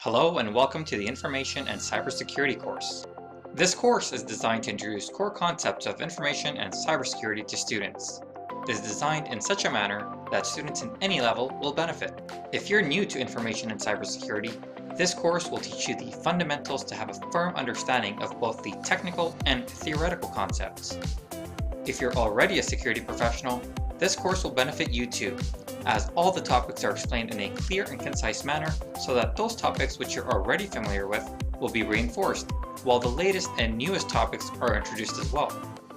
Hello and welcome to the Information and Cybersecurity course. This course is designed to introduce core concepts of information and cybersecurity to students. It is designed in such a manner that students in any level will benefit. If you're new to information and cybersecurity, this course will teach you the fundamentals to have a firm understanding of both the technical and theoretical concepts. If you're already a security professional, this course will benefit you too, as all the topics are explained in a clear and concise manner so that those topics which you're already familiar with will be reinforced, while the latest and newest topics are introduced as well.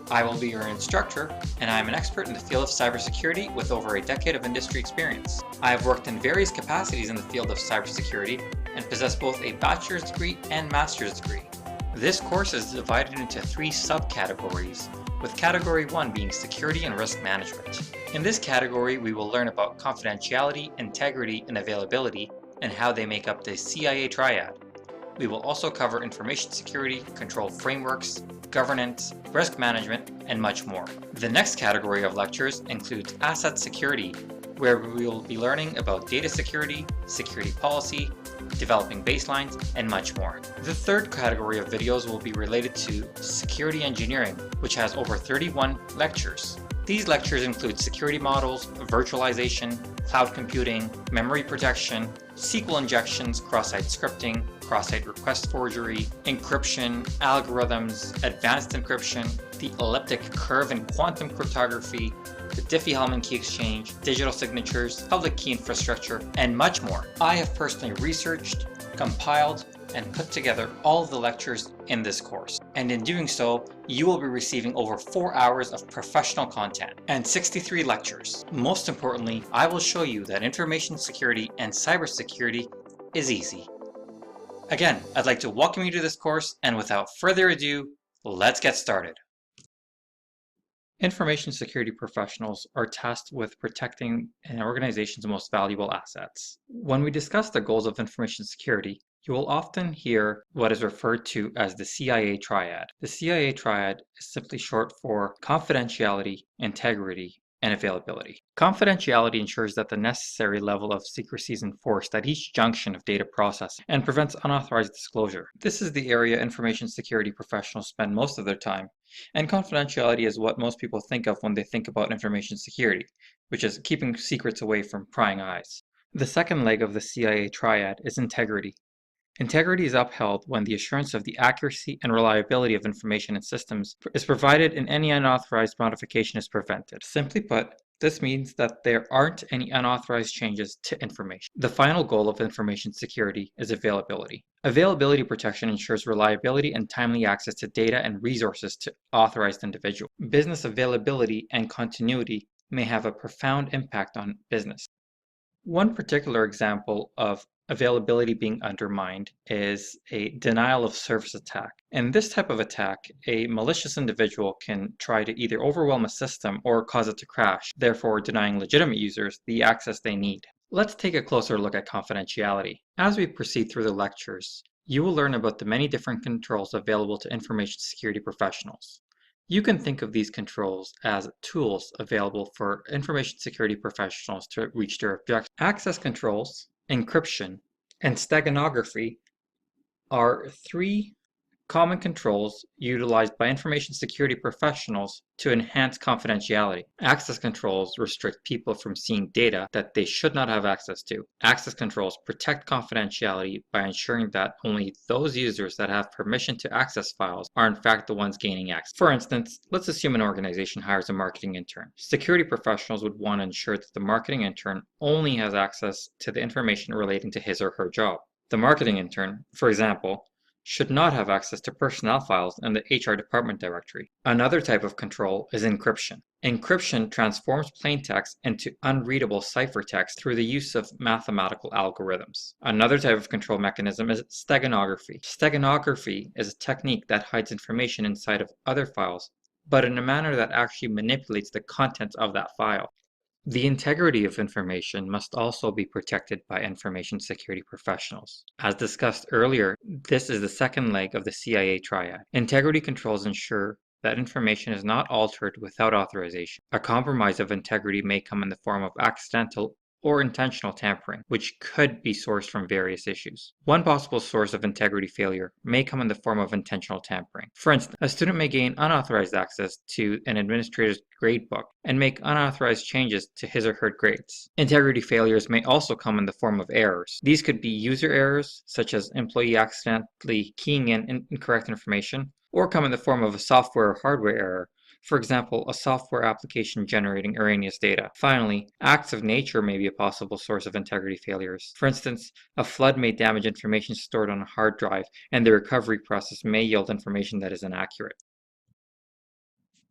I will be your instructor, and I am an expert in the field of cybersecurity with over a decade of industry experience. I have worked in various capacities in the field of cybersecurity and possess both a bachelor's degree and master's degree. This course is divided into 3 subcategories, with Category 1 being Security and Risk Management. In this category, we will learn about confidentiality, integrity, and availability, and how they make up the CIA triad. We will also cover information security, control frameworks, governance, risk management, and much more. The next category of lectures includes Asset Security, where we will be learning about data security, security policy, developing baselines, and much more. The third category of videos will be related to security engineering, which has over 31 lectures. These lectures include security models, virtualization, cloud computing, memory protection, SQL injections, cross-site scripting, cross-site request forgery, encryption, algorithms, advanced encryption, the elliptic curve in quantum cryptography, the Diffie-Hellman key exchange, digital signatures, public key infrastructure, and much more. I have personally researched, compiled, and put together all of the lectures in this course. And in doing so, you will be receiving over 4 hours of professional content and 63 lectures. Most importantly, I will show you that information security and cybersecurity is easy. Again, I'd like to welcome you to this course, and without further ado, let's get started. Information security professionals are tasked with protecting an organization's most valuable assets. When we discuss the goals of information security, you will often hear what is referred to as the CIA triad. The CIA triad is simply short for confidentiality, integrity, and availability. Confidentiality ensures that the necessary level of secrecy is enforced at each junction of data processing and prevents unauthorized disclosure. This is the area information security professionals spend most of their time, and confidentiality is what most people think of when they think about information security, which is keeping secrets away from prying eyes. The second leg of the CIA triad is integrity. Integrity is upheld when the assurance of the accuracy and reliability of information and systems is provided and any unauthorized modification is prevented. Simply put, this means that there aren't any unauthorized changes to information. The final goal of information security is availability. Availability protection ensures reliability and timely access to data and resources to authorized individuals. Business availability and continuity may have a profound impact on business. One particular example of availability being undermined is a denial of service attack. In this type of attack, a malicious individual can try to either overwhelm a system or cause it to crash, therefore denying legitimate users the access they need. Let's take a closer look at confidentiality. As we proceed through the lectures, you will learn about the many different controls available to information security professionals. You can think of these controls as tools available for information security professionals to reach their objectives. Access controls, encryption, and steganography are 3 common controls utilized by information security professionals to enhance confidentiality. Access controls restrict people from seeing data that they should not have access to. Access controls protect confidentiality by ensuring that only those users that have permission to access files are in fact the ones gaining access. For instance, let's assume an organization hires a marketing intern. Security professionals would want to ensure that the marketing intern only has access to the information relating to his or her job. The marketing intern, for example, should not have access to personnel files in the HR department directory. Another type of control is encryption. Encryption transforms plain text into unreadable ciphertext through the use of mathematical algorithms. Another type of control mechanism is steganography. Steganography is a technique that hides information inside of other files, but in a manner that actually manipulates the contents of that file. The integrity of information must also be protected by information security professionals. As discussed earlier, this is the second leg of the CIA triad. Integrity controls ensure that information is not altered without authorization. A compromise of integrity may come in the form of accidental or intentional tampering, which could be sourced from various issues. One possible source of integrity failure may come in the form of intentional tampering. For instance, a student may gain unauthorized access to an administrator's gradebook and make unauthorized changes to his or her grades. Integrity failures may also come in the form of errors. These could be user errors, such as employee accidentally keying in incorrect information, or come in the form of a software or hardware error. For example, a software application generating erroneous data. Finally, acts of nature may be a possible source of integrity failures. For instance, a flood may damage information stored on a hard drive, and the recovery process may yield information that is inaccurate.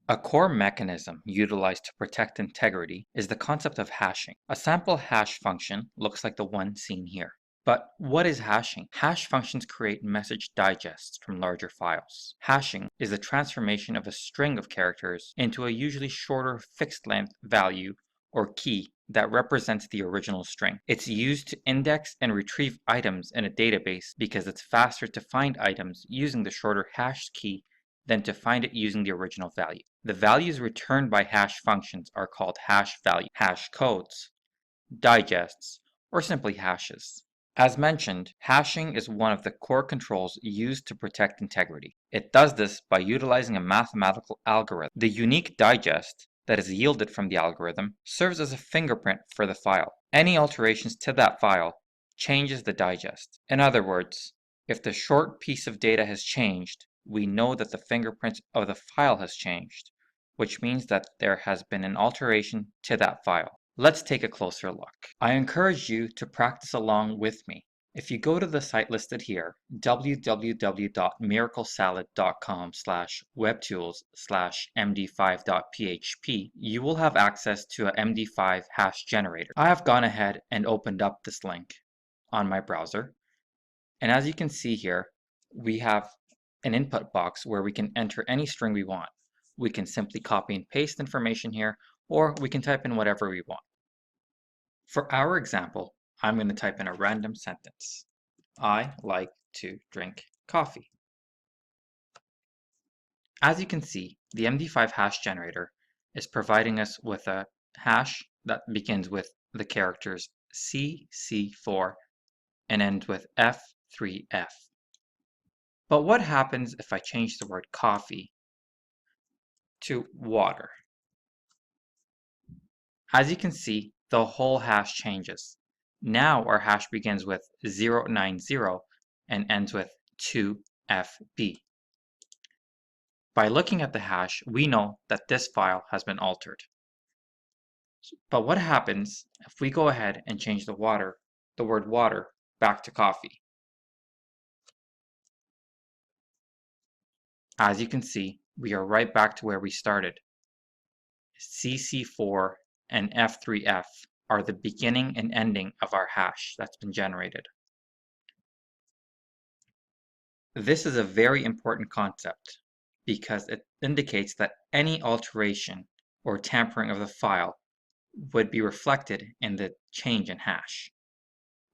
A core mechanism utilized to protect integrity is the concept of hashing. A sample hash function looks like the one seen here. But what is hashing? Hash functions create message digests from larger files. Hashing is the transformation of a string of characters into a usually shorter fixed-length value or key that represents the original string. It's used to index and retrieve items in a database because it's faster to find items using the shorter hashed key than to find it using the original value. The values returned by hash functions are called hash values, hash codes, digests, or simply hashes. As mentioned, hashing is one of the core controls used to protect integrity. It does this by utilizing a mathematical algorithm. The unique digest that is yielded from the algorithm serves as a fingerprint for the file. Any alterations to that file changes the digest. In other words, if the short piece of data has changed, we know that the fingerprint of the file has changed, which means that there has been an alteration to that file. Let's take a closer look. I encourage you to practice along with me. If you go to the site listed here, www.miraclesalad.com/webtools/md5.php, you will have access to a MD5 hash generator. I have gone ahead and opened up this link on my browser. And as you can see here, we have an input box where we can enter any string we want. We can simply copy and paste information here, or we can type in whatever we want. For our example, I'm going to type in a random sentence. I like to drink coffee. As you can see, the MD5 hash generator is providing us with a hash that begins with the characters CC4 and ends with F3F. But what happens if I change the word coffee to water? As you can see, the whole hash changes. Now our hash begins with 090 and ends with 2FB. By looking at the hash, we know that this file has been altered. But what happens if we go ahead and change the word water, back to coffee? As you can see, we are right back to where we started. CC4 and F3F are the beginning and ending of our hash that's been generated. This is a very important concept because it indicates that any alteration or tampering of the file would be reflected in the change in hash.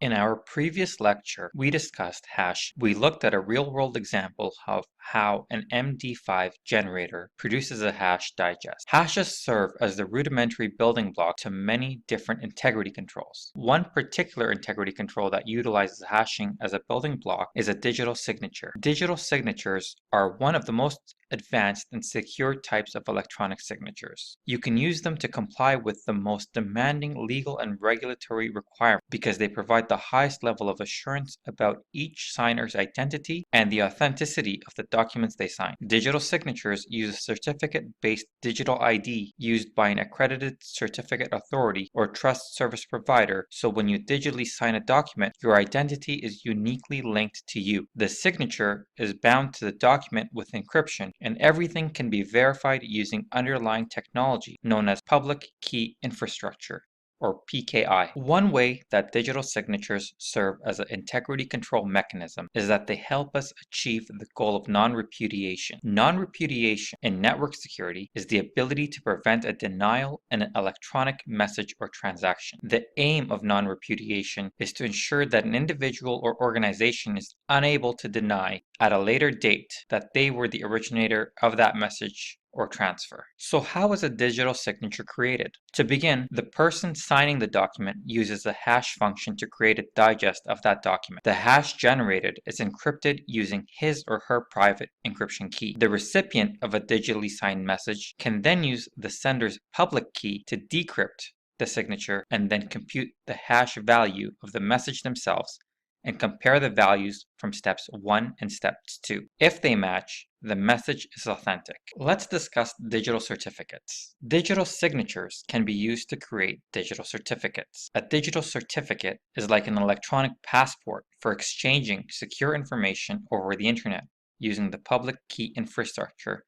In our previous lecture, we discussed hash. We looked at a real-world example of how an MD5 generator produces a hash digest. Hashes serve as the rudimentary building block to many different integrity controls. One particular integrity control that utilizes hashing as a building block is a digital signature. Digital signatures are one of the most advanced and secure types of electronic signatures. You can use them to comply with the most demanding legal and regulatory requirements because they provide the highest level of assurance about each signer's identity and the authenticity of the documents they sign. Digital signatures use a certificate-based digital ID used by an accredited certificate authority or trust service provider, so when you digitally sign a document, your identity is uniquely linked to you. The signature is bound to the document with encryption, and everything can be verified using underlying technology known as public key infrastructure, or PKI. One way that digital signatures serve as an integrity control mechanism is that they help us achieve the goal of non-repudiation. Non-repudiation in network security is the ability to prevent a denial in an electronic message or transaction. The aim of non-repudiation is to ensure that an individual or organization is unable to deny at a later date that they were the originator of that message or transfer. So how is a digital signature created? To begin, the person signing the document uses a hash function to create a digest of that document. The hash generated is encrypted using his or her private encryption key. The recipient of a digitally signed message can then use the sender's public key to decrypt the signature and then compute the hash value of the message themselves and compare the values from steps 1 and steps 2. If they match, the message is authentic. Let's discuss digital certificates. Digital signatures can be used to create digital certificates. A digital certificate is like an electronic passport for exchanging secure information over the internet using the public key infrastructure,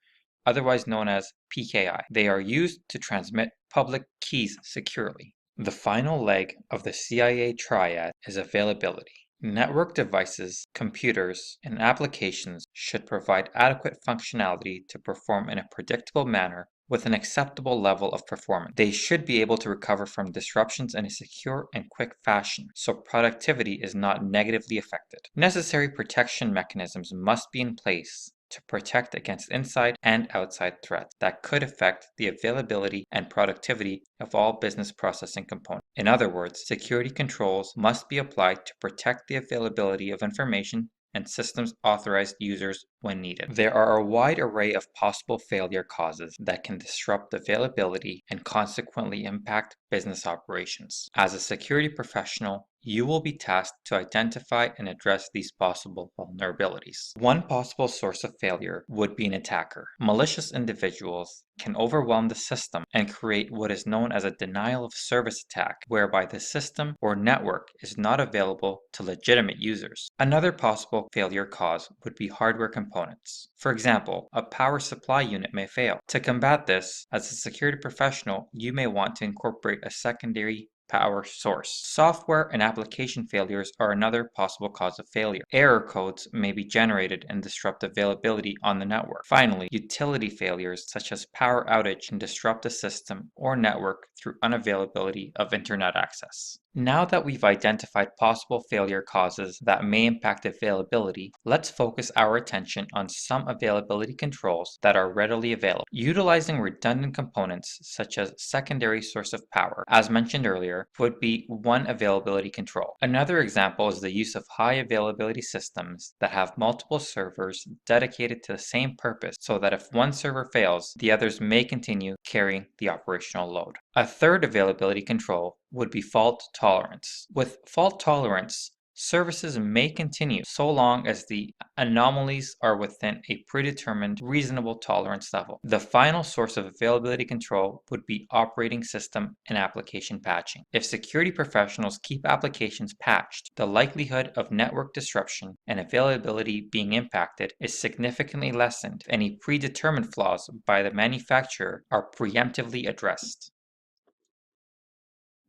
otherwise known as PKI. They are used to transmit public keys securely. The final leg of the CIA triad is availability. Network devices, computers, and applications should provide adequate functionality to perform in a predictable manner with an acceptable level of performance. They should be able to recover from disruptions in a secure and quick fashion, so productivity is not negatively affected. Necessary protection mechanisms must be in place to protect against inside and outside threats that could affect the availability and productivity of all business processing components. In other words, security controls must be applied to protect the availability of information and systems authorized users when needed. There are a wide array of possible failure causes that can disrupt availability and consequently impact business operations. As a security professional, you will be tasked to identify and address these possible vulnerabilities. One possible source of failure would be an attacker. Malicious individuals can overwhelm the system and create what is known as a denial of service attack, whereby the system or network is not available to legitimate users. Another possible failure cause would be hardware components. For example, a power supply unit may fail. To combat this, as a security professional, you may want to incorporate a secondary power source. Software and application failures are another possible cause of failure. Error codes may be generated and disrupt availability on the network. Finally, utility failures such as power outage can disrupt the system or network through unavailability of internet access. Now that we've identified possible failure causes that may impact availability, let's focus our attention on some availability controls that are readily available. Utilizing redundant components such as secondary source of power, as mentioned earlier, would be one availability control. Another example is the use of high availability systems that have multiple servers dedicated to the same purpose so that if one server fails, the others may continue carrying the operational load. A third availability control would be fault tolerance. With fault tolerance, services may continue so long as the anomalies are within a predetermined reasonable tolerance level. The final source of availability control would be operating system and application patching. If security professionals keep applications patched, the likelihood of network disruption and availability being impacted is significantly lessened if any predetermined flaws by the manufacturer are preemptively addressed.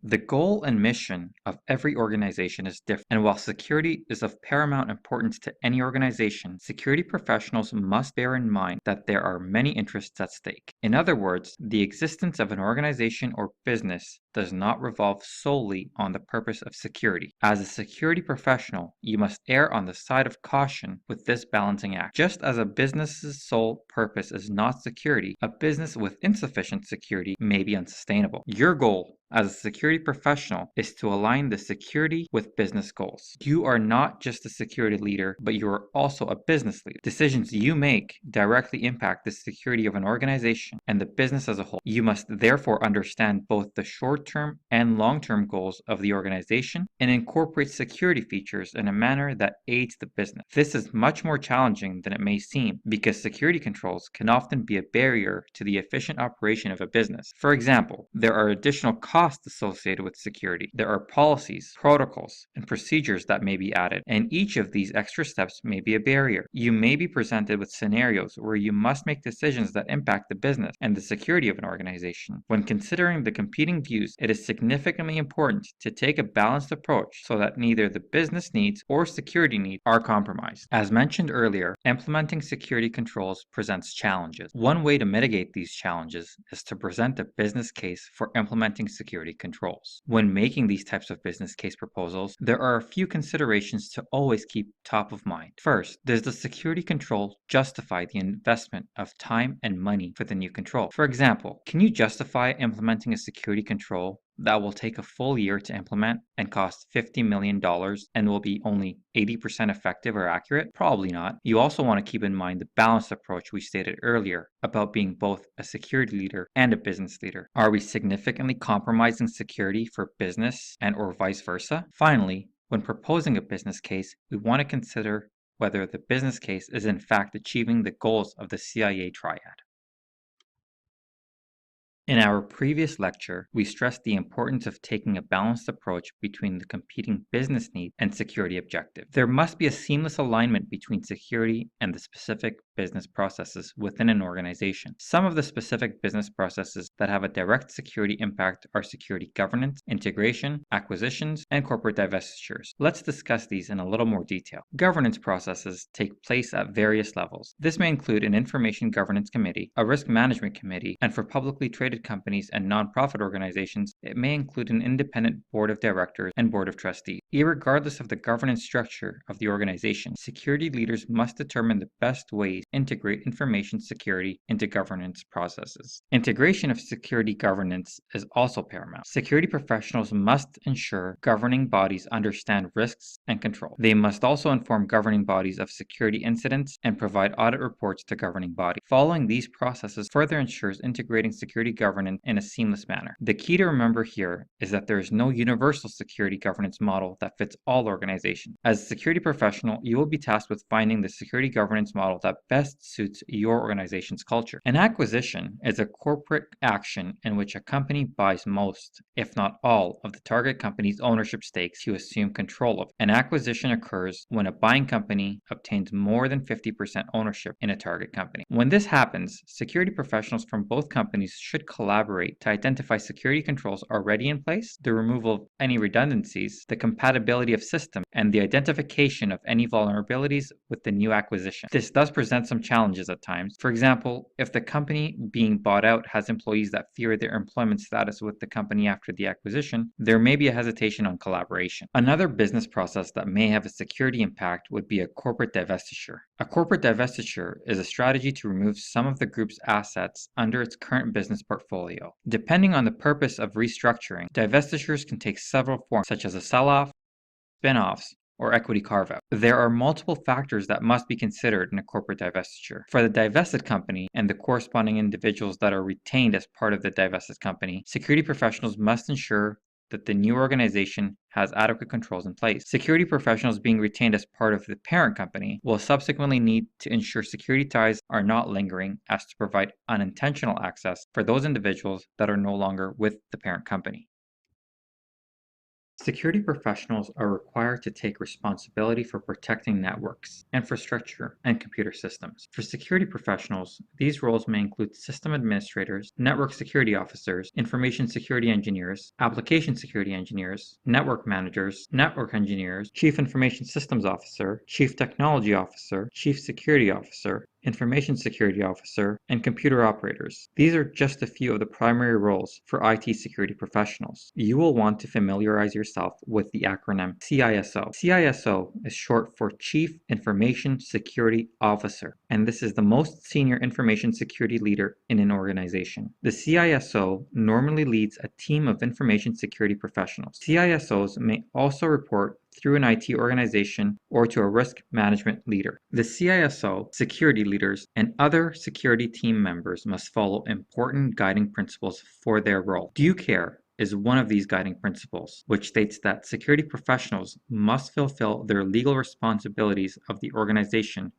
The goal and mission of every organization is different, and while security is of paramount importance to any organization, security professionals must bear in mind that there are many interests at stake. In other words, the existence of an organization or business does not revolve solely on the purpose of security. As a security professional, you must err on the side of caution with this balancing act. Just as a business's sole purpose is not security, a business with insufficient security may be unsustainable. Your goal as a security professional is to align the security with business goals. You are not just a security leader, but you are also a business leader. Decisions you make directly impact the security of an organization and the business as a whole. You must therefore understand both the short-term and long-term goals of the organization and incorporate security features in a manner that aids the business. This is much more challenging than it may seem because security controls can often be a barrier to the efficient operation of a business. For example, there are additional costs associated with security. There are policies, protocols, and procedures that may be added, and each of these extra steps may be a barrier. You may be presented with scenarios where you must make decisions that impact the business and the security of an organization. When considering the competing views issues, it is significantly important to take a balanced approach so that neither the business needs or security needs are compromised. As mentioned earlier, implementing security controls presents challenges. One way to mitigate these challenges is to present a business case for implementing security controls. When making these types of business case proposals, there are a few considerations to always keep top of mind. First, does the security control justify the investment of time and money for the new control? For example, can you justify implementing a security control that will take a full year to implement and cost $50 million and will be only 80% effective or accurate? Probably not. You also want to keep in mind the balanced approach we stated earlier about being both a security leader and a business leader. Are we significantly compromising security for business and or vice versa? Finally, when proposing a business case, we want to consider whether the business case is in fact achieving the goals of the CIA triad. In our previous lecture, we stressed the importance of taking a balanced approach between the competing business need and security objective. There must be a seamless alignment between security and the specific business processes within an organization. Some of the specific business processes that have a direct security impact are security governance, integration, acquisitions, and corporate divestitures. Let's discuss these in a little more detail. Governance processes take place at various levels. This may include an information governance committee, a risk management committee, and for publicly traded companies and nonprofit organizations, it may include an independent board of directors and board of trustees. Irregardless of the governance structure of the organization, security leaders must determine the best ways to integrate information security into governance processes. Integration of security governance is also paramount. Security professionals must ensure governing bodies understand risks and control. They must also inform governing bodies of security incidents and provide audit reports to governing bodies. Following these processes further ensures integrating security governance in a seamless manner. The key to remember here is that there is no universal security governance model that fits all organizations. As a security professional, you will be tasked with finding the security governance model that best suits your organization's culture. An acquisition is a corporate action in which a company buys most, if not all, of the target company's ownership stakes to assume control of. An acquisition occurs when a buying company obtains more than 50% ownership in a target company. When this happens, security professionals from both companies should collaborate to identify security controls already in place, the removal of any redundancies, the compatibility of systems, and the identification of any vulnerabilities with the new acquisition. This does present some challenges at times. For example, if the company being bought out has employees that fear their employment status with the company after the acquisition, there may be a hesitation on collaboration. Another business process that may have a security impact would be a corporate divestiture. A corporate divestiture is a strategy to remove some of the group's assets under its current business portfolio. Depending on the purpose of restructuring, divestitures can take several forms, such as a sell-off, spin-offs, or equity carve-out. There are multiple factors that must be considered in a corporate divestiture. For the divested company and the corresponding individuals that are retained as part of the divested company, security professionals must ensure that the new organization has adequate controls in place. Security professionals being retained as part of the parent company will subsequently need to ensure security ties are not lingering as to provide unintentional access for those individuals that are no longer with the parent company. Security professionals are required to take responsibility for protecting networks, infrastructure, and computer systems. For security professionals, these roles may include system administrators, network security officers, information security engineers, application security engineers, network managers, network engineers, chief information systems officer, chief technology officer, chief security officer, information security officer, and computer operators. These are just a few of the primary roles for IT security professionals. You will want to familiarize yourself with the acronym CISO. CISO is short for Chief Information Security Officer, and this is the most senior information security leader in an organization. The CISO normally leads a team of information security professionals. CISOs may also report through an IT organization or to a risk management leader. The CISO, security leaders, and other security team members must follow important guiding principles for their role. Due care is one of these guiding principles, which states that security professionals must fulfill their legal responsibilities of the organization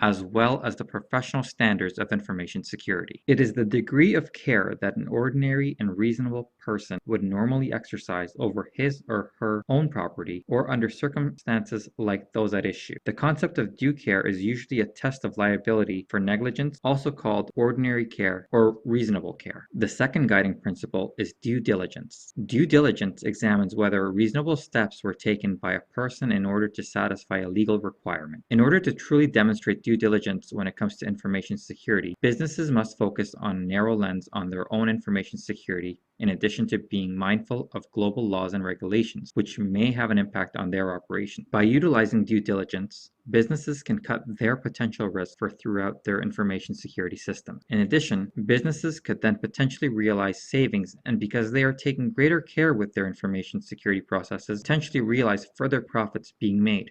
as well as the professional standards of information security. It is the degree of care that an ordinary and reasonable person would normally exercise over his or her own property or under circumstances like those at issue. The concept of due care is usually a test of liability for negligence, also called ordinary care or reasonable care. The second guiding principle is due diligence. Due diligence examines whether reasonable steps were taken by a person in order to satisfy a legal requirement. In order to truly demonstrate due diligence when it comes to information security, businesses must focus on a narrow lens on their own information security, in addition to being mindful of global laws and regulations, which may have an impact on their operation. By utilizing due diligence, businesses can cut their potential risk throughout their information security system. In addition, businesses could then potentially realize savings, and because they are taking greater care with their information security processes, potentially realize further profits being made.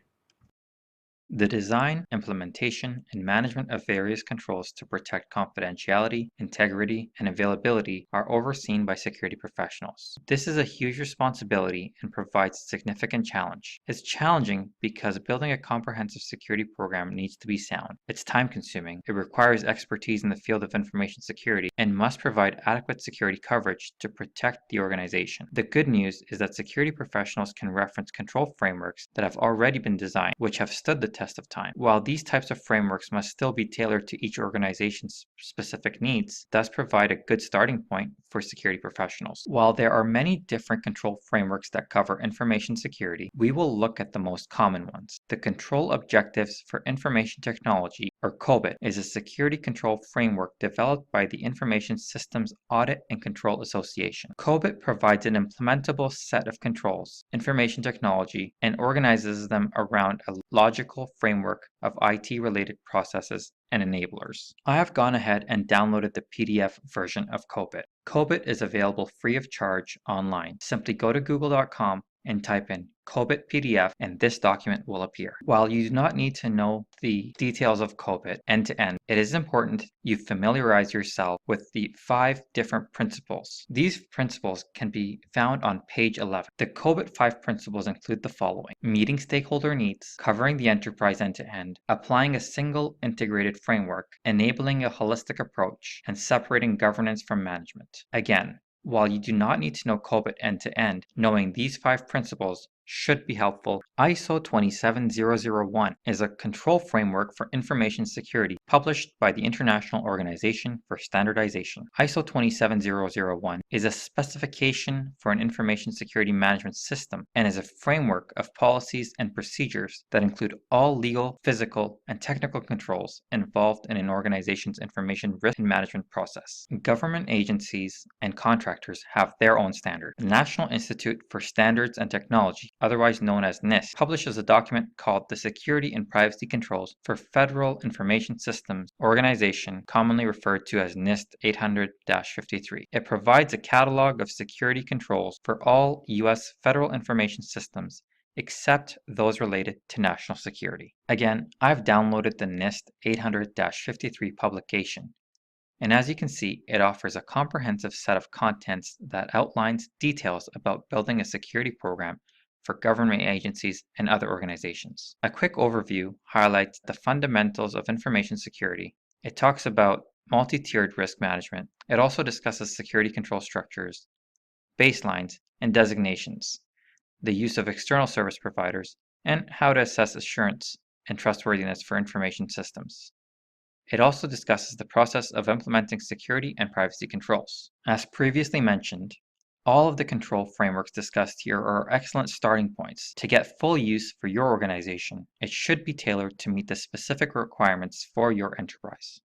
The design, implementation, and management of various controls to protect confidentiality, integrity, and availability are overseen by security professionals. This is a huge responsibility and provides a significant challenge. It's challenging because building a comprehensive security program needs to be sound. It's time-consuming, it requires expertise in the field of information security, and must provide adequate security coverage to protect the organization. The good news is that security professionals can reference control frameworks that have already been designed, which have stood the test of time. While these types of frameworks must still be tailored to each organization's specific needs, thus provide a good starting point for security professionals. While there are many different control frameworks that cover information security, we will look at the most common ones. The Control Objectives for Information Technology, or COBIT, is a security control framework developed by the Information Systems Audit and Control Association. COBIT provides an implementable set of controls, information technology, and organizes them around a logical framework of IT-related processes and enablers. I have gone ahead and downloaded the PDF version of COBIT. COBIT is available free of charge online. Simply go to google.com and type in COBIT PDF and this document will appear. While you do not need to know the details of COBIT end to end, it is important you familiarize yourself with the 5 different principles. These principles can be found on page 11. The COBIT 5 principles include the following: meeting stakeholder needs, covering the enterprise end to end, applying a single integrated framework, enabling a holistic approach, and separating governance from management. Again, while you do not need to know COBIT end to end, knowing these 5 principles should be helpful. ISO 27001 is a control framework for information security published by the International Organization for Standardization. ISO 27001 is a specification for an information security management system and is a framework of policies and procedures that include all legal, physical, and technical controls involved in an organization's information risk management process. Government agencies and contractors have their own standard. The National Institute for Standards and Technology, otherwise known as NIST, publishes a document called the Security and Privacy Controls for Federal Information Systems Organization, commonly referred to as NIST 800-53. It provides a catalog of security controls for all U.S. federal information systems except those related to national security. Again, I've downloaded the NIST 800-53 publication, and as you can see, it offers a comprehensive set of contents that outlines details about building a security program for government agencies and other organizations. A quick overview highlights the fundamentals of information security. It talks about multi-tiered risk management. It also discusses security control structures, baselines, and designations, the use of external service providers, and how to assess assurance and trustworthiness for information systems. It also discusses the process of implementing security and privacy controls. As previously mentioned, all of the control frameworks discussed here are excellent starting points. To get full use for your organization, it should be tailored to meet the specific requirements for your enterprise.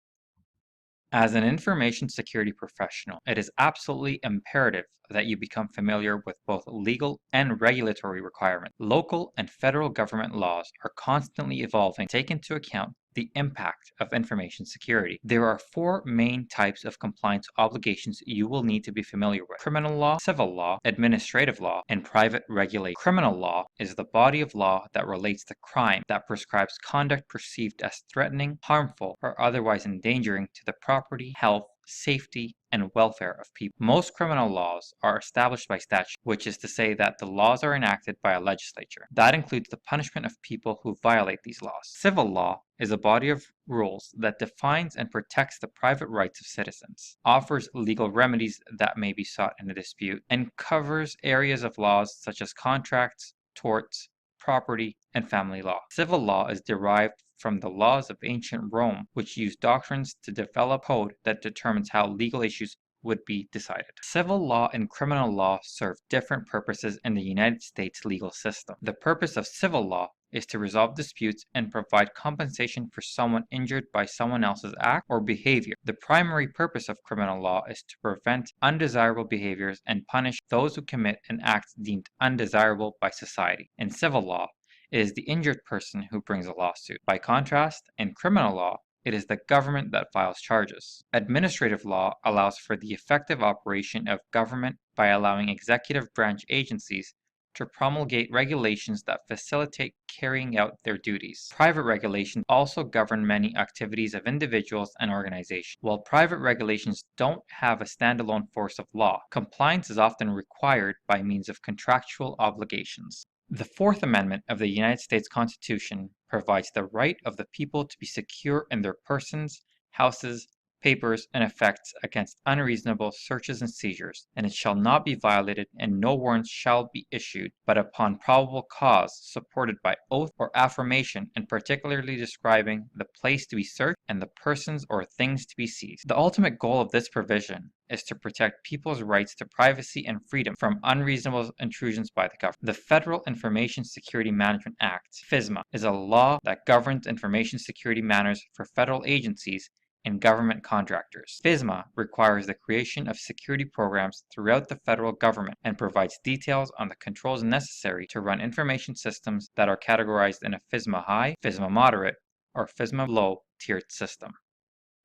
As an information security professional, it is absolutely imperative that you become familiar with both legal and regulatory requirements. Local and federal government laws are constantly evolving to take into account the impact of information security. There are 4 main types of compliance obligations you will need to be familiar with: criminal law, civil law, administrative law, and private regulation. Criminal law is the body of law that relates to crime, that prescribes conduct perceived as threatening, harmful, or otherwise endangering to the property, health, safety, and welfare of people. Most criminal laws are established by statute, which is to say that the laws are enacted by a legislature. That includes the punishment of people who violate these laws. Civil law is a body of rules that defines and protects the private rights of citizens, offers legal remedies that may be sought in a dispute, and covers areas of laws such as contracts, torts, property, and family law. Civil law is derived from the laws of ancient Rome, which used doctrines to develop code that determines how legal issues would be decided. Civil law and criminal law serve different purposes in the United States legal system. The purpose of civil law is to resolve disputes and provide compensation for someone injured by someone else's act or behavior. The primary purpose of criminal law is to prevent undesirable behaviors and punish those who commit an act deemed undesirable by society. In civil law, it is the injured person who brings a lawsuit. By contrast, in criminal law, it is the government that files charges. Administrative law allows for the effective operation of government by allowing executive branch agencies to promulgate regulations that facilitate carrying out their duties. Private regulations also govern many activities of individuals and organizations. While private regulations don't have a standalone force of law, compliance is often required by means of contractual obligations. The Fourth Amendment of the United States Constitution provides the right of the people to be secure in their persons, houses, papers, and effects against unreasonable searches and seizures, and it shall not be violated, and no warrants shall be issued but upon probable cause supported by oath or affirmation, and particularly describing the place to be searched and the persons or things to be seized. The ultimate goal of this provision is to protect people's rights to privacy and freedom from unreasonable intrusions by the government. The Federal Information Security Management Act, FISMA, is a law that governs information security matters for federal agencies and government contractors. FISMA requires the creation of security programs throughout the federal government and provides details on the controls necessary to run information systems that are categorized in a FISMA High, FISMA Moderate, or FISMA Low tiered system.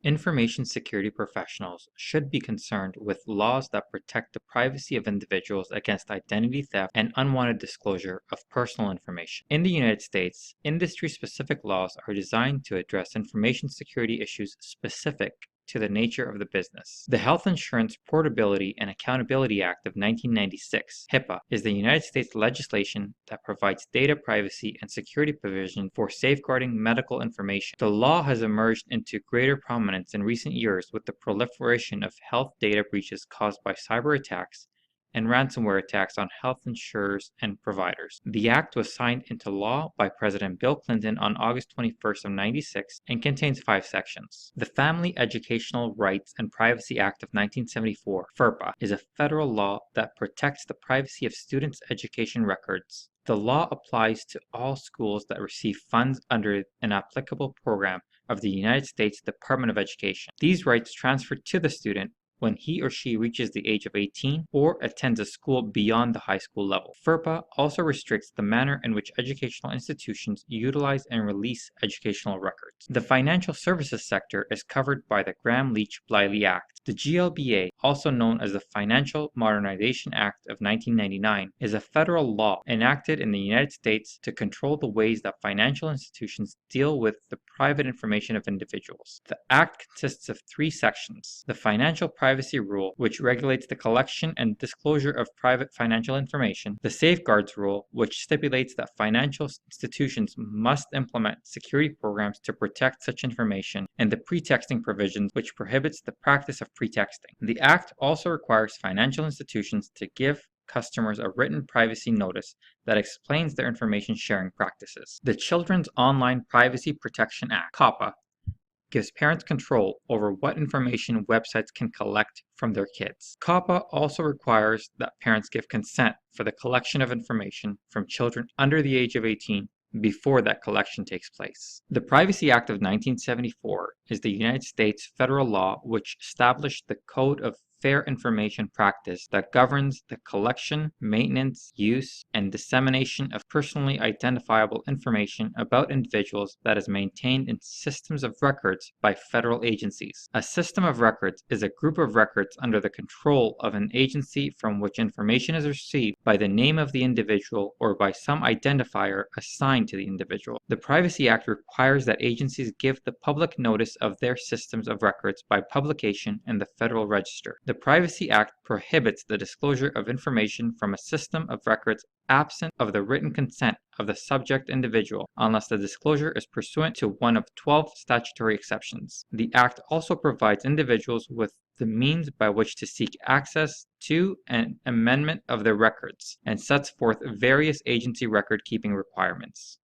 Information security professionals should be concerned with laws that protect the privacy of individuals against identity theft and unwanted disclosure of personal information. In the United States, industry-specific laws are designed to address information security issues specific to the nature of the business. The Health Insurance Portability and Accountability Act of 1996, HIPAA, is the United States legislation that provides data privacy and security provision for safeguarding medical information. The law has emerged into greater prominence in recent years with the proliferation of health data breaches caused by cyber attacks and ransomware attacks on health insurers and providers. The act was signed into law by President Bill Clinton on August 21st of 96 and contains 5 sections. The Family Educational Rights and Privacy Act of 1974, FERPA, is a federal law that protects the privacy of students' education records. The law applies to all schools that receive funds under an applicable program of the United States Department of Education. These rights transfer to the student when he or she reaches the age of 18 or attends a school beyond the high school level. FERPA also restricts the manner in which educational institutions utilize and release educational records. The financial services sector is covered by the Gramm-Leach-Bliley Act. The GLBA, also known as the Financial Modernization Act of 1999, is a federal law enacted in the United States to control the ways that financial institutions deal with the private information of individuals. The act consists of 3 sections: the Financial Privacy Rule, which regulates the collection and disclosure of private financial information; the Safeguards Rule, which stipulates that financial institutions must implement security programs to protect such information; and the Pretexting Provisions, which prohibits the practice of pretexting. The act also requires financial institutions to give customers a written privacy notice that explains their information sharing practices. The Children's Online Privacy Protection Act, COPPA, gives parents control over what information websites can collect from their kids. COPPA also requires that parents give consent for the collection of information from children under the age of 18 before that collection takes place. The Privacy Act of 1974 is the United States federal law which established the Code of fair information practice that governs the collection, maintenance, use, and dissemination of personally identifiable information about individuals that is maintained in systems of records by federal agencies. A system of records is a group of records under the control of an agency from which information is received by the name of the individual or by some identifier assigned to the individual. The Privacy Act requires that agencies give the public notice of their systems of records by publication in the Federal Register. The Privacy Act prohibits the disclosure of information from a system of records absent of the written consent of the subject individual, unless the disclosure is pursuant to one of 12 statutory exceptions. The Act also provides individuals with the means by which to seek access to an amendment of their records, and sets forth various agency record-keeping requirements.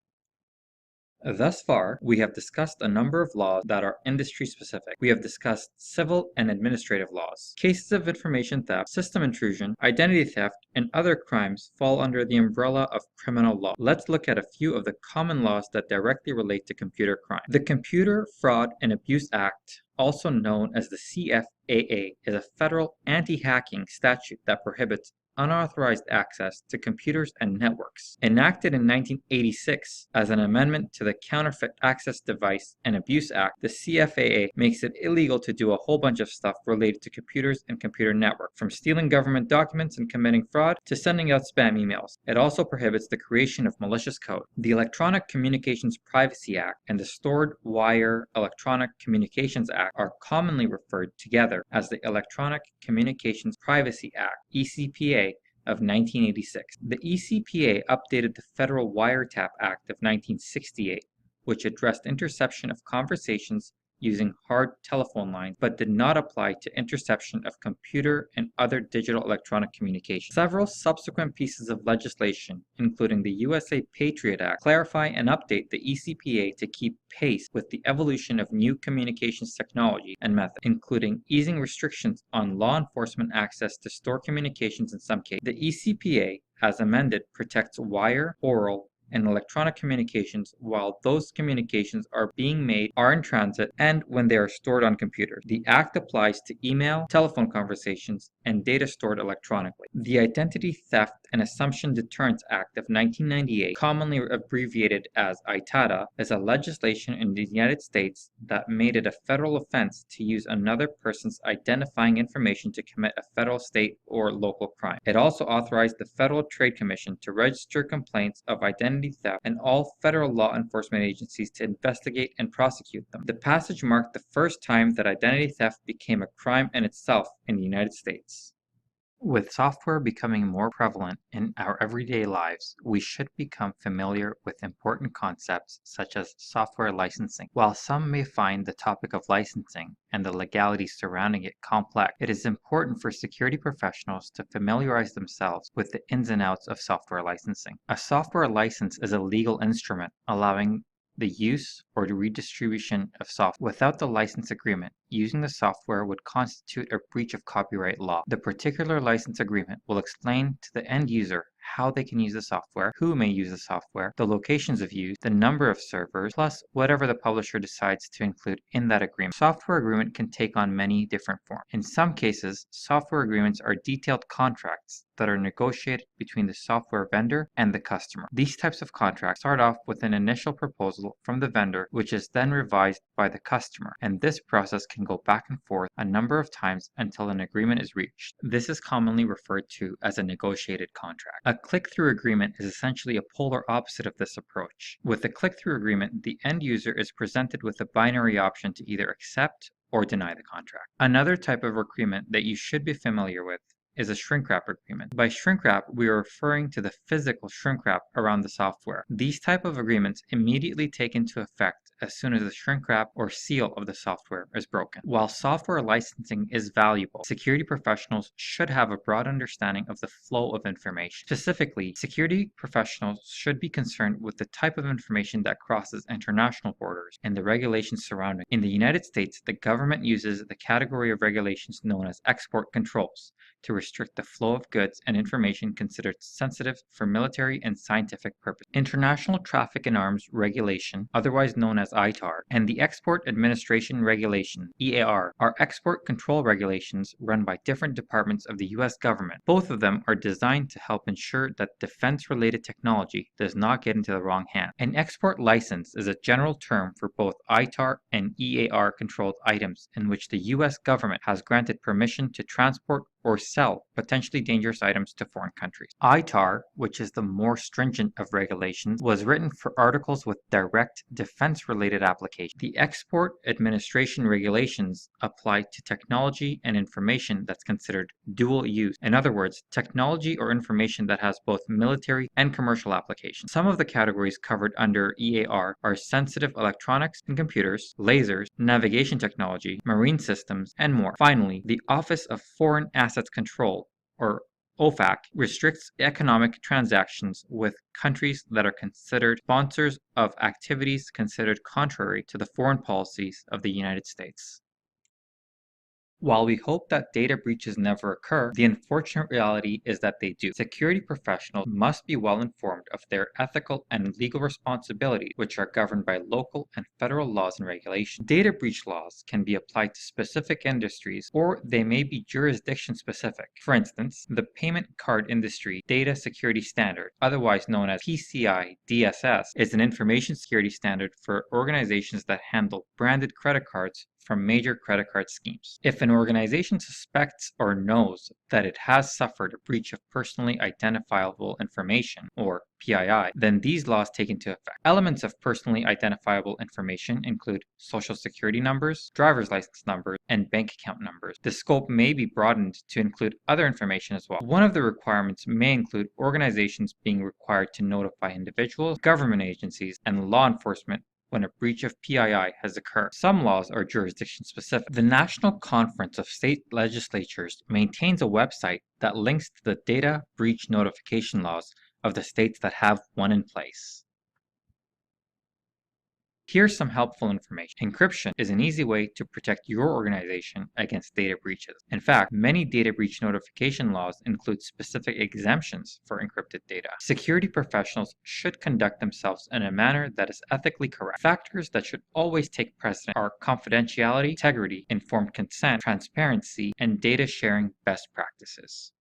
Thus far, we have discussed a number of laws that are industry-specific. We have discussed civil and administrative laws. Cases of information theft, system intrusion, identity theft, and other crimes fall under the umbrella of criminal law. Let's look at a few of the common laws that directly relate to computer crime. The Computer Fraud and Abuse Act, also known as the CFAA, is a federal anti-hacking statute that prohibits unauthorized access to computers and networks. Enacted in 1986 as an amendment to the Counterfeit Access Device and Abuse Act, the CFAA makes it illegal to do a whole bunch of stuff related to computers and computer network, from stealing government documents and committing fraud to sending out spam emails. It also prohibits the creation of malicious code. The Electronic Communications Privacy Act and the Stored Wire Electronic Communications Act are commonly referred together as the Electronic Communications Privacy Act, ECPA, of 1986. The ECPA updated the Federal Wiretap Act of 1968, which addressed interception of conversations using hard telephone lines, but did not apply to interception of computer and other digital electronic communication. Several subsequent pieces of legislation, including the USA Patriot Act, clarify and update the ECPA to keep pace with the evolution of new communications technology and methods, including easing restrictions on law enforcement access to store communications in some cases. The ECPA, as amended, protects wire, oral, and electronic communications while those communications are in transit, and when they are stored on computers. The Act applies to email, telephone conversations, and data stored electronically. The Identity Theft and Assumption Deterrence Act of 1998, commonly abbreviated as ITADA, is a legislation in the United States that made it a federal offense to use another person's identifying information to commit a federal, state, or local crime. It also authorized the Federal Trade Commission to register complaints of identity theft and all federal law enforcement agencies to investigate and prosecute them. The passage marked the first time that identity theft became a crime in itself in the United States. With software becoming more prevalent in our everyday lives, we should become familiar with important concepts such as software licensing. While some may find the topic of licensing and the legalities surrounding it complex, it is important for security professionals to familiarize themselves with the ins and outs of software licensing. A software license is a legal instrument allowing the use or the redistribution of software. Without the license agreement, using the software would constitute a breach of copyright law. The particular license agreement will explain to the end user how they can use the software, who may use the software, the locations of use, the number of servers, plus whatever the publisher decides to include in that agreement. Software agreement can take on many different forms. In some cases, software agreements are detailed contracts that are negotiated between the software vendor and the customer. These types of contracts start off with an initial proposal from the vendor, which is then revised by the customer, and this process can go back and forth a number of times until an agreement is reached. This is commonly referred to as a negotiated contract. A click-through agreement is essentially a polar opposite of this approach. With a click-through agreement, the end user is presented with a binary option to either accept or deny the contract. Another type of agreement that you should be familiar with is a shrink wrap agreement. By shrink wrap, we are referring to the physical shrink wrap around the software. These type of agreements immediately take into effect as soon as the shrink wrap or seal of the software is broken. While software licensing is valuable, security professionals should have a broad understanding of the flow of information. Specifically, security professionals should be concerned with the type of information that crosses international borders and the regulations surrounding it. In the United States, the government uses the category of regulations known as export controls to restrict the flow of goods and information considered sensitive for military and scientific purposes. International Traffic in Arms Regulation, otherwise known as ITAR, and the Export Administration Regulation, EAR, are export control regulations run by different departments of the US government. Both of them are designed to help ensure that defense-related technology does not get into the wrong hands. An export license is a general term for both ITAR and EAR controlled items in which the US government has granted permission to transport or sell potentially dangerous items to foreign countries. ITAR, which is the more stringent of regulations, was written for articles with direct defense-related applications. The Export Administration Regulations apply to technology and information that's considered dual use. In other words, technology or information that has both military and commercial applications. Some of the categories covered under EAR are sensitive electronics and computers, lasers, navigation technology, marine systems, and more. Finally, the Office of Foreign Assets Control, or OFAC, restricts economic transactions with countries that are considered sponsors of activities considered contrary to the foreign policies of the United States. While we hope that data breaches never occur, the unfortunate reality is that they do. Security professionals must be well informed of their ethical and legal responsibilities, which are governed by local and federal laws and regulations. Data breach laws can be applied to specific industries, or they may be jurisdiction specific. For instance, the Payment Card Industry Data Security Standard, otherwise known as PCI DSS, is an information security standard for organizations that handle branded credit cards from major credit card schemes. If an organization suspects or knows that it has suffered a breach of personally identifiable information, or PII, then these laws take into effect. Elements of personally identifiable information include social security numbers, driver's license numbers, and bank account numbers. The scope may be broadened to include other information as well. One of the requirements may include organizations being required to notify individuals, government agencies, and law enforcement when a breach of PII has occurred. Some laws are jurisdiction specific. The National Conference of State Legislatures maintains a website that links to the data breach notification laws of the states that have one in place. Here's some helpful information. Encryption is an easy way to protect your organization against data breaches. In fact, many data breach notification laws include specific exemptions for encrypted data. Security professionals should conduct themselves in a manner that is ethically correct. Factors that should always take precedent are confidentiality, integrity, informed consent, transparency, and data sharing best practices.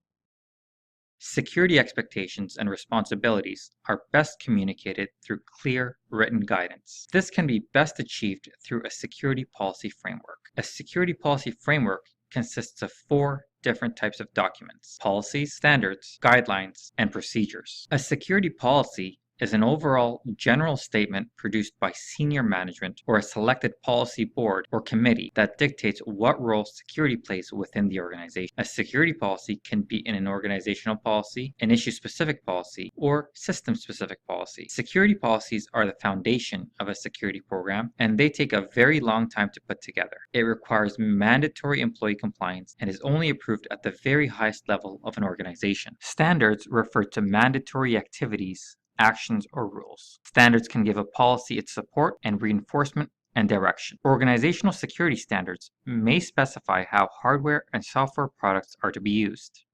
Security expectations and responsibilities are best communicated through clear written guidance. This can be best achieved through a security policy framework. A security policy framework consists of 4 different types of documents: policies, standards, guidelines, and procedures. A security policy is an overall general statement produced by senior management or a selected policy board or committee that dictates what role security plays within the organization. A security policy can be in an organizational policy, an issue-specific policy, or system-specific policy. Security policies are the foundation of a security program, and they take a very long time to put together. It requires mandatory employee compliance and is only approved at the very highest level of an organization. Standards refer to mandatory activities, actions, or rules. Standards can give a policy its support and reinforcement and direction. Organizational security standards may specify how hardware and software products are to be used.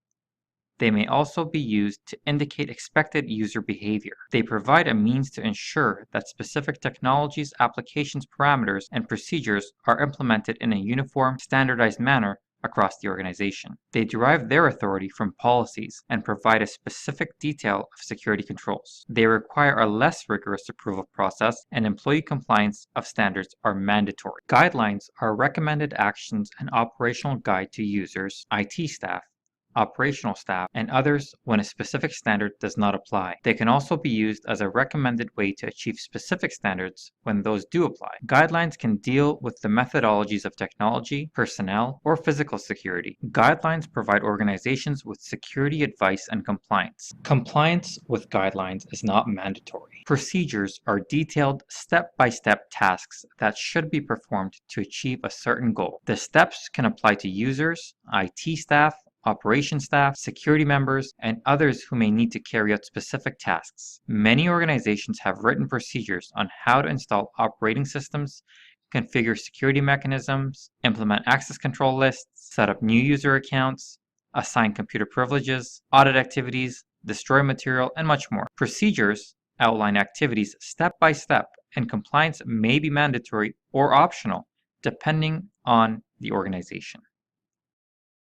They may also be used to indicate expected user behavior. They provide a means to ensure that specific technologies, applications, parameters, and procedures are implemented in a uniform, standardized manner across the organization. They derive their authority from policies and provide a specific detail of security controls. They require a less rigorous approval process, and employee compliance of standards are mandatory. Guidelines are recommended actions and operational guide to users, IT staff, operational staff, and others when a specific standard does not apply. They can also be used as a recommended way to achieve specific standards when those do apply. Guidelines can deal with the methodologies of technology, personnel, or physical security. Guidelines provide organizations with security advice and compliance. Compliance with guidelines is not mandatory. Procedures are detailed step-by-step tasks that should be performed to achieve a certain goal. The steps can apply to users, IT staff, operations staff, security members, and others who may need to carry out specific tasks. Many organizations have written procedures on how to install operating systems, configure security mechanisms, implement access control lists, set up new user accounts, assign computer privileges, audit activities, destroy material, and much more. Procedures outline activities step by step, and compliance may be mandatory or optional, depending on the organization.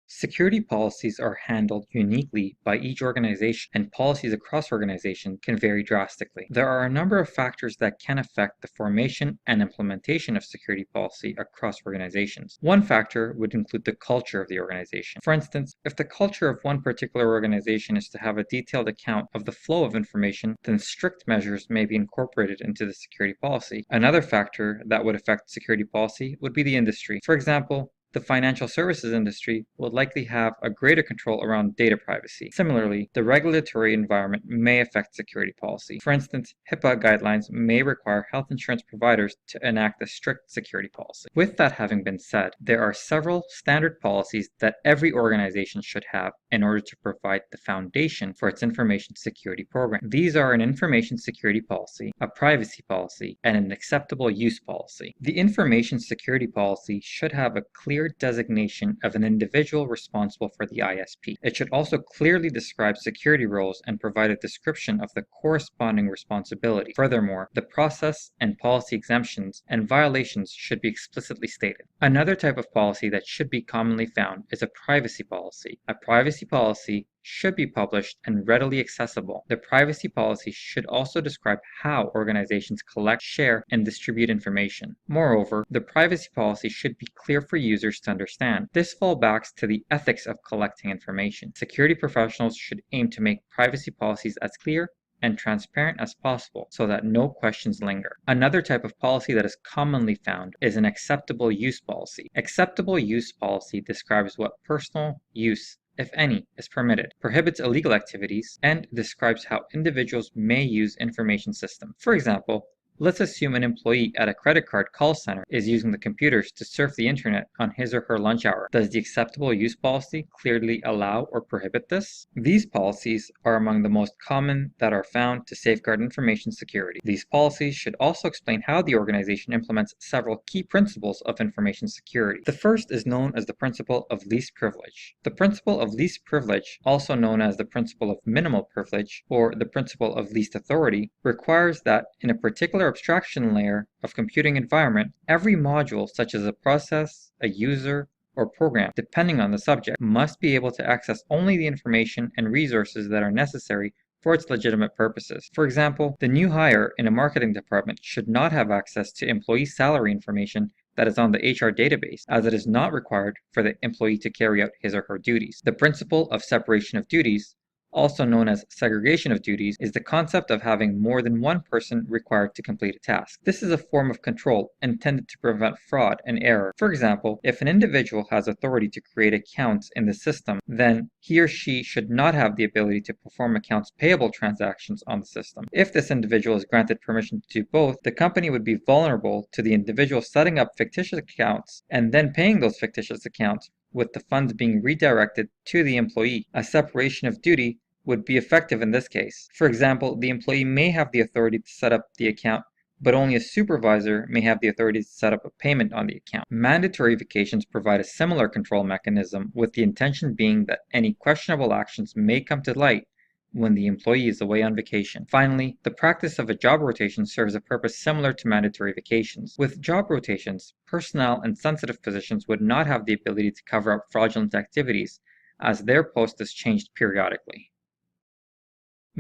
Security policies are handled uniquely by each organization, and policies across organizations can vary drastically. There are a number of factors that can affect the formation and implementation of security policy across organizations. One factor would include the culture of the organization. For instance, if the culture of one particular organization is to have a detailed account of the flow of information, then strict measures may be incorporated into the security policy. Another factor that would affect security policy would be the industry. For example, the financial services industry will likely have a greater control around data privacy. Similarly, the regulatory environment may affect security policy. For instance, HIPAA guidelines may require health insurance providers to enact a strict security policy. With that having been said, there are several standard policies that every organization should have in order to provide the foundation for its information security program. These are an information security policy, a privacy policy, and an acceptable use policy. The information security policy should have a clear designation of an individual responsible for the ISP. It should also clearly describe security roles and provide a description of the corresponding responsibility. Furthermore, the process and policy exemptions and violations should be explicitly stated. Another type of policy that should be commonly found is a privacy policy. A privacy policy should be published and readily accessible. The privacy policy should also describe how organizations collect, share, and distribute information. Moreover, the privacy policy should be clear for users to understand. This falls back to the ethics of collecting information. Security professionals should aim to make privacy policies as clear and transparent as possible so that no questions linger. Another type of policy that is commonly found is an acceptable use policy. Acceptable use policy describes what personal use, if any, is permitted, prohibits illegal activities, and describes how individuals may use information systems. For example, let's assume an employee at a credit card call center is using the computers to surf the internet on his or her lunch hour. Does the acceptable use policy clearly allow or prohibit this? These policies are among the most common that are found to safeguard information security. These policies should also explain how the organization implements several key principles of information security. The first is known as the principle of least privilege. The principle of least privilege, also known as the principle of minimal privilege or the principle of least authority, requires that in a particular abstraction layer of computing environment, every module, such as a process, a user, or program, depending on the subject, must be able to access only the information and resources that are necessary for its legitimate purposes. For example, the new hire in a marketing department should not have access to employee salary information that is on the HR database, as it is not required for the employee to carry out his or her duties. The principle of separation of duties, also known as segregation of duties, is the concept of having more than one person required to complete a task. This is a form of control intended to prevent fraud and error. For example, if an individual has authority to create accounts in the system, then he or she should not have the ability to perform accounts payable transactions on the system. If this individual is granted permission to do both, the company would be vulnerable to the individual setting up fictitious accounts and then paying those fictitious accounts, with the funds being redirected to the employee. A separation of duty would be effective in this case. For example, the employee may have the authority to set up the account, but only a supervisor may have the authority to set up a payment on the account. Mandatory vacations provide a similar control mechanism, with the intention being that any questionable actions may come to light when the employee is away on vacation. Finally, the practice of a job rotation serves a purpose similar to mandatory vacations. With job rotations, personnel in sensitive positions would not have the ability to cover up fraudulent activities, as their post is changed periodically.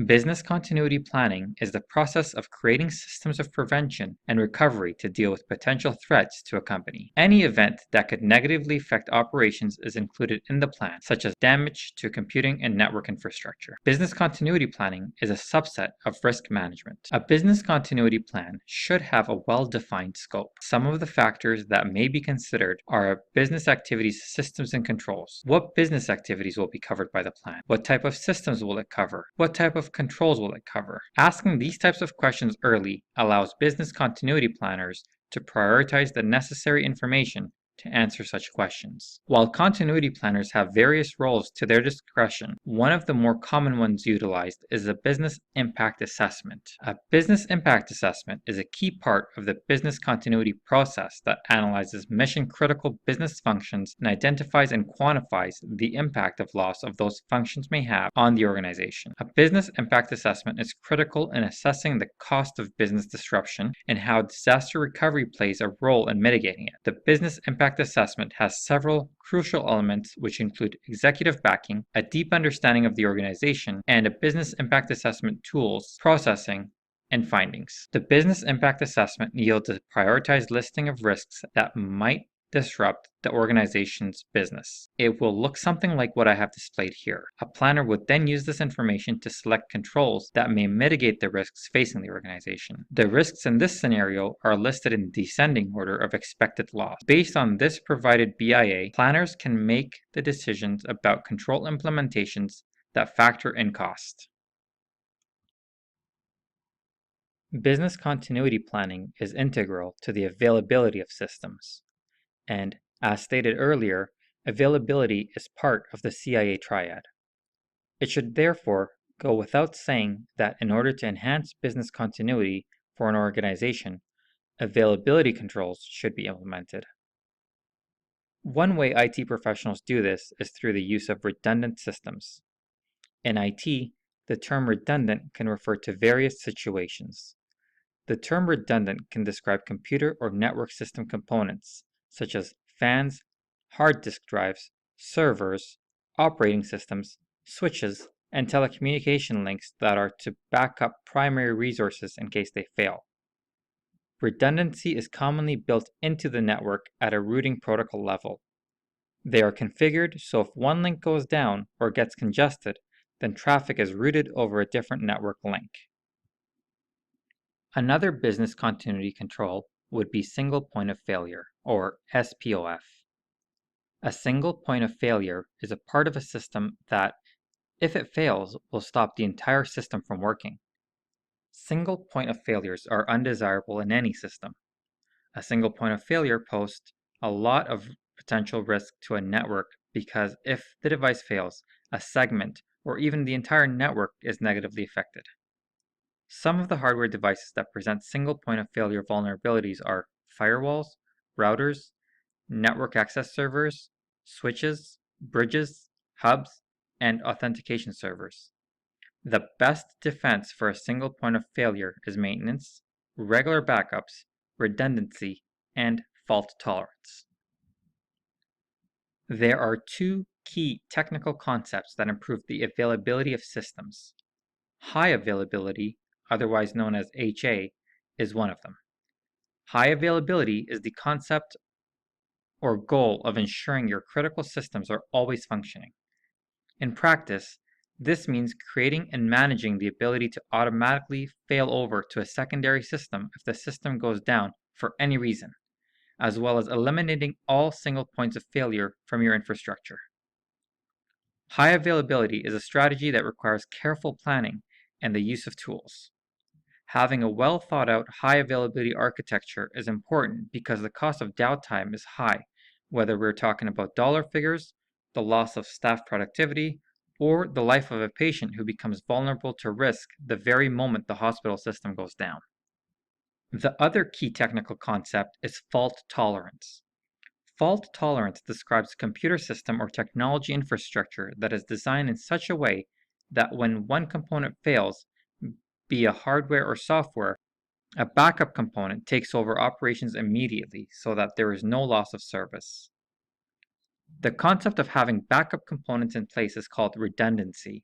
Business continuity planning is the process of creating systems of prevention and recovery to deal with potential threats to a company. Any event that could negatively affect operations is included in the plan, such as damage to computing and network infrastructure. Business continuity planning is a subset of risk management. A business continuity plan should have a well-defined scope. Some of the factors that may be considered are a business activities, systems, and controls. What business activities will be covered by the plan? What type of systems will it cover? What type of controls will it cover? Asking these types of questions early allows business continuity planners to prioritize the necessary information to answer such questions. While continuity planners have various roles to their discretion, one of the more common ones utilized is a business impact assessment. A business impact assessment is a key part of the business continuity process that analyzes mission-critical business functions and identifies and quantifies the impact of loss of those functions may have on the organization. A business impact assessment is critical in assessing the cost of business disruption and how disaster recovery plays a role in mitigating it. The business impact assessment has several crucial elements, which include executive backing, a deep understanding of the organization, and a business impact assessment tools, processing, and findings. The business impact assessment yields a prioritized listing of risks that might disrupt the organization's business. It will look something like what I have displayed here. A planner would then use this information to select controls that may mitigate the risks facing the organization. The risks in this scenario are listed in descending order of expected loss. Based on this provided BIA, planners can make the decisions about control implementations that factor in cost. Business continuity planning is integral to the availability of systems. And, as stated earlier, availability is part of the CIA triad. It should therefore go without saying that in order to enhance business continuity for an organization, availability controls should be implemented. One way IT professionals do this is through the use of redundant systems. In IT, the term redundant can refer to various situations. The term redundant can describe computer or network system components, such as fans, hard disk drives, servers, operating systems, switches, and telecommunication links that are to back up primary resources in case they fail. Redundancy is commonly built into the network at a routing protocol level. They are configured so if one link goes down or gets congested, then traffic is routed over a different network link. Another business continuity control would be single point of failure, or SPOF. A single point of failure is a part of a system that, if it fails, will stop the entire system from working. Single point of failures are undesirable in any system. A single point of failure poses a lot of potential risk to a network because if the device fails, a segment or even the entire network is negatively affected. Some of the hardware devices that present single point of failure vulnerabilities are firewalls, routers, network access servers, switches, bridges, hubs, and authentication servers. The best defense for a single point of failure is maintenance, regular backups, redundancy, and fault tolerance. There are two key technical concepts that improve the availability of systems. High availability, otherwise known as HA, is one of them. High availability is the concept or goal of ensuring your critical systems are always functioning. In practice, this means creating and managing the ability to automatically fail over to a secondary system if the system goes down for any reason, as well as eliminating all single points of failure from your infrastructure. High availability is a strategy that requires careful planning and the use of tools. Having a well thought out high availability architecture is important because the cost of downtime is high, whether we're talking about dollar figures, the loss of staff productivity, or the life of a patient who becomes vulnerable to risk the very moment the hospital system goes down. The other key technical concept is fault tolerance. Fault tolerance describes a computer system or technology infrastructure that is designed in such a way that when one component fails, be it hardware or software, a backup component takes over operations immediately so that there is no loss of service. The concept of having backup components in place is called redundancy,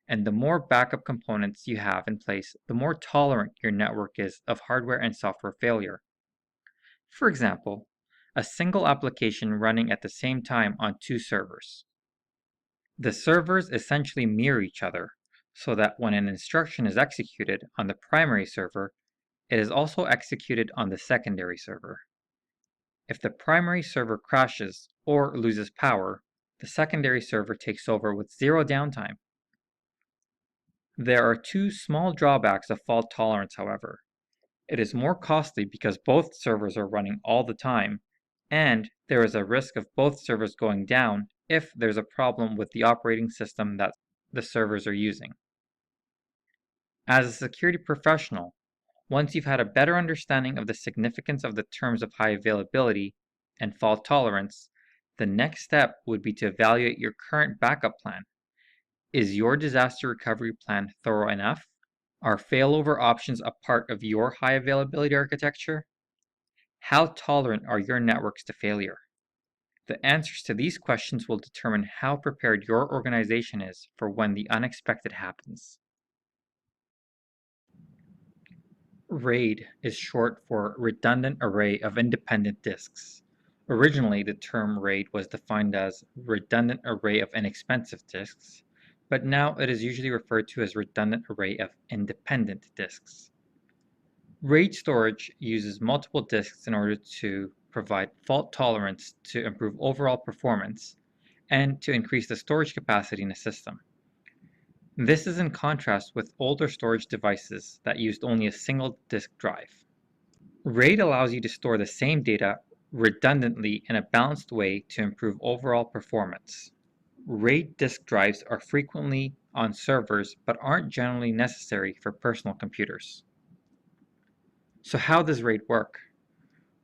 and the more backup components you have in place, the more tolerant your network is of hardware and software failure. For example, a single application running at the same time on two servers. The servers essentially mirror each other, so that when an instruction is executed on the primary server, it is also executed on the secondary server. If the primary server crashes or loses power, the secondary server takes over with zero downtime. There are two small drawbacks of fault tolerance, however. It is more costly because both servers are running all the time, and there is a risk of both servers going down if there's a problem with the operating system that the servers are using. As a security professional, once you've had a better understanding of the significance of the terms of high availability and fault tolerance, the next step would be to evaluate your current backup plan. Is your disaster recovery plan thorough enough? Are failover options a part of your high availability architecture? How tolerant are your networks to failure? The answers to these questions will determine how prepared your organization is for when the unexpected happens. RAID is short for Redundant Array of Independent Disks. Originally, the term RAID was defined as Redundant Array of Inexpensive Disks, but now it is usually referred to as Redundant Array of Independent Disks. RAID storage uses multiple disks in order to provide fault tolerance to improve overall performance and to increase the storage capacity in a system. This is in contrast with older storage devices that used only a single disk drive. RAID allows you to store the same data redundantly in a balanced way to improve overall performance. RAID disk drives are frequently on servers but aren't generally necessary for personal computers. So how does RAID work?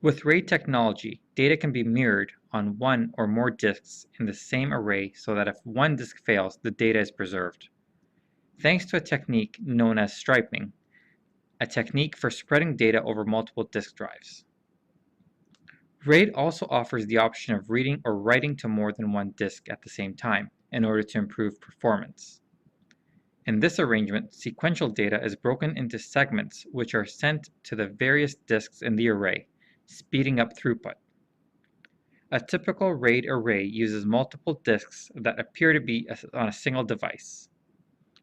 With RAID technology, data can be mirrored on one or more disks in the same array so that if one disk fails, the data is preserved. Thanks to a technique known as striping, a technique for spreading data over multiple disk drives. RAID also offers the option of reading or writing to more than one disk at the same time in order to improve performance. In this arrangement, sequential data is broken into segments which are sent to the various disks in the array, speeding up throughput. A typical RAID array uses multiple disks that appear to be on a single device,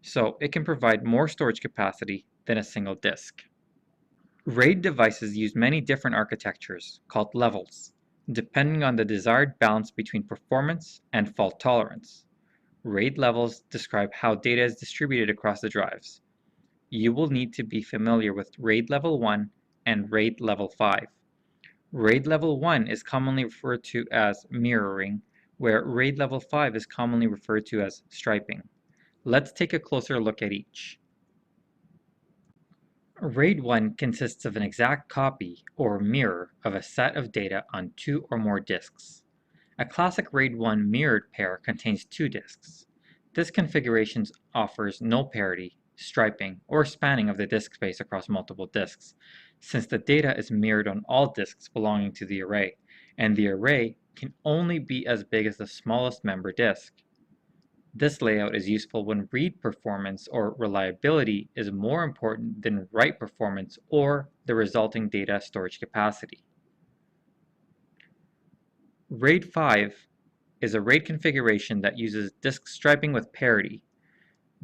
so it can provide more storage capacity than a single disk. RAID devices use many different architectures, called levels, depending on the desired balance between performance and fault tolerance. RAID levels describe how data is distributed across the drives. You will need to be familiar with RAID Level 1 and RAID Level 5. RAID Level 1 is commonly referred to as mirroring, where RAID Level 5 is commonly referred to as striping. Let's take a closer look at each. RAID 1 consists of an exact copy, or mirror, of a set of data on two or more disks. A classic RAID 1 mirrored pair contains two disks. This configuration offers no parity, striping, or spanning of the disk space across multiple disks, since the data is mirrored on all disks belonging to the array, and the array can only be as big as the smallest member disk. This layout is useful when read performance or reliability is more important than write performance or the resulting data storage capacity. RAID 5 is a RAID configuration that uses disk striping with parity.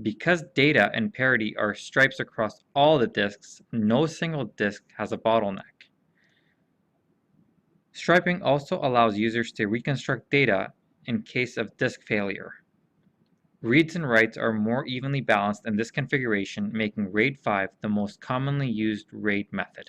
Because data and parity are stripes across all the disks, no single disk has a bottleneck. Striping also allows users to reconstruct data in case of disk failure. Reads and writes are more evenly balanced in this configuration, making RAID 5 the most commonly used RAID method.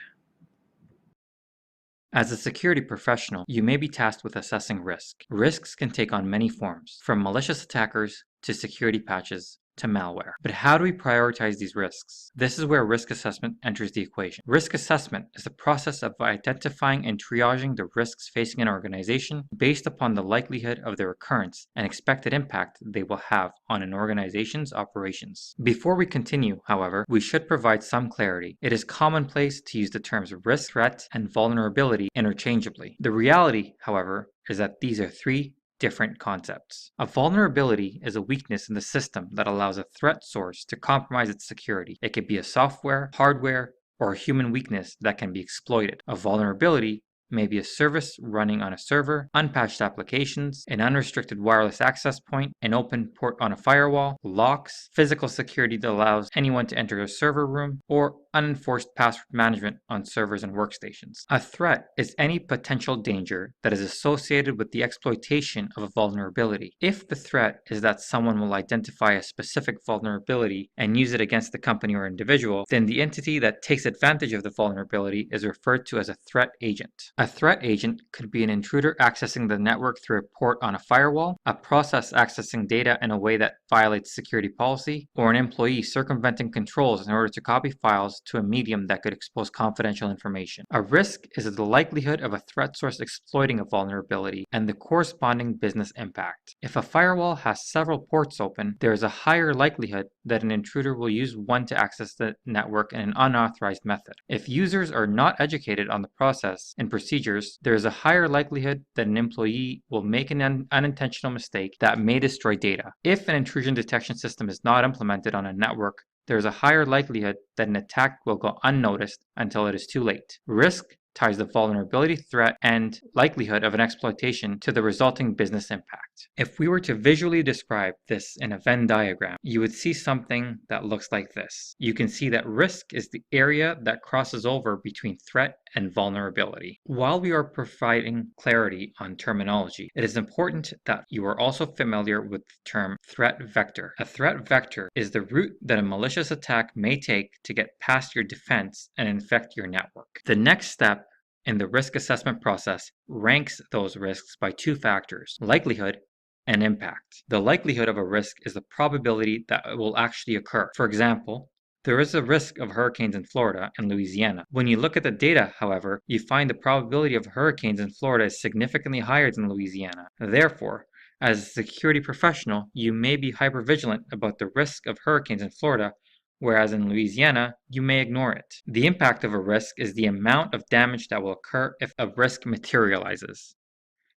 As a security professional, you may be tasked with assessing risk. Risks can take on many forms, from malicious attackers to security patches to malware. But how do we prioritize these risks? This is where risk assessment enters the equation. Risk assessment is the process of identifying and triaging the risks facing an organization based upon the likelihood of their occurrence and expected impact they will have on an organization's operations. Before we continue, however, we should provide some clarity. It is commonplace to use the terms risk, threat, and vulnerability interchangeably. The reality, however, is that these are three different concepts. A vulnerability is a weakness in the system that allows a threat source to compromise its security. It could be a software, hardware, or a human weakness that can be exploited. A vulnerability may be a service running on a server, unpatched applications, an unrestricted wireless access point, an open port on a firewall, locks, physical security that allows anyone to enter a server room, or unenforced password management on servers and workstations. A threat is any potential danger that is associated with the exploitation of a vulnerability. If the threat is that someone will identify a specific vulnerability and use it against the company or individual, then the entity that takes advantage of the vulnerability is referred to as a threat agent. A threat agent could be an intruder accessing the network through a port on a firewall, a process accessing data in a way that violates security policy, or an employee circumventing controls in order to copy files to a medium that could expose confidential information. A risk is the likelihood of a threat source exploiting a vulnerability and the corresponding business impact. If a firewall has several ports open, there is a higher likelihood that an intruder will use one to access the network in an unauthorized method. If users are not educated on the process and procedures, there is a higher likelihood that an employee will make an unintentional mistake that may destroy data. If an intrusion detection system is not implemented on a network, there is a higher likelihood that an attack will go unnoticed until it is too late. Risk ties the vulnerability, threat, and likelihood of an exploitation to the resulting business impact. If we were to visually describe this in a Venn diagram, you would see something that looks like this. You can see that risk is the area that crosses over between threat and vulnerability. While we are providing clarity on terminology, it is important that you are also familiar with the term threat vector. A threat vector is the route that a malicious attack may take to get past your defense and infect your network. The next step in the risk assessment process ranks those risks by two factors: likelihood and impact. The likelihood of a risk is the probability that it will actually occur. For example, there is a risk of hurricanes in Florida and Louisiana. When you look at the data, however, you find the probability of hurricanes in Florida is significantly higher than Louisiana. Therefore, as a security professional, you may be hypervigilant about the risk of hurricanes in Florida, whereas in Louisiana, you may ignore it. The impact of a risk is the amount of damage that will occur if a risk materializes.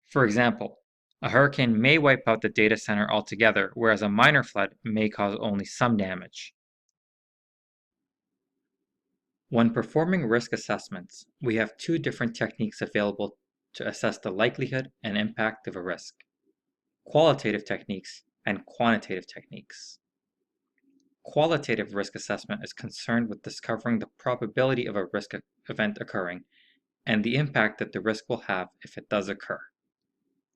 For example, a hurricane may wipe out the data center altogether, whereas a minor flood may cause only some damage. When performing risk assessments, we have two different techniques available to assess the likelihood and impact of a risk: qualitative techniques and quantitative techniques. Qualitative risk assessment is concerned with discovering the probability of a risk event occurring and the impact that the risk will have if it does occur.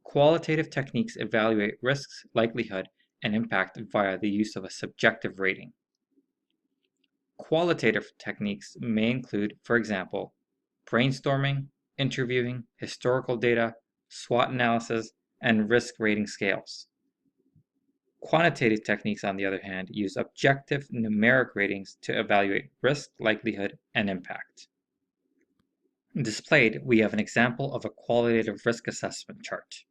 Qualitative techniques evaluate risks, likelihood, and impact via the use of a subjective rating. Qualitative techniques may include, for example, brainstorming, interviewing, historical data, SWOT analysis, and risk rating scales. Quantitative techniques, on the other hand, use objective numeric ratings to evaluate risk, likelihood, and impact. Displayed, we have an example of a qualitative risk assessment chart.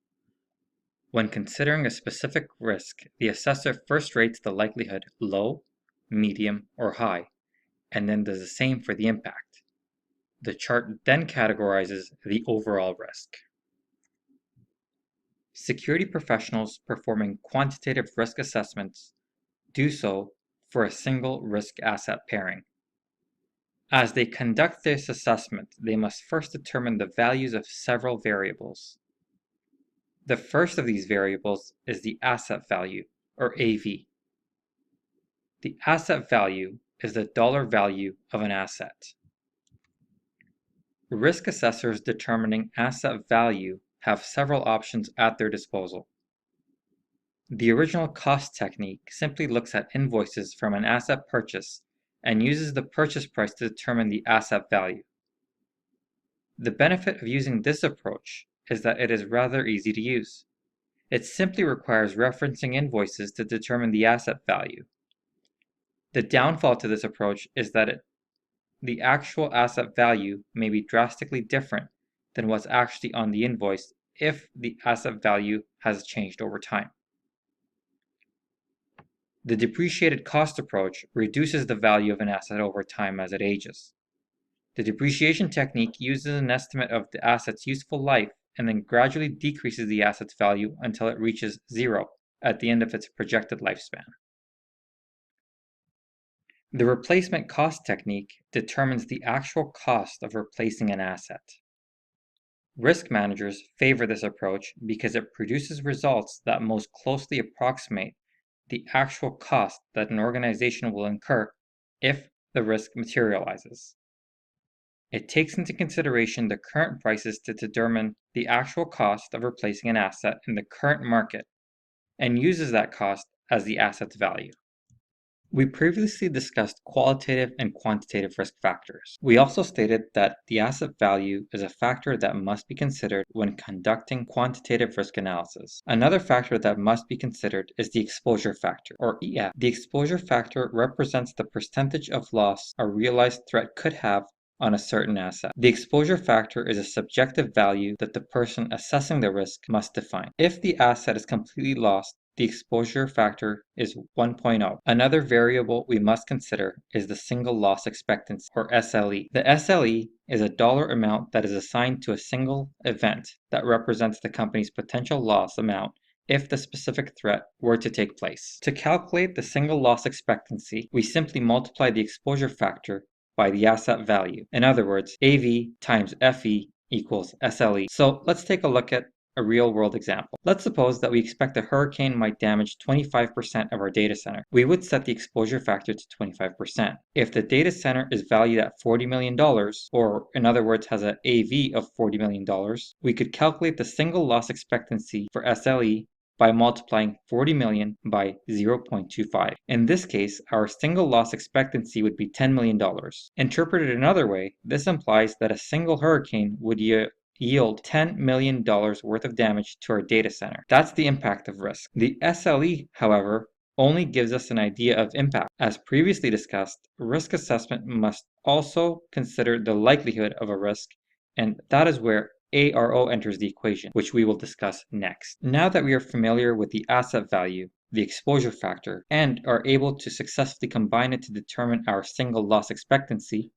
When considering a specific risk, the assessor first rates the likelihood low, medium, or high, and then does the same for the impact. The chart then categorizes the overall risk. Security professionals performing quantitative risk assessments do so for a single risk asset pairing. As they conduct this assessment, they must first determine the values of several variables. The first of these variables is the asset value, or AV. The asset value is the dollar value of an asset. Risk assessors determining asset value have several options at their disposal. The original cost technique simply looks at invoices from an asset purchase and uses the purchase price to determine the asset value. The benefit of using this approach is that it is rather easy to use. It simply requires referencing invoices to determine the asset value. The downfall to this approach is that the actual asset value may be drastically different than what's actually on the invoice if the asset value has changed over time. The depreciated cost approach reduces the value of an asset over time as it ages. The depreciation technique uses an estimate of the asset's useful life and then gradually decreases the asset's value until it reaches zero at the end of its projected lifespan. The replacement cost technique determines the actual cost of replacing an asset. Risk managers favor this approach because it produces results that most closely approximate the actual cost that an organization will incur if the risk materializes. It takes into consideration the current prices to determine the actual cost of replacing an asset in the current market and uses that cost as the asset's value. We previously discussed qualitative and quantitative risk factors. We also stated that the asset value is a factor that must be considered when conducting quantitative risk analysis. Another factor that must be considered is the exposure factor, or EF. The exposure factor represents the percentage of loss a realized threat could have on a certain asset. The exposure factor is a subjective value that the person assessing the risk must define. If the asset is completely lost, the exposure factor is 1.0. Another variable we must consider is the single loss expectancy, or SLE. The SLE is a dollar amount that is assigned to a single event that represents the company's potential loss amount if the specific threat were to take place. To calculate the single loss expectancy, we simply multiply the exposure factor by the asset value. In other words, AV times FE equals SLE. So let's take a look at a real-world example. Let's suppose that we expect a hurricane might damage 25% of our data center. We would set the exposure factor to 25%. If the data center is valued at $40 million, or in other words has an AV of $40 million, we could calculate the single loss expectancy for SLE by multiplying 40 million by 0.25. In this case, our single loss expectancy would be $10 million. Interpreted another way, this implies that a single hurricane would yield $10 million worth of damage to our data center. That's the impact of risk. The SLE, however, only gives us an idea of impact. As previously discussed, risk assessment must also consider the likelihood of a risk, and that is where ARO enters the equation, which we will discuss next. Now that we are familiar with the asset value, the exposure factor, and are able to successfully combine it to determine our single loss expectancy,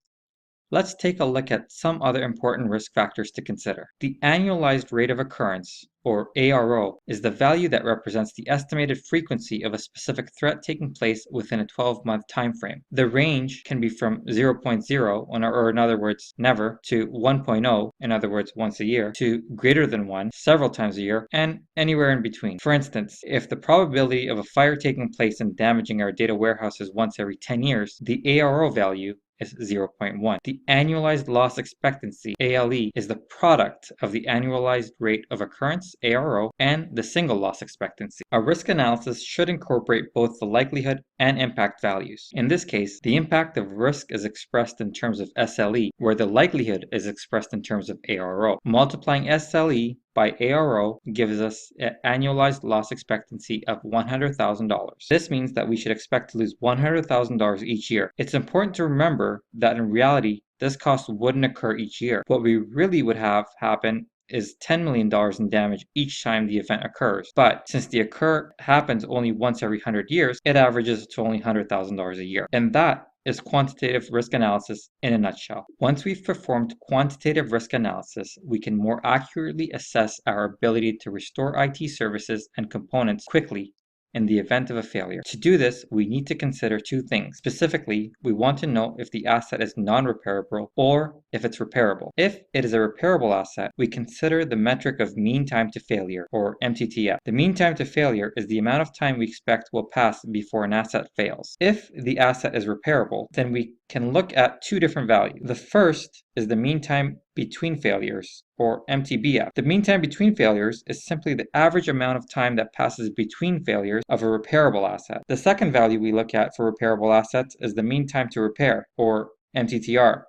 let's take a look at some other important risk factors to consider. The annualized rate of occurrence, or ARO, is the value that represents the estimated frequency of a specific threat taking place within a 12-month time frame. The range can be from 0.0, or in other words, never, to 1.0, in other words, once a year, to greater than 1, several times a year, and anywhere in between. For instance, if the probability of a fire taking place and damaging our data warehouses once every 10 years, the ARO value is 0.1. The annualized loss expectancy, ALE, is the product of the annualized rate of occurrence, ARO, and the single loss expectancy. A risk analysis should incorporate both the likelihood and impact values. In this case, the impact of risk is expressed in terms of SLE, where the likelihood is expressed in terms of ARO. Multiplying SLE by ARO gives us an annualized loss expectancy of $100,000. This means that we should expect to lose $100,000 each year. It's important to remember that in reality, this cost wouldn't occur each year. What we really would have happen is $10 million in damage each time the event occurs. But since the occur happens only once every 100 years, it averages to only $100,000 a year. And that is quantitative risk analysis in a nutshell. Once we've performed quantitative risk analysis, we can more accurately assess our ability to restore IT services and components quickly in the event of a failure. To do this, we need to consider two things. Specifically, we want to know if the asset is non-repairable or if it's repairable. If it is a repairable asset, we consider the metric of mean time to failure, or MTTF. The mean time to failure is the amount of time we expect will pass before an asset fails. If the asset is repairable, then we can look at two different values. The first is the mean time between failures, or MTBF. The mean time between failures is simply the average amount of time that passes between failures of a repairable asset. The second value we look at for repairable assets is the mean time to repair, or MTTR.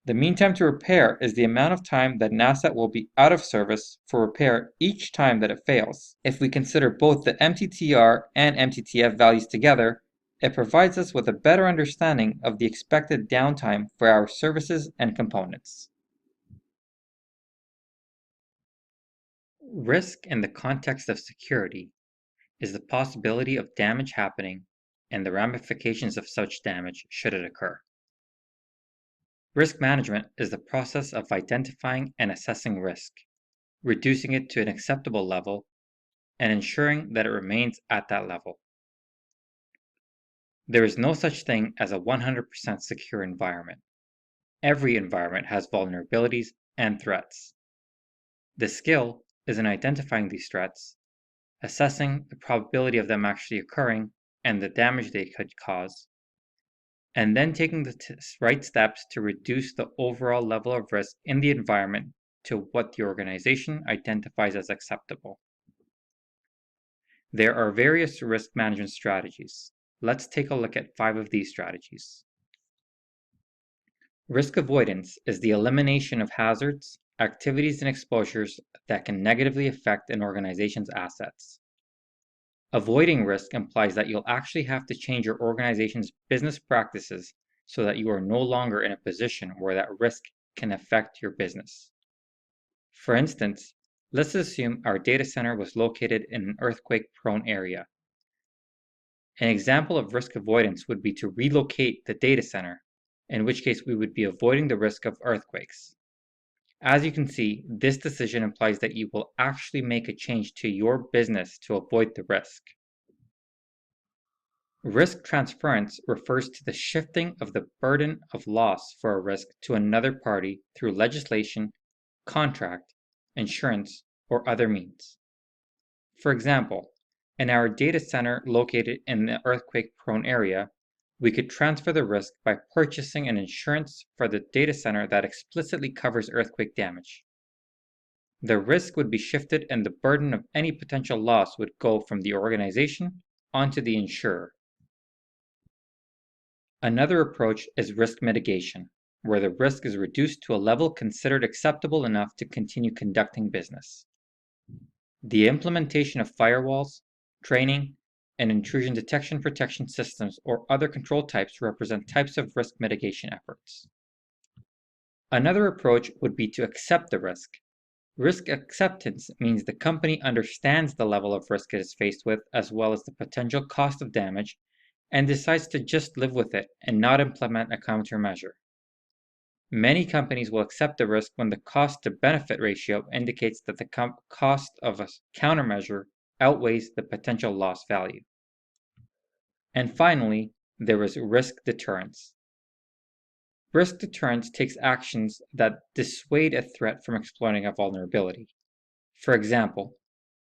The mean time to repair is the amount of time that an asset will be out of service for repair each time that it fails. If we consider both the MTTR and MTTF values together, it provides us with a better understanding of the expected downtime for our services and components. Risk in the context of security is the possibility of damage happening and the ramifications of such damage should it occur. Risk management is the process of identifying and assessing risk, reducing it to an acceptable level, and ensuring that it remains at that level. There is no such thing as a 100% secure environment. Every environment has vulnerabilities and threats. The skill is in identifying these threats, assessing the probability of them actually occurring and the damage they could cause, and then taking the right steps to reduce the overall level of risk in the environment to what the organization identifies as acceptable. There are various risk management strategies. Let's take a look at 5 of these strategies. Risk avoidance is the elimination of hazards, activities, and exposures that can negatively affect an organization's assets. Avoiding risk implies that you'll actually have to change your organization's business practices so that you are no longer in a position where that risk can affect your business. For instance, let's assume our data center was located in an earthquake-prone area. An example of risk avoidance would be to relocate the data center, in which case we would be avoiding the risk of earthquakes. As you can see, this decision implies that you will actually make a change to your business to avoid the risk. Risk transference refers to the shifting of the burden of loss for a risk to another party through legislation, contract, insurance, or other means. For example, in our data center located in the earthquake-prone area, we could transfer the risk by purchasing an insurance for the data center that explicitly covers earthquake damage. The risk would be shifted and the burden of any potential loss would go from the organization onto the insurer. Another approach is risk mitigation, where the risk is reduced to a level considered acceptable enough to continue conducting business. The implementation of firewalls, training, and intrusion detection protection systems or other control types represent types of risk mitigation efforts. Another approach would be to accept the risk. Risk acceptance means the company understands the level of risk it is faced with as well as the potential cost of damage and decides to just live with it and not implement a countermeasure. Many companies will accept the risk when the cost-to-benefit ratio indicates that the cost of a countermeasure outweighs the potential loss value. And finally, there is risk deterrence. Risk deterrence takes actions that dissuade a threat from exploiting a vulnerability. For example,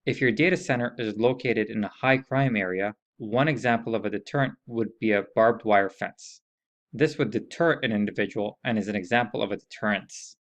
if your data center is located in a high-crime area, one example of a deterrent would be a barbed wire fence. This would deter an individual and is an example of a deterrence.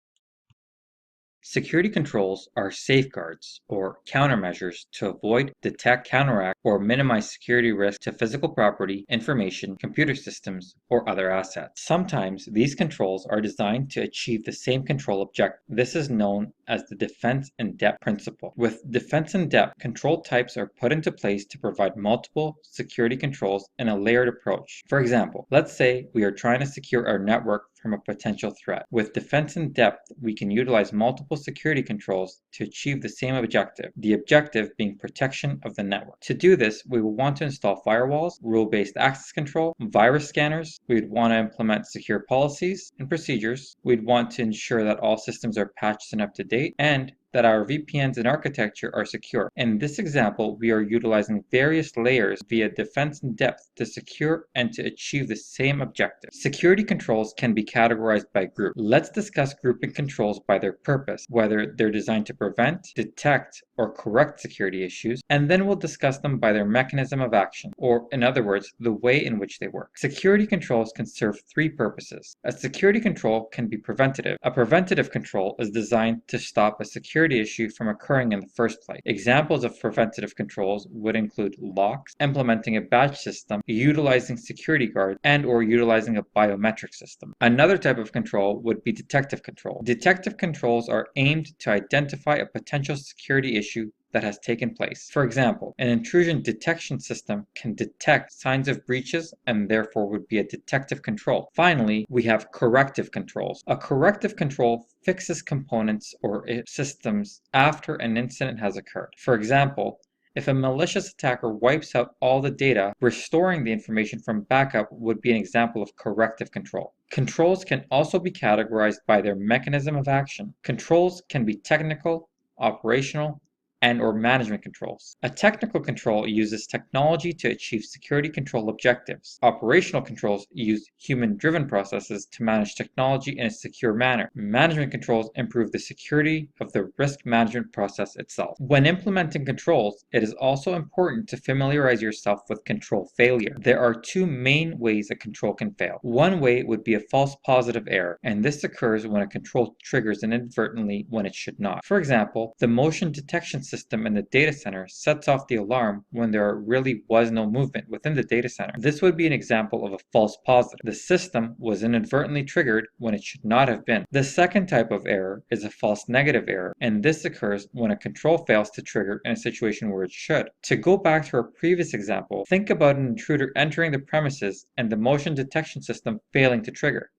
Security controls are safeguards or countermeasures to avoid, detect, counteract, or minimize security risk to physical property, information, computer systems, or other assets. Sometimes these controls are designed to achieve the same control objective. This is known as the defense in depth principle. With defense in depth, control types are put into place to provide multiple security controls in a layered approach. For example, let's say we are trying to secure our network from a potential threat. With defense in depth, we can utilize multiple security controls to achieve the same objective, the objective being protection of the network. To do this, we will want to install firewalls, rule-based access control, virus scanners. We'd want to implement secure policies and procedures. We'd want to ensure that all systems are patched and up to date, and that our VPNs and architecture are secure. In this example, we are utilizing various layers via defense in depth to secure and to achieve the same objective. Security controls can be categorized by group. Let's discuss grouping controls by their purpose, whether they're designed to prevent, detect, or correct security issues, and then we'll discuss them by their mechanism of action, or in other words, the way in which they work. Security controls can serve 3 purposes. A security control can be preventative. A preventative control is designed to stop a security issue from occurring in the first place. Examples of preventative controls would include locks, implementing a badge system, utilizing security guards, and or utilizing a biometric system. Another type of control would be detective control. Detective controls are aimed to identify a potential security issue that has taken place. For example, an intrusion detection system can detect signs of breaches and therefore would be a detective control. Finally, we have corrective controls. A corrective control fixes components or systems after an incident has occurred. For example, if a malicious attacker wipes out all the data, restoring the information from backup would be an example of corrective control. Controls can also be categorized by their mechanism of action. Controls can be technical, operational, and/or management controls. A technical control uses technology to achieve security control objectives. Operational controls use human-driven processes to manage technology in a secure manner. Management controls improve the security of the risk management process itself. When implementing controls, it is also important to familiarize yourself with control failure. There are two main ways a control can fail. One way would be a false positive error, and this occurs when a control triggers inadvertently when it should not. For example, the motion detection system in the data center sets off the alarm when there really was no movement within the data center. This would be an example of a false positive. The system was inadvertently triggered when it should not have been. The second type of error is a false negative error, and this occurs when a control fails to trigger in a situation where it should. To go back to our previous example, think about an intruder entering the premises and the motion detection system failing to trigger.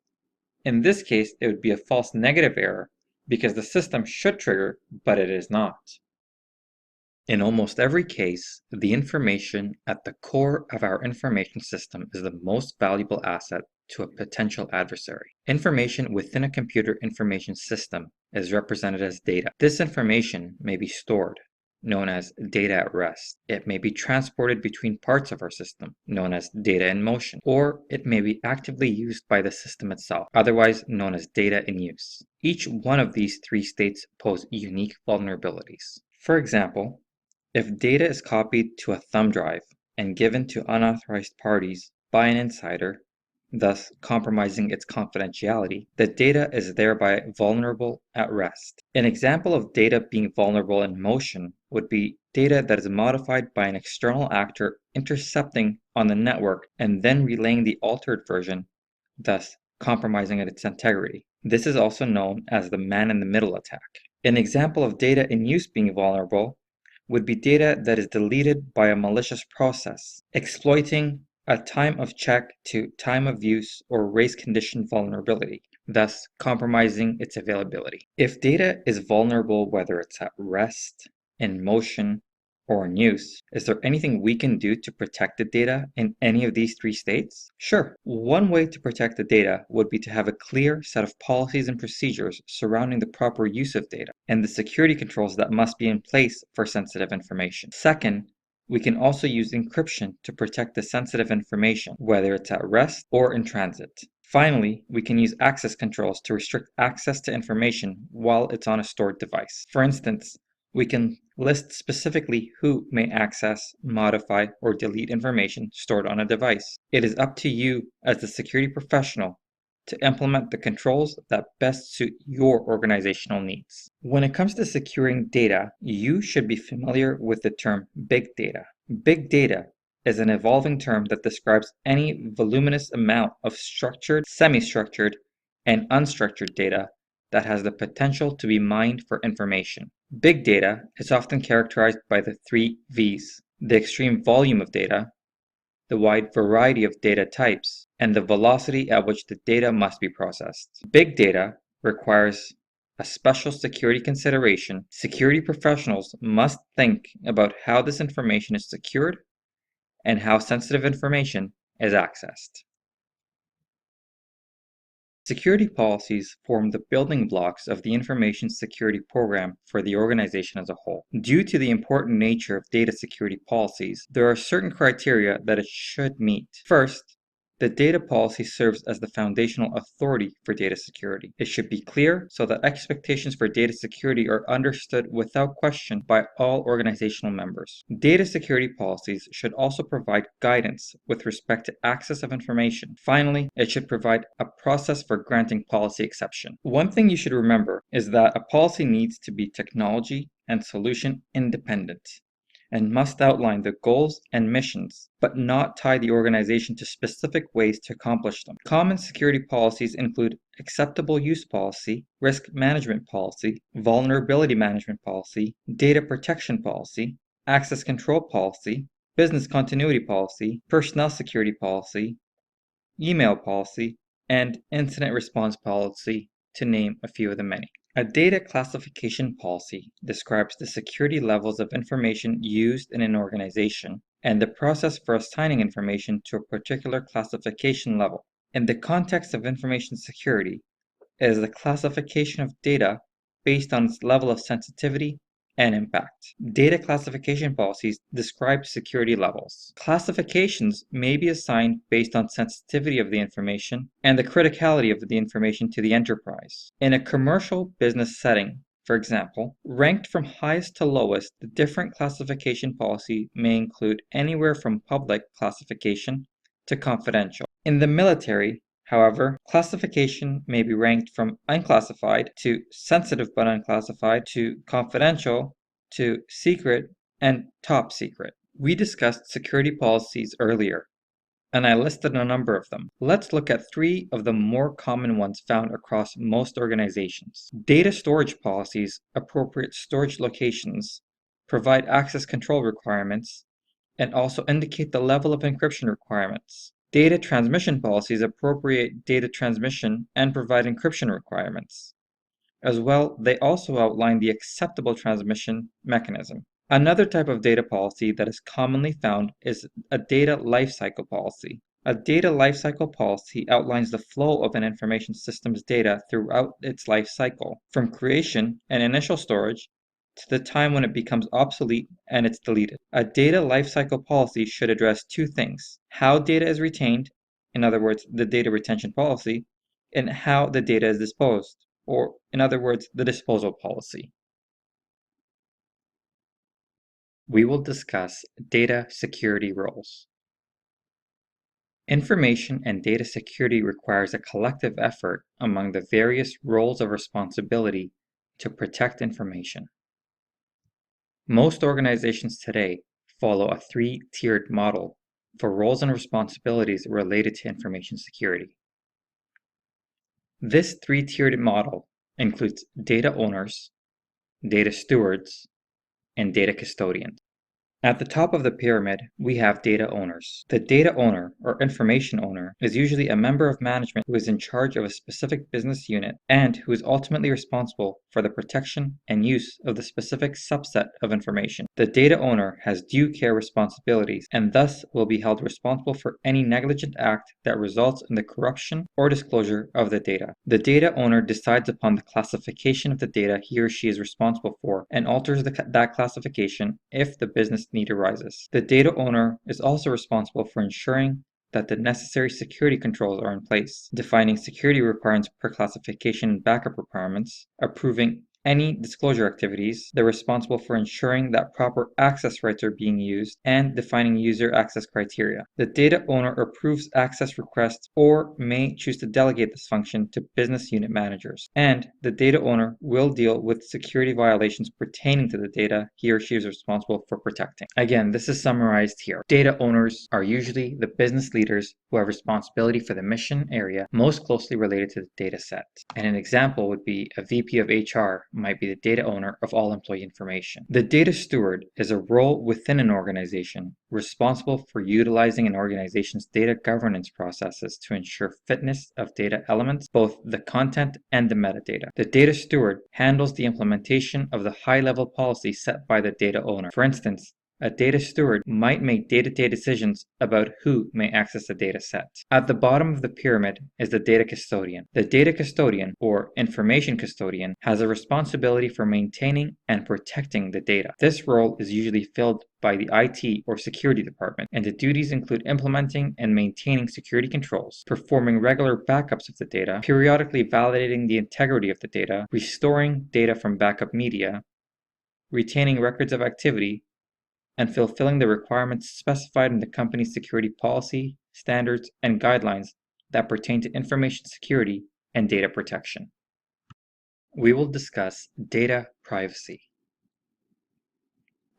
In this case, it would be a false negative error because the system should trigger, but it is not. In almost every case, the information at the core of our information system is the most valuable asset to a potential adversary. Information within a computer information system is represented as data. This information may be stored, known as data at rest. It may be transported between parts of our system, known as data in motion, or it may be actively used by the system itself, otherwise known as data in use. Each one of these three states pose unique vulnerabilities. For example, if data is copied to a thumb drive and given to unauthorized parties by an insider, thus compromising its confidentiality, the data is thereby vulnerable at rest. An example of data being vulnerable in motion would be data that is modified by an external actor intercepting on the network and then relaying the altered version, thus compromising its integrity. This is also known as the man-in-the-middle attack. An example of data in use being vulnerable would be data that is deleted by a malicious process, exploiting a time of check to time of use or race condition vulnerability, thus compromising its availability. If data is vulnerable, whether it's at rest, in motion, or in use, is there anything we can do to protect the data in any of these three states? Sure. One way to protect the data would be to have a clear set of policies and procedures surrounding the proper use of data and the security controls that must be in place for sensitive information. Second, we can also use encryption to protect the sensitive information, whether it's at rest or in transit. Finally, we can use access controls to restrict access to information while it's on a stored device. For instance, we can list specifically who may access, modify, or delete information stored on a device. It is up to you as the security professional to implement the controls that best suit your organizational needs. When it comes to securing data, you should be familiar with the term big data. Big data is an evolving term that describes any voluminous amount of structured, semi-structured, and unstructured data that has the potential to be mined for information. Big data is often characterized by the three V's: the extreme volume of data, the wide variety of data types, and the velocity at which the data must be processed. Big data requires a special security consideration. Security professionals must think about how this information is secured and how sensitive information is accessed. Security policies form the building blocks of the information security program for the organization as a whole. Due to the important nature of data security policies, there are certain criteria that it should meet. First, the data policy serves as the foundational authority for data security. It should be clear so that expectations for data security are understood without question by all organizational members. Data security policies should also provide guidance with respect to access of information. Finally, it should provide a process for granting policy exception. One thing you should remember is that a policy needs to be technology and solution independent, and must outline the goals and missions, but not tie the organization to specific ways to accomplish them. Common security policies include acceptable use policy, risk management policy, vulnerability management policy, data protection policy, access control policy, business continuity policy, personnel security policy, email policy, and incident response policy, to name a few of the many. A data classification policy describes the security levels of information used in an organization and the process for assigning information to a particular classification level. In the context of information security, it is the classification of data based on its level of sensitivity and impact. Data classification policies describe security levels. Classifications may be assigned based on sensitivity of the information and the criticality of the information to the enterprise. In a commercial business setting, for example, ranked from highest to lowest, the different classification policy may include anywhere from public classification to confidential. In the military, however, classification may be ranked from unclassified to sensitive but unclassified to confidential to secret and top secret. We discussed security policies earlier, and I listed a number of them. Let's look at 3 of the more common ones found across most organizations. Data storage policies appropriate storage locations, provide access control requirements, and also indicate the level of encryption requirements. Data transmission policies appropriate data transmission and provide encryption requirements. As well, they also outline the acceptable transmission mechanism. Another type of data policy that is commonly found is a data lifecycle policy. A data lifecycle policy outlines the flow of an information system's data throughout its life cycle, from creation and initial storage to the time when it becomes obsolete and it's deleted. A data lifecycle policy should address 2 things: how data is retained, in other words, the data retention policy, and how the data is disposed, or in other words, the disposal policy. We will discuss data security roles. Information and data security requires a collective effort among the various roles of responsibility to protect information. Most organizations today follow a 3-tiered model for roles and responsibilities related to information security. This 3-tiered model includes data owners, data stewards, and data custodians. At the top of the pyramid, we have data owners. The data owner, or information owner, is usually a member of management who is in charge of a specific business unit and who is ultimately responsible for the protection and use of the specific subset of information. The data owner has due care responsibilities and thus will be held responsible for any negligent act that results in the corruption or disclosure of the data. The data owner decides upon the classification of the data he or she is responsible for and alters that classification if the business need arises. The data owner is also responsible for ensuring that the necessary security controls are in place, defining security requirements per classification and backup requirements, approving any disclosure activities. They're responsible for ensuring that proper access rights are being used and defining user access criteria. The data owner approves access requests or may choose to delegate this function to business unit managers. And the data owner will deal with security violations pertaining to the data he or she is responsible for protecting. Again, this is summarized here. Data owners are usually the business leaders who have responsibility for the mission area most closely related to the data set. And an example would be a VP of HR might be the data owner of all employee information. The data steward is a role within an organization responsible for utilizing an organization's data governance processes to ensure fitness of data elements, both the content and the metadata. The data steward handles the implementation of the high-level policy set by the data owner. For instance, a data steward might make day-to-day decisions about who may access a data set. At the bottom of the pyramid is the data custodian. The data custodian, or information custodian, has a responsibility for maintaining and protecting the data. This role is usually filled by the IT or security department, and the duties include implementing and maintaining security controls, performing regular backups of the data, periodically validating the integrity of the data, restoring data from backup media, retaining records of activity, and fulfilling the requirements specified in the company's security policy, standards, and guidelines that pertain to information security and data protection. We will discuss data privacy.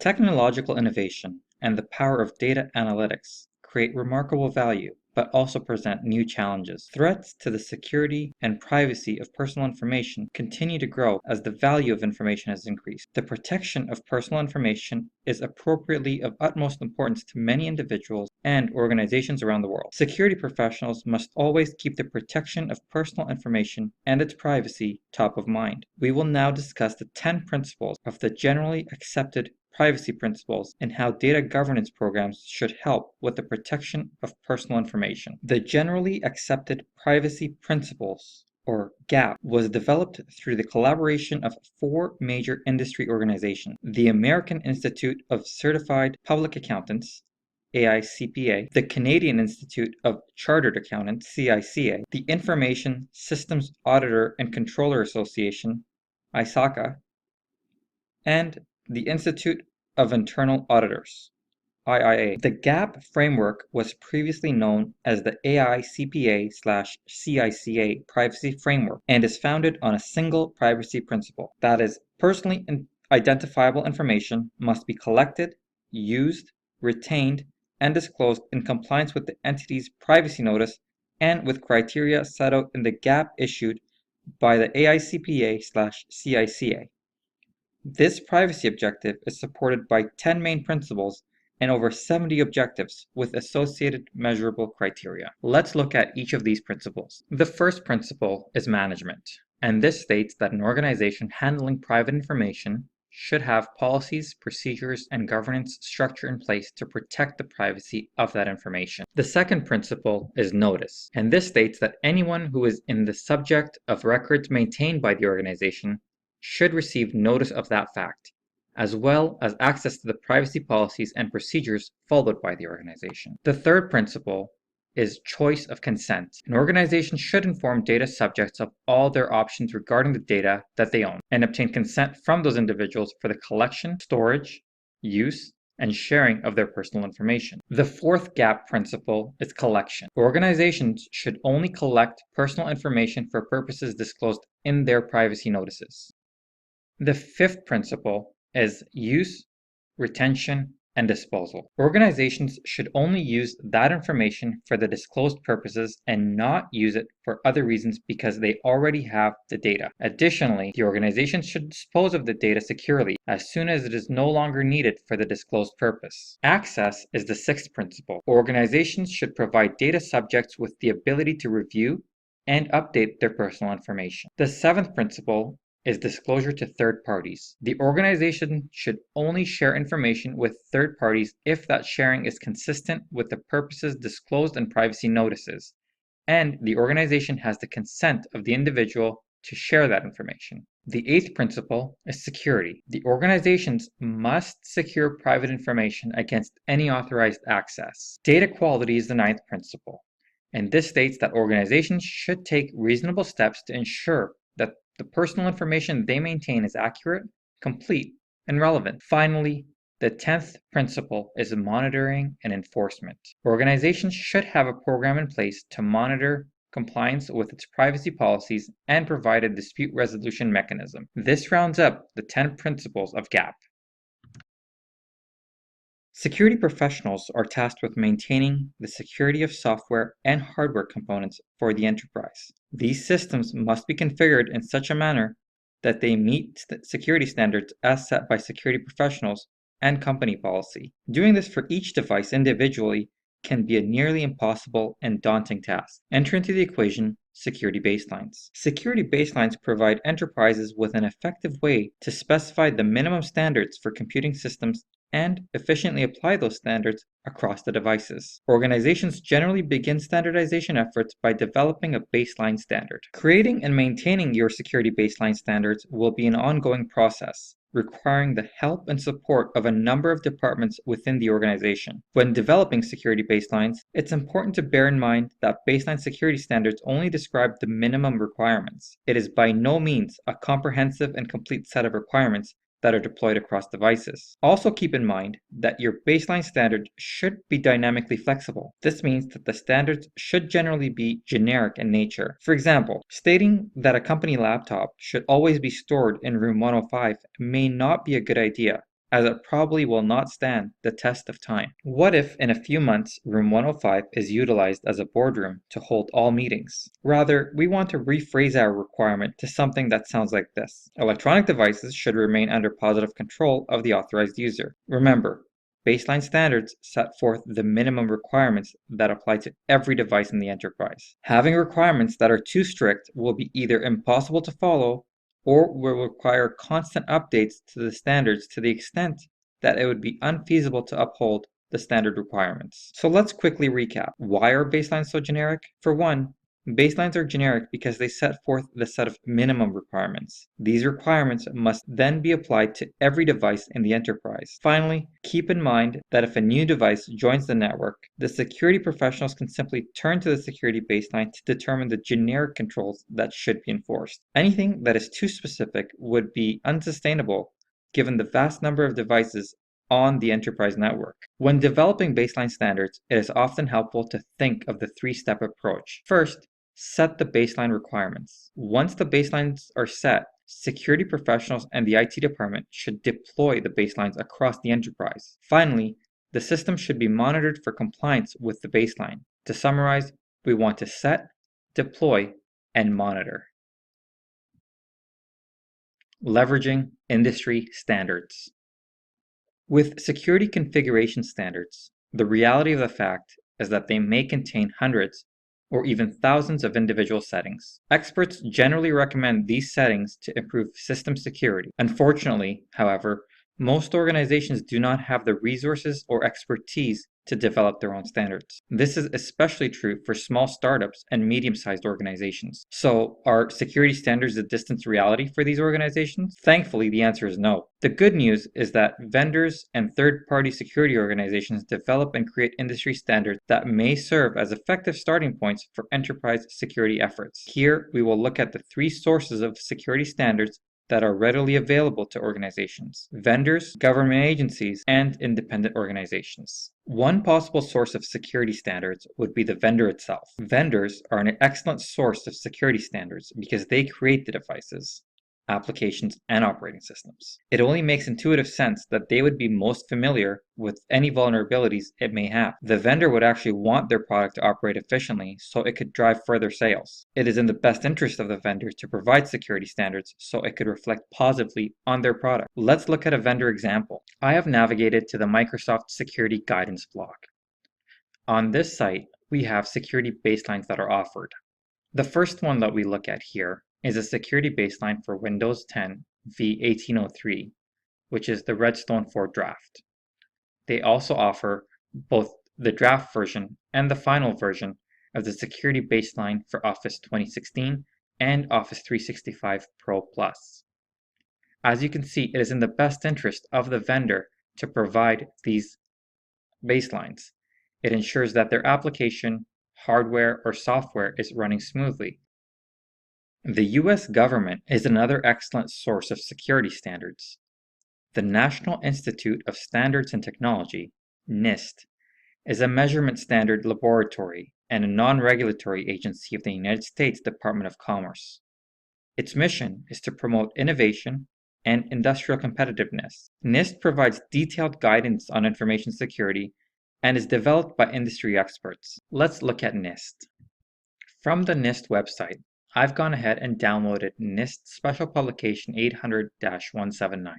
Technological innovation and the power of data analytics create remarkable value, but also present new challenges. Threats to the security and privacy of personal information continue to grow as the value of information has increased. The protection of personal information is appropriately of utmost importance to many individuals and organizations around the world. Security professionals must always keep the protection of personal information and its privacy top of mind. We will now discuss the 10 principles of the generally accepted privacy principles and how data governance programs should help with the protection of personal information. The generally accepted privacy principles or GAP, was developed through the collaboration of four major industry organizations: the American Institute of Certified Public Accountants, AICPA, the Canadian Institute of Chartered Accountants, CICA, the Information Systems Auditor and Controller Association, ISACA, and the Institute of Internal Auditors, IIA. The GAP framework was previously known as the AICPA/CICA Privacy Framework and is founded on a single privacy principle. That is, personally identifiable information must be collected, used, retained, and disclosed in compliance with the entity's privacy notice and with criteria set out in the GAP issued by the AICPA/CICA. This privacy objective is supported by 10 main principles and over 70 objectives with associated measurable criteria. Let's look at each of these principles. The first principle is management, and this states that an organization handling private information should have policies, procedures, and governance structure in place to protect the privacy of that information. The second principle is notice, and this states that anyone who is in the subject of records maintained by the organization should receive notice of that fact, as well as access to the privacy policies and procedures followed by the organization. The third principle is choice of consent. An organization should inform data subjects of all their options regarding the data that they own and obtain consent from those individuals for the collection, storage, use, and sharing of their personal information. The fourth GAP principle is collection. Organizations should only collect personal information for purposes disclosed in their privacy notices. The fifth principle is use, retention, and disposal. Organizations should only use that information for the disclosed purposes and not use it for other reasons because they already have the data. Additionally, the organization should dispose of the data securely as soon as it is no longer needed for the disclosed purpose. Access is the sixth principle. Organizations should provide data subjects with the ability to review and update their personal information. The seventh principle is disclosure to third parties. The organization should only share information with third parties if that sharing is consistent with the purposes disclosed in privacy notices, and the organization has the consent of the individual to share that information. The eighth principle is security. The organizations must secure private information against any authorized access. Data quality is the ninth principle, and this states that organizations should take reasonable steps to ensure that the personal information they maintain is accurate, complete, and relevant. Finally, the 10th principle is monitoring and enforcement. Organizations should have a program in place to monitor compliance with its privacy policies and provide a dispute resolution mechanism. This rounds up the 10 principles of GAP. Security professionals are tasked with maintaining the security of software and hardware components for the enterprise. These systems must be configured in such a manner that they meet security standards as set by security professionals and company policy. Doing this for each device individually can be a nearly impossible and daunting task. Enter into the equation security baselines. Security baselines provide enterprises with an effective way to specify the minimum standards for computing systems and efficiently apply those standards across the devices. Organizations generally begin standardization efforts by developing a baseline standard. Creating and maintaining your security baseline standards will be an ongoing process, requiring the help and support of a number of departments within the organization. When developing security baselines, it's important to bear in mind that baseline security standards only describe the minimum requirements. It is by no means a comprehensive and complete set of requirements that are deployed across devices. Also keep in mind that your baseline standard should be dynamically flexible. This means that the standards should generally be generic in nature. For example, stating that a company laptop should always be stored in room 105 may not be a good idea, as it probably will not stand the test of time. What if in a few months room 105 is utilized as a boardroom to hold all meetings? Rather, we want to rephrase our requirement to something that sounds like this. Electronic devices should remain under positive control of the authorized user. Remember, baseline standards set forth the minimum requirements that apply to every device in the enterprise. Having requirements that are too strict will be either impossible to follow or will require constant updates to the standards to the extent that it would be unfeasible to uphold the standard requirements. So let's quickly recap. Why are baselines so generic? For one, Baselines are generic because they set forth the set of minimum requirements. These requirements must then be applied to every device in the enterprise. Finally, keep in mind that if a new device joins the network, the security professionals can simply turn to the security baseline to determine the generic controls that should be enforced. Anything that is too specific would be unsustainable given the vast number of devices on the enterprise network. When developing baseline standards, it is often helpful to think of the three-step approach. First, set the baseline requirements. Once the baselines are set, security professionals and the IT department should deploy the baselines across the enterprise. Finally, the system should be monitored for compliance with the baseline. To summarize, we want to set, deploy, and monitor. Leveraging industry standards. With security configuration standards, the reality of the fact is that they may contain hundreds or even thousands of individual settings. Experts generally recommend these settings to improve system security. Unfortunately, however, most organizations do not have the resources or expertise to develop their own standards. This is especially true for small startups and medium-sized organizations. So, are security standards a distant reality for these organizations? Thankfully, the answer is no. The good news is that vendors and third-party security organizations develop and create industry standards that may serve as effective starting points for enterprise security efforts. Here, we will look at the three sources of security standards that are readily available to organizations: vendors, government agencies, and independent organizations. One possible source of security standards would be the vendor itself. Vendors are an excellent source of security standards because they create the devices, applications, and operating systems. It only makes intuitive sense that they would be most familiar with any vulnerabilities it may have. The vendor would actually want their product to operate efficiently so it could drive further sales. It is in the best interest of the vendor to provide security standards so it could reflect positively on their product. Let's look at a vendor example. I have navigated to the Microsoft Security Guidance blog. On this site, we have security baselines that are offered. The first one that we look at here is a security baseline for Windows 10 v1803, which is the Redstone 4 draft. They also offer both the draft version and the final version of the security baseline for Office 2016 and Office 365 Pro Plus. As you can see, it is in the best interest of the vendor to provide these baselines. It ensures that their application, hardware, or software is running smoothly. The US government is another excellent source of security standards. The National Institute of Standards and Technology, NIST, is a measurement standard laboratory and a non-regulatory agency of the United States Department of Commerce. Its mission is to promote innovation and industrial competitiveness. NIST provides detailed guidance on information security and is developed by industry experts. Let's look at NIST. From the NIST website, I've gone ahead and downloaded NIST Special Publication 800-179.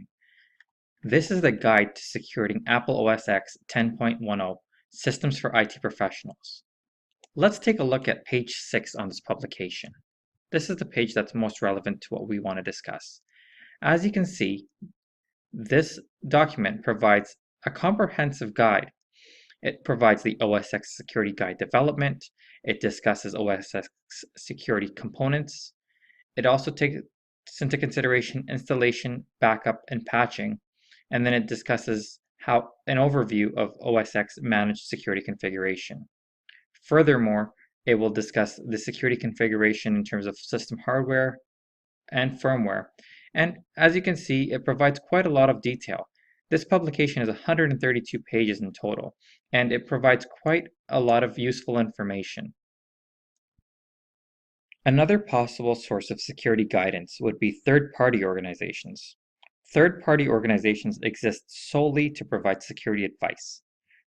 This is the guide to securing Apple OS X 10.10 Systems for IT Professionals. Let's take a look at page 6 on this publication. This is the page that's most relevant to what we want to discuss. As you can see, this document provides a comprehensive guide. It provides the OS X Security Guide development. It discusses OS X security components. It also takes into consideration installation, backup, and patching. And then it discusses an overview of OS X managed security configuration. Furthermore, it will discuss the security configuration in terms of system hardware and firmware. And as you can see, it provides quite a lot of detail. This publication is 132 pages in total, and it provides quite a lot of useful information. Another possible source of security guidance would be third-party organizations. Third-party organizations exist solely to provide security advice.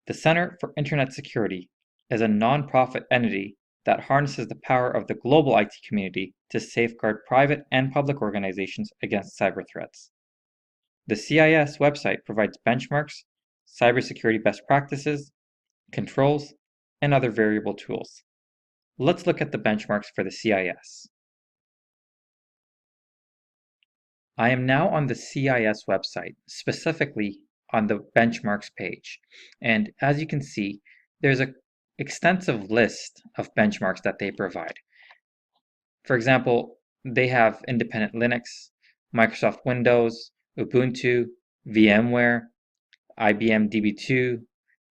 The Center for Internet Security is a non-profit entity that harnesses the power of the global IT community to safeguard private and public organizations against cyber threats. The CIS website provides benchmarks, cybersecurity best practices, controls, and other variable tools. Let's look at the benchmarks for the CIS. I am now on the CIS website, specifically on the benchmarks page. And as you can see, there's an extensive list of benchmarks that they provide. For example, they have independent Linux, Microsoft Windows, Ubuntu, VMware, IBM DB2,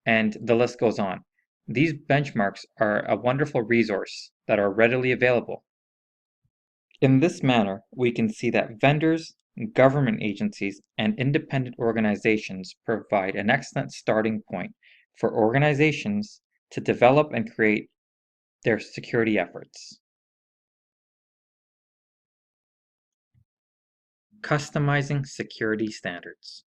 and the list goes on. These benchmarks are a wonderful resource that are readily available. In this manner, we can see that vendors, government agencies, and independent organizations provide an excellent starting point for organizations to develop and create their security efforts. Customizing security standards.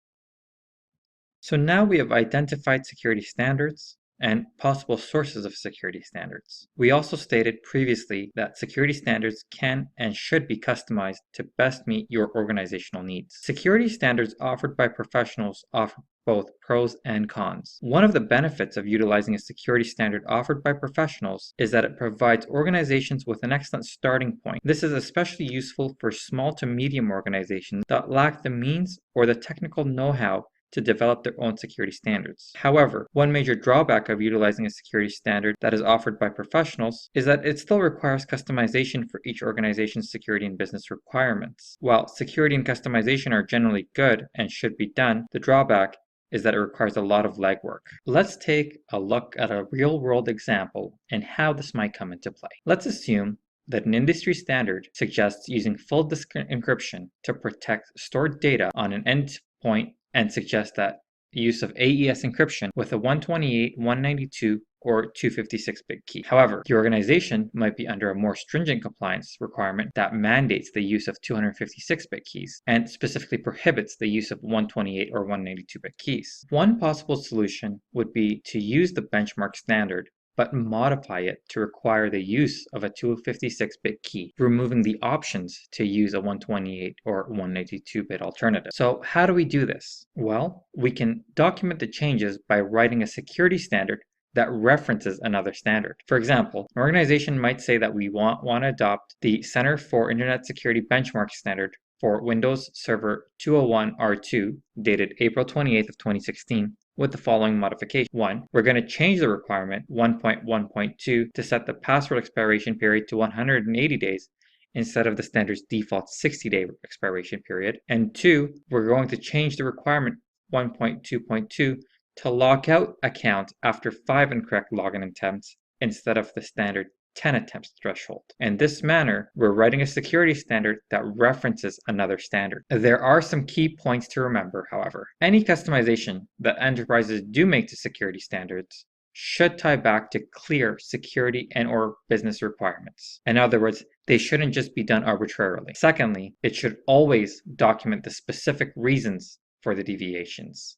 So now we have identified security standards and possible sources of security standards. We also stated previously that security standards can and should be customized to best meet your organizational needs. Security standards offered by professionals offer both pros and cons. One of the benefits of utilizing a security standard offered by professionals is that it provides organizations with an excellent starting point. This is especially useful for small to medium organizations that lack the means or the technical know-how to develop their own security standards. However, one major drawback of utilizing a security standard that is offered by professionals is that it still requires customization for each organization's security and business requirements. While security and customization are generally good and should be done, the drawback is that it requires a lot of legwork. Let's take a look at a real-world example and how this might come into play. Let's assume that an industry standard suggests using full disk encryption to protect stored data on an endpoint and suggests that use of AES encryption with a 128, 192, or 256-bit key. However, the organization might be under a more stringent compliance requirement that mandates the use of 256-bit keys and specifically prohibits the use of 128 or 192-bit keys. One possible solution would be to use the benchmark standard but modify it to require the use of a 256-bit key, removing the options to use a 128 or 192-bit alternative. So how do we do this? Well, we can document the changes by writing a security standard that references another standard. For example, an organization might say that we want to adopt the Center for Internet Security Benchmark Standard for Windows Server 201 R2, dated April 28th of 2016, with the following modification. 1. We're going to change the requirement 1.1.2 to set the password expiration period to 180 days instead of the standard's default 60-day expiration period. And 2. We're going to change the requirement 1.2.2 to lock out accounts after 5 incorrect login attempts instead of the standard 10 attempts threshold. In this manner, we're writing a security standard that references another standard. There are some key points to remember, however. Any customization that enterprises do make to security standards should tie back to clear security and/or business requirements. In other words, they shouldn't just be done arbitrarily. Secondly, it should always document the specific reasons for the deviations.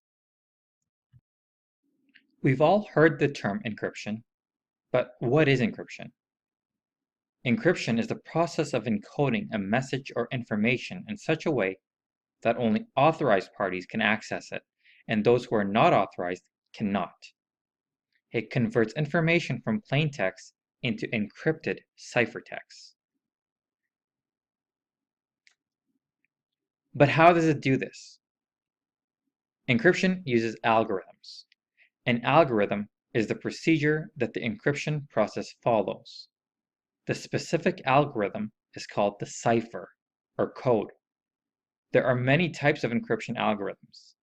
We've all heard the term encryption, but what is encryption? Encryption is the process of encoding a message or information in such a way that only authorized parties can access it, and those who are not authorized cannot. It converts information from plain text into encrypted ciphertext. But how does it do this? Encryption uses algorithms. An algorithm is the procedure that the encryption process follows. The specific algorithm is called the cipher, or code. There are many types of encryption algorithms.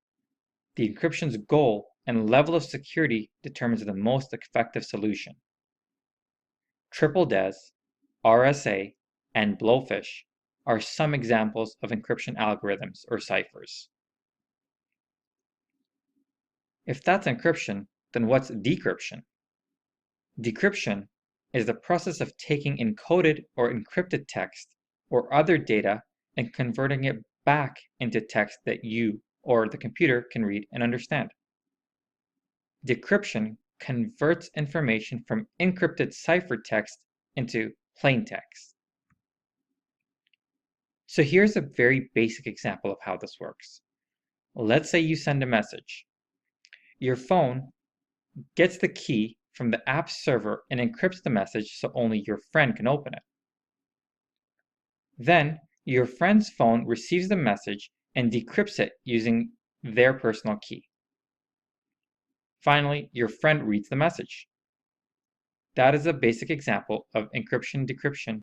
The encryption's goal and level of security determines the most effective solution. Triple DES, RSA, and Blowfish are some examples of encryption algorithms or ciphers. If that's encryption, then what's decryption? Decryption is the process of taking encoded or encrypted text or other data and converting it back into text that you or the computer can read and understand. Decryption converts information from encrypted ciphertext into plain text. So here's a very basic example of how this works. Let's say you send a message. Your phone gets the key from the app server and encrypts the message so only your friend can open it. Then, your friend's phone receives the message and decrypts it using their personal key. Finally, your friend reads the message. That is a basic example of encryption-decryption.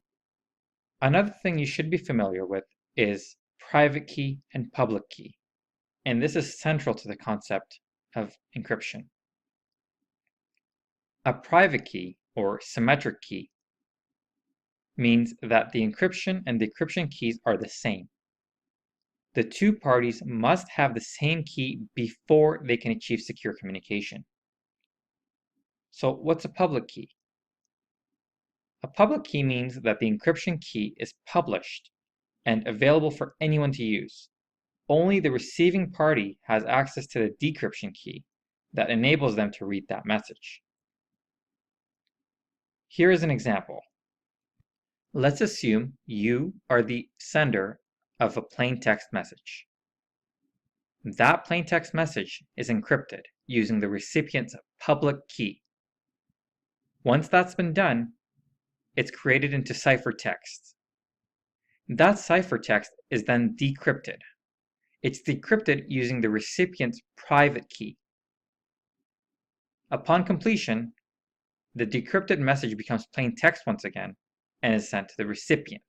Another thing you should be familiar with is private key and public key, and this is central to the concept of encryption. A private key, or symmetric key, means that the encryption and decryption keys are the same. The two parties must have the same key before they can achieve secure communication. So what's a public key? A public key means that the encryption key is published and available for anyone to use. Only the receiving party has access to the decryption key that enables them to read that message. Here is an example. Let's assume you are the sender of a plain text message. That plain text message is encrypted using the recipient's public key. Once that's been done, it's created into ciphertext. That ciphertext is then decrypted. It's decrypted using the recipient's private key. Upon completion, the decrypted message becomes plain text once again and is sent to the recipient.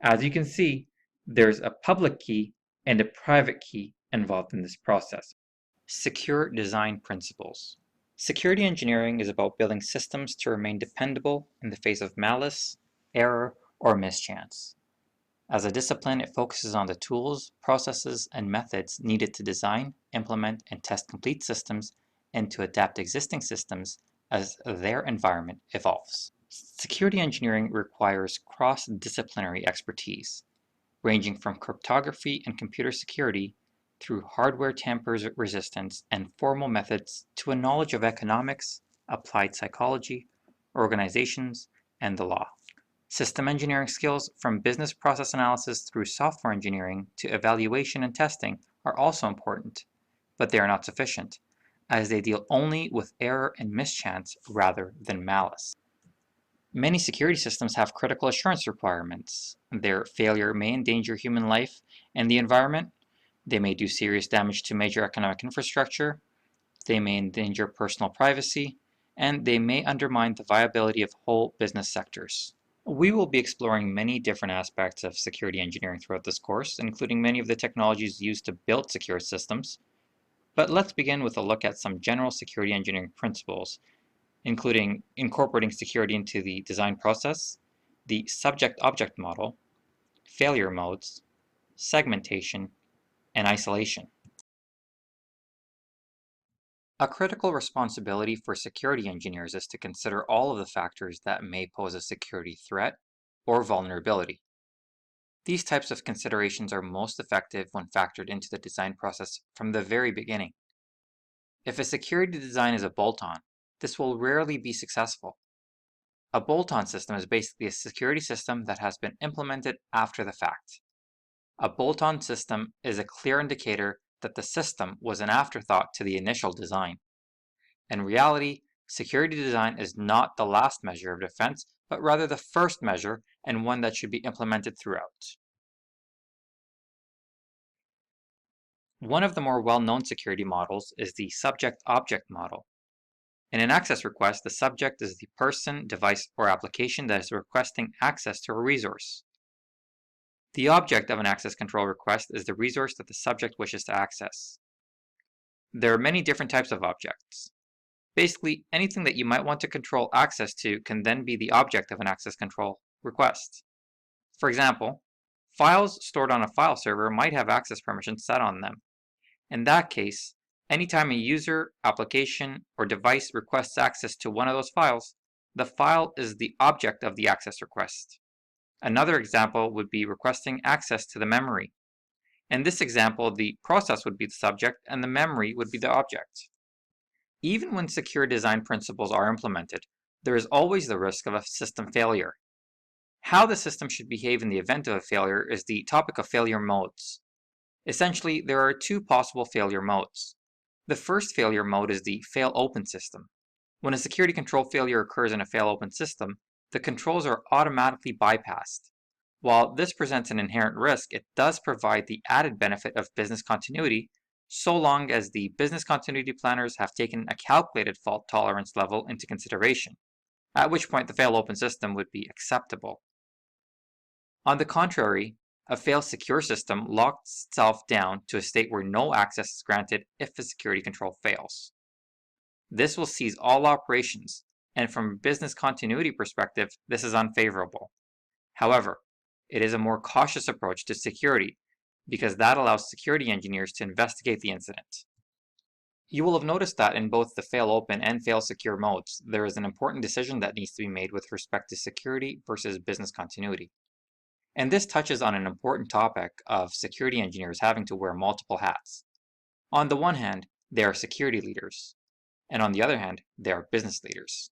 As you can see, there's a public key and a private key involved in this process. Secure design principles. Security engineering is about building systems to remain dependable in the face of malice, error, or mischance. As a discipline, it focuses on the tools, processes, and methods needed to design, implement, and test complete systems and to adapt existing systems as their environment evolves. Security engineering requires cross-disciplinary expertise, ranging from cryptography and computer security through hardware tamper resistance and formal methods to a knowledge of economics, applied psychology, organizations, and the law. System engineering skills from business process analysis through software engineering to evaluation and testing are also important, but they are not sufficient, as they deal only with error and mischance rather than malice. Many security systems have critical assurance requirements. Their failure may endanger human life and the environment. They may do serious damage to major economic infrastructure. They may endanger personal privacy, and they may undermine the viability of whole business sectors. We will be exploring many different aspects of security engineering throughout this course, including many of the technologies used to build secure systems. But let's begin with a look at some general security engineering principles, including incorporating security into the design process, the subject-object model, failure modes, segmentation, and isolation. A critical responsibility for security engineers is to consider all of the factors that may pose a security threat or vulnerability. These types of considerations are most effective when factored into the design process from the very beginning. If a security design is a bolt-on, this will rarely be successful. A bolt-on system is basically a security system that has been implemented after the fact. A bolt-on system is a clear indicator that the system was an afterthought to the initial design. In reality, security design is not the last measure of defense, but rather the first measure and one that should be implemented throughout. One of the more well-known security models is the subject-object model. In an access request, the subject is the person, device, or application that is requesting access to a resource. The object of an access control request is the resource that the subject wishes to access. There are many different types of objects. Basically, anything that you might want to control access to can then be the object of an access control request. For example, files stored on a file server might have access permissions set on them. In that case, anytime a user, application, or device requests access to one of those files, the file is the object of the access request. Another example would be requesting access to the memory. In this example, the process would be the subject and the memory would be the object. Even when secure design principles are implemented, there is always the risk of a system failure. How the system should behave in the event of a failure is the topic of failure modes. Essentially, there are two possible failure modes. The first failure mode is the fail-open system. When a security control failure occurs in a fail-open system, the controls are automatically bypassed. While this presents an inherent risk, it does provide the added benefit of business continuity, so long as the business continuity planners have taken a calculated fault tolerance level into consideration, at which point the fail-open system would be acceptable. On the contrary, a fail-secure system locks itself down to a state where no access is granted if a security control fails. This will seize all operations, and from a business continuity perspective, this is unfavorable. However, it is a more cautious approach to security because that allows security engineers to investigate the incident. You will have noticed that in both the fail-open and fail-secure modes, there is an important decision that needs to be made with respect to security versus business continuity. And this touches on an important topic of security engineers having to wear multiple hats. On the one hand, they are security leaders, and on the other hand, they are business leaders.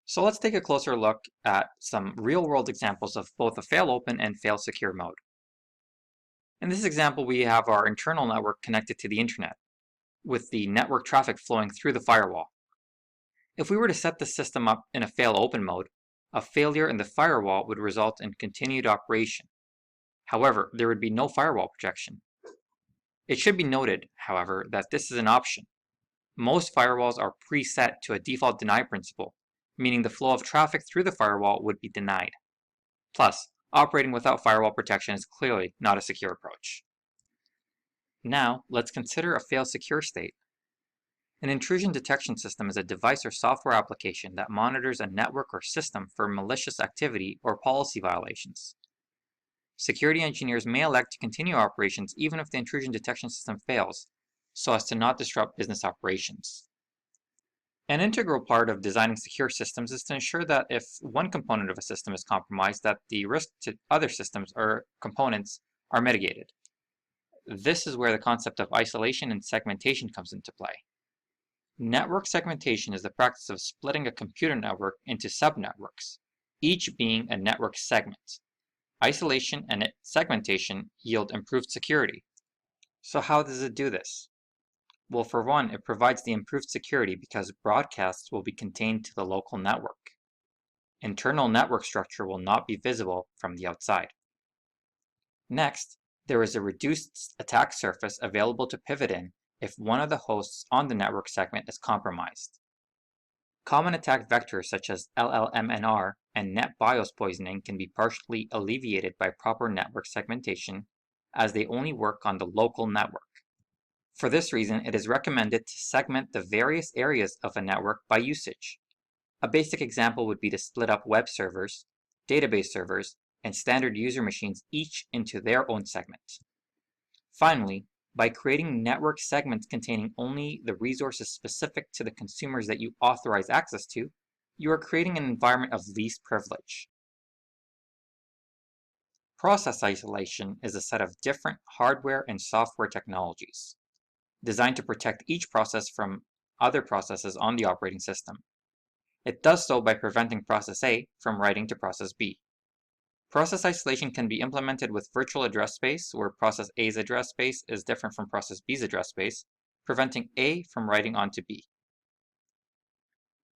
So let's take a closer look at some real-world examples of both a fail-open and fail-secure mode. In this example, we have our internal network connected to the internet, with the network traffic flowing through the firewall. If we were to set the system up in a fail-open mode, a failure in the firewall would result in continued operation. However, there would be no firewall protection. It should be noted, however, that this is an option. Most firewalls are preset to a default deny principle, meaning the flow of traffic through the firewall would be denied. Plus, operating without firewall protection is clearly not a secure approach. Now, let's consider a fail-secure state. An intrusion detection system is a device or software application that monitors a network or system for malicious activity or policy violations. Security engineers may elect to continue operations even if the intrusion detection system fails, so as to not disrupt business operations. An integral part of designing secure systems is to ensure that if one component of a system is compromised, that the risk to other systems or components are mitigated. This is where the concept of isolation and segmentation comes into play. Network segmentation is the practice of splitting a computer network into subnetworks, each being a network segment. Isolation and segmentation yield improved security. So how does it do this? Well, for one, it provides the improved security because broadcasts will be contained to the local network. Internal network structure will not be visible from the outside. Next, there is a reduced attack surface available to pivot in if one of the hosts on the network segment is compromised. Common attack vectors such as LLMNR and NetBIOS poisoning can be partially alleviated by proper network segmentation, as they only work on the local network. For this reason, it is recommended to segment the various areas of a network by usage. A basic example would be to split up web servers, database servers, and standard user machines each into their own segment. Finally, by creating network segments containing only the resources specific to the consumers that you authorize access to, you are creating an environment of least privilege. Process isolation is a set of different hardware and software technologies designed to protect each process from other processes on the operating system. It does so by preventing process A from writing to process B. Process isolation can be implemented with virtual address space, where process A's address space is different from process B's address space, preventing A from writing onto B.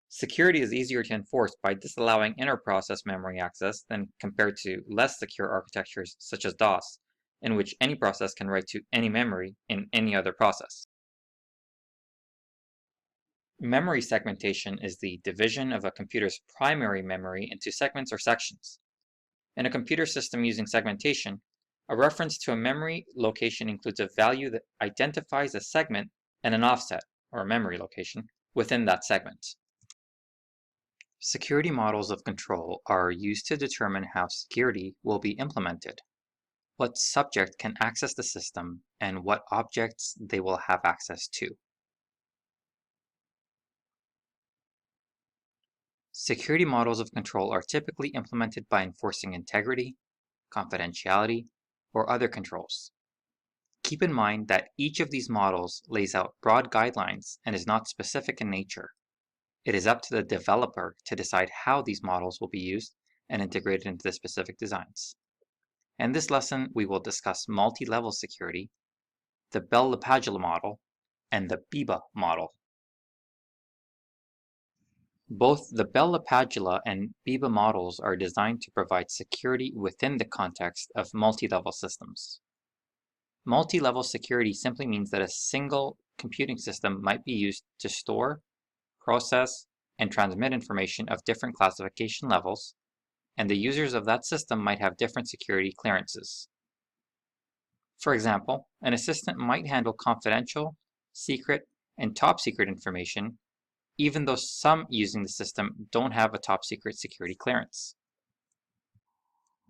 Security is easier to enforce by disallowing inter-process memory access than compared to less secure architectures such as DOS, in which any process can write to any memory in any other process. Memory segmentation is the division of a computer's primary memory into segments or sections. In a computer system using segmentation, a reference to a memory location includes a value that identifies a segment and an offset, or a memory location, within that segment. Security models of control are used to determine how security will be implemented, what subject can access the system, and what objects they will have access to. Security models of control are typically implemented by enforcing integrity, confidentiality, or other controls. Keep in mind that each of these models lays out broad guidelines and is not specific in nature. It is up to the developer to decide how these models will be used and integrated into the specific designs. In this lesson, we will discuss multi-level security, the Bell-LaPadula model, and the BIBA model. Both the Bell-LaPadula and BIBA models are designed to provide security within the context of multi-level systems. Multi-level security simply means that a single computing system might be used to store, process, and transmit information of different classification levels, and the users of that system might have different security clearances. For example, an assistant might handle confidential, secret, and top secret information, even though some using the system don't have a top secret security clearance.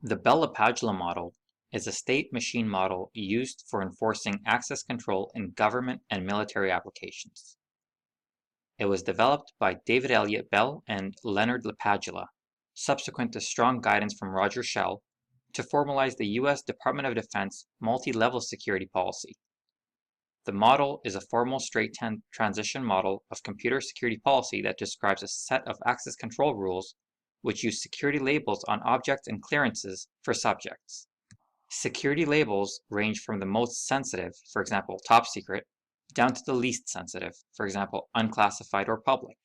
The Bell-LaPadula model is a state machine model used for enforcing access control in government and military applications. It was developed by David Elliott Bell and Leonard LaPadula, subsequent to strong guidance from Roger Shell, to formalize the U.S. Department of Defense multi-level security policy. The model is a formal straight transition model of computer security policy that describes a set of access control rules which use security labels on objects and clearances for subjects. Security labels range from the most sensitive, for example, top secret, down to the least sensitive, for example, unclassified or public.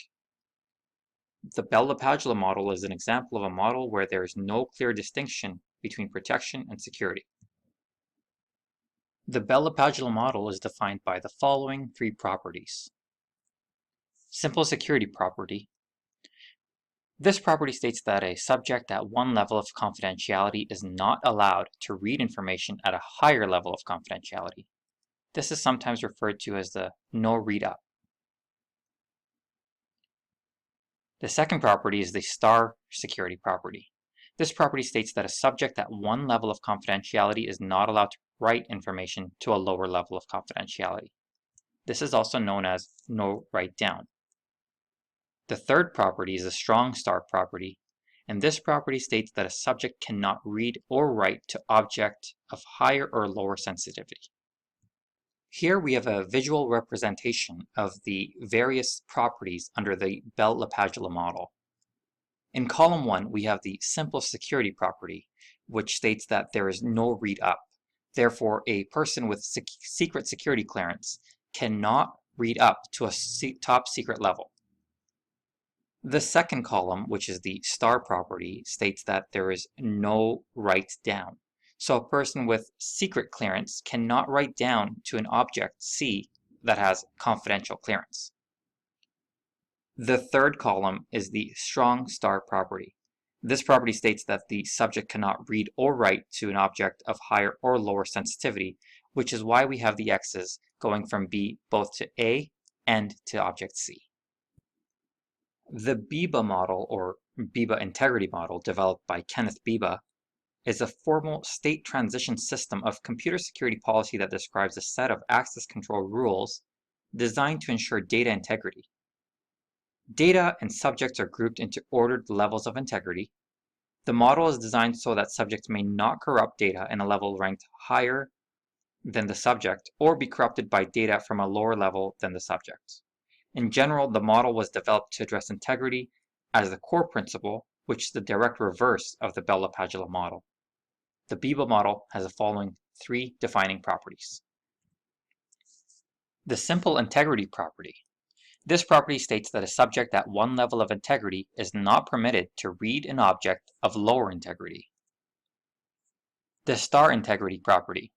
The Bell-LaPadula model is an example of a model where there is no clear distinction between protection and security. The Bell-LaPadula model is defined by the following three properties. Simple security property. This property states that a subject at one level of confidentiality is not allowed to read information at a higher level of confidentiality. This is sometimes referred to as the no read up. The second property is the star security property. This property states that a subject at one level of confidentiality is not allowed to write information to a lower level of confidentiality. This is also known as no write down. The third property is the strong star property, and this property states that a subject cannot read or write to object of higher or lower sensitivity. Here we have a visual representation of the various properties under the Bell-LaPadula model. In column 1, we have the simple security property, which states that there is no read up. Therefore, a person with secret security clearance cannot read up to a top secret level. The second column, which is the star property, states that there is no write down. So a person with secret clearance cannot write down to an object C that has confidential clearance. The third column is the strong star property. This property states that the subject cannot read or write to an object of higher or lower sensitivity, which is why we have the X's going from B both to A and to object C. The BIBA model, or BIBA integrity model, developed by Kenneth Biba, is a formal state transition system of computer security policy that describes a set of access control rules designed to ensure data integrity. Data and subjects are grouped into ordered levels of integrity. The model is designed so that subjects may not corrupt data in a level ranked higher than the subject or be corrupted by data from a lower level than the subject. In general, the model was developed to address integrity as the core principle, which is the direct reverse of the Bell-LaPadula model. The BIBA model has the following three defining properties. The simple integrity property. This property states that a subject at one level of integrity is not permitted to read an object of lower integrity. The star integrity property.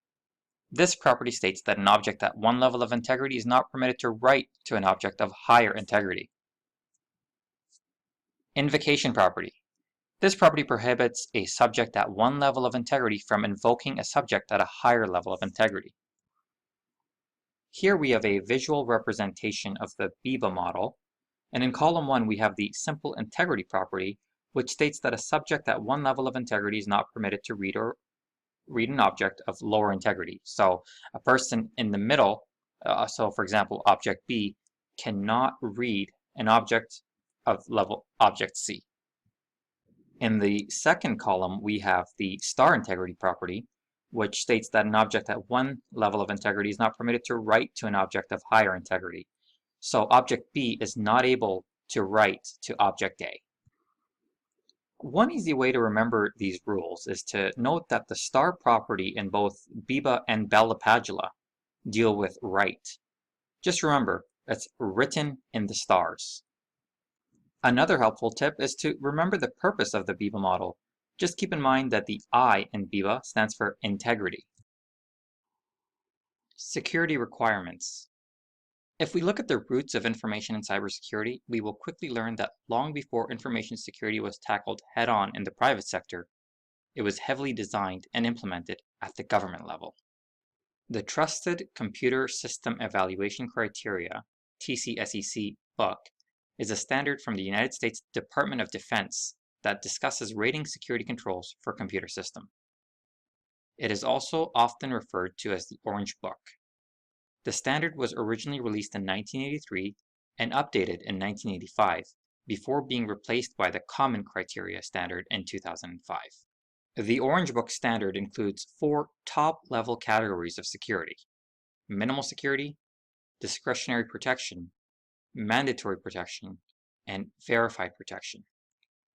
This property states that an object at one level of integrity is not permitted to write to an object of higher integrity. Invocation property. This property prohibits a subject at one level of integrity from invoking a subject at a higher level of integrity. Here we have a visual representation of the BIBA model, and in column 1 we have the simple integrity property, which states that a subject at one level of integrity is not permitted to read an object of lower integrity. So a person in the middle, so for example object B, cannot read an object of level object C. In the second column, we have the star integrity property, which states that an object at one level of integrity is not permitted to write to an object of higher integrity. So object B is not able to write to object A. One easy way to remember these rules is to note that the star property in both BIBA and Bell-LaPadula deal with write. Just remember, that's written in the stars. Another helpful tip is to remember the purpose of the BIBA model. Just keep in mind that the I in BIBA stands for integrity. Security requirements. If we look at the roots of information and cybersecurity, we will quickly learn that long before information security was tackled head-on in the private sector, it was heavily designed and implemented at the government level. The Trusted Computer System Evaluation Criteria, TCSEC book, is a standard from the United States Department of Defense that discusses rating security controls for computer systems. It is also often referred to as the Orange Book. The standard was originally released in 1983 and updated in 1985 before being replaced by the Common Criteria standard in 2005. The Orange Book standard includes 4 top-level categories of security: minimal security, discretionary protection, mandatory protection, and verified protection.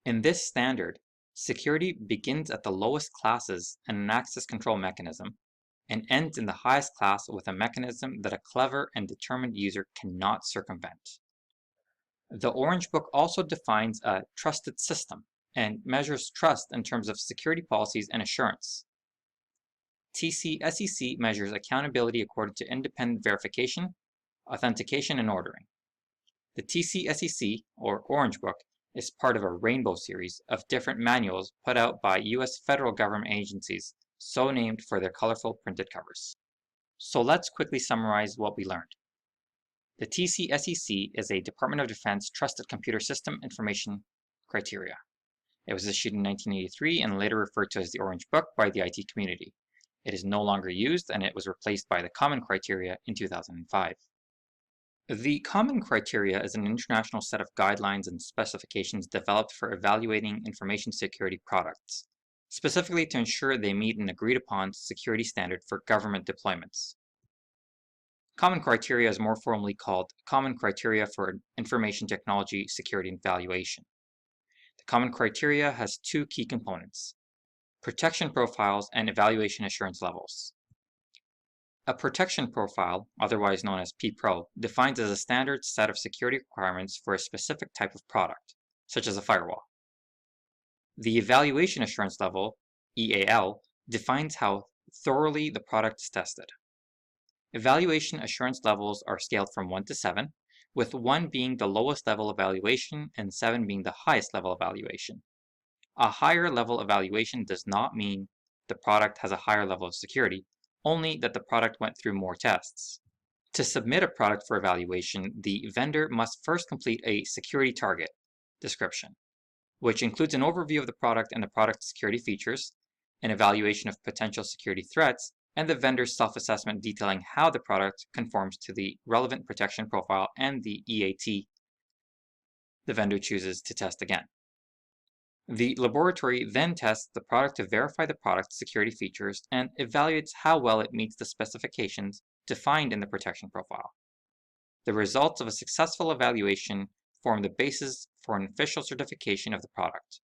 In this standard, security begins at the lowest classes in an access control mechanism and ends in the highest class with a mechanism that a clever and determined user cannot circumvent. The Orange Book also defines a trusted system and measures trust in terms of security policies and assurance. TCSEC measures accountability according to independent verification, authentication, and ordering. The TCSEC, or Orange Book, is part of a rainbow series of different manuals put out by US federal government agencies, so named for their colorful printed covers. So let's quickly summarize what we learned. The TCSEC is a Department of Defense Trusted Computer System Information Criteria. It was issued in 1983 and later referred to as the Orange Book by the IT community. It is no longer used and it was replaced by the Common Criteria in 2005. The Common Criteria is an international set of guidelines and specifications developed for evaluating information security products, specifically to ensure they meet an agreed-upon security standard for government deployments. Common Criteria is more formally called Common Criteria for Information Technology Security Evaluation. The Common Criteria has 2 key components: protection profiles and evaluation assurance levels. A protection profile, otherwise known as PPRO, defines as a standard set of security requirements for a specific type of product, such as a firewall. The evaluation assurance level, EAL, defines how thoroughly the product is tested. Evaluation assurance levels are scaled from 1 to 7, with 1 being the lowest level evaluation and 7 being the highest level evaluation. A higher level evaluation does not mean the product has a higher level of security, only that the product went through more tests. To submit a product for evaluation, the vendor must first complete a security target description, which includes an overview of the product and the product's security features, an evaluation of potential security threats, and the vendor's self-assessment detailing how the product conforms to the relevant protection profile and the EAT the vendor chooses to test again. The laboratory then tests the product to verify the product's security features and evaluates how well it meets the specifications defined in the protection profile. The results of a successful evaluation form the basis for an official certification of the product.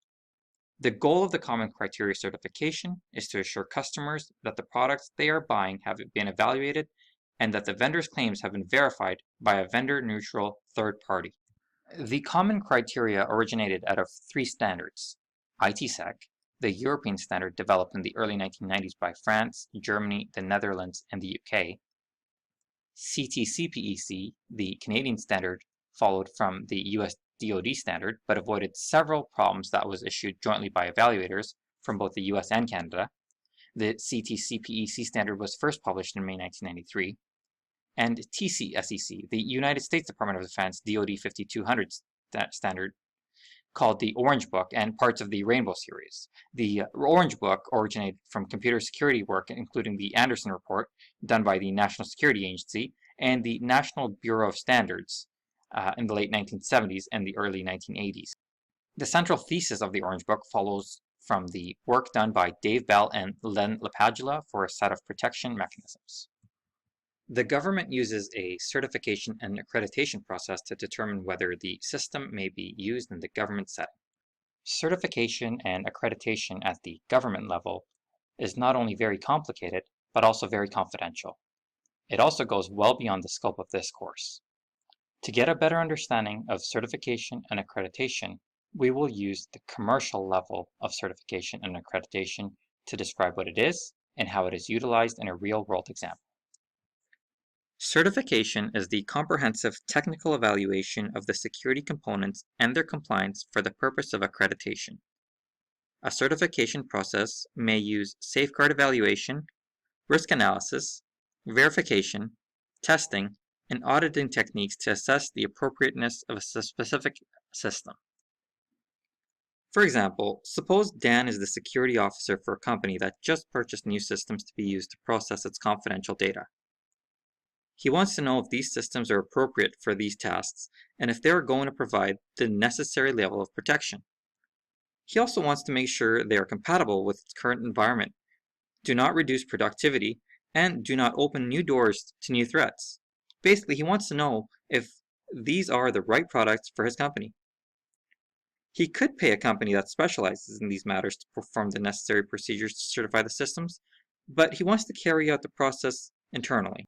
The goal of the Common Criteria certification is to assure customers that the products they are buying have been evaluated and that the vendor's claims have been verified by a vendor-neutral third party. The Common Criteria originated out of 3 standards: ITsec, the European standard developed in the early 1990s by France, Germany, the Netherlands, and the UK; CTCPEC, the Canadian standard, followed from the US DoD standard, but avoided several problems that was issued jointly by evaluators from both the US and Canada. The CTCPEC standard was first published in May 1993. And TCSEC, the United States Department of Defense DoD 5200 standard, called the Orange Book, and parts of the Rainbow series. The Orange Book originated from computer security work, including the Anderson Report, done by the National Security Agency, and the National Bureau of Standards in the late 1970s and the early 1980s. The central thesis of the Orange Book follows from the work done by Dave Bell and Len LaPadula for a set of protection mechanisms. The government uses a certification and accreditation process to determine whether the system may be used in the government setting. Certification and accreditation at the government level is not only very complicated, but also very confidential. It also goes well beyond the scope of this course. To get a better understanding of certification and accreditation, we will use the commercial level of certification and accreditation to describe what it is and how it is utilized in a real-world example. Certification is the comprehensive technical evaluation of the security components and their compliance for the purpose of accreditation. A certification process may use safeguard evaluation, risk analysis, verification, testing, and auditing techniques to assess the appropriateness of a specific system. For example, suppose Dan is the security officer for a company that just purchased new systems to be used to process its confidential data. He wants to know if these systems are appropriate for these tasks and if they are going to provide the necessary level of protection. He also wants to make sure they are compatible with its current environment, do not reduce productivity, and do not open new doors to new threats. Basically, he wants to know if these are the right products for his company. He could pay a company that specializes in these matters to perform the necessary procedures to certify the systems, but he wants to carry out the process internally.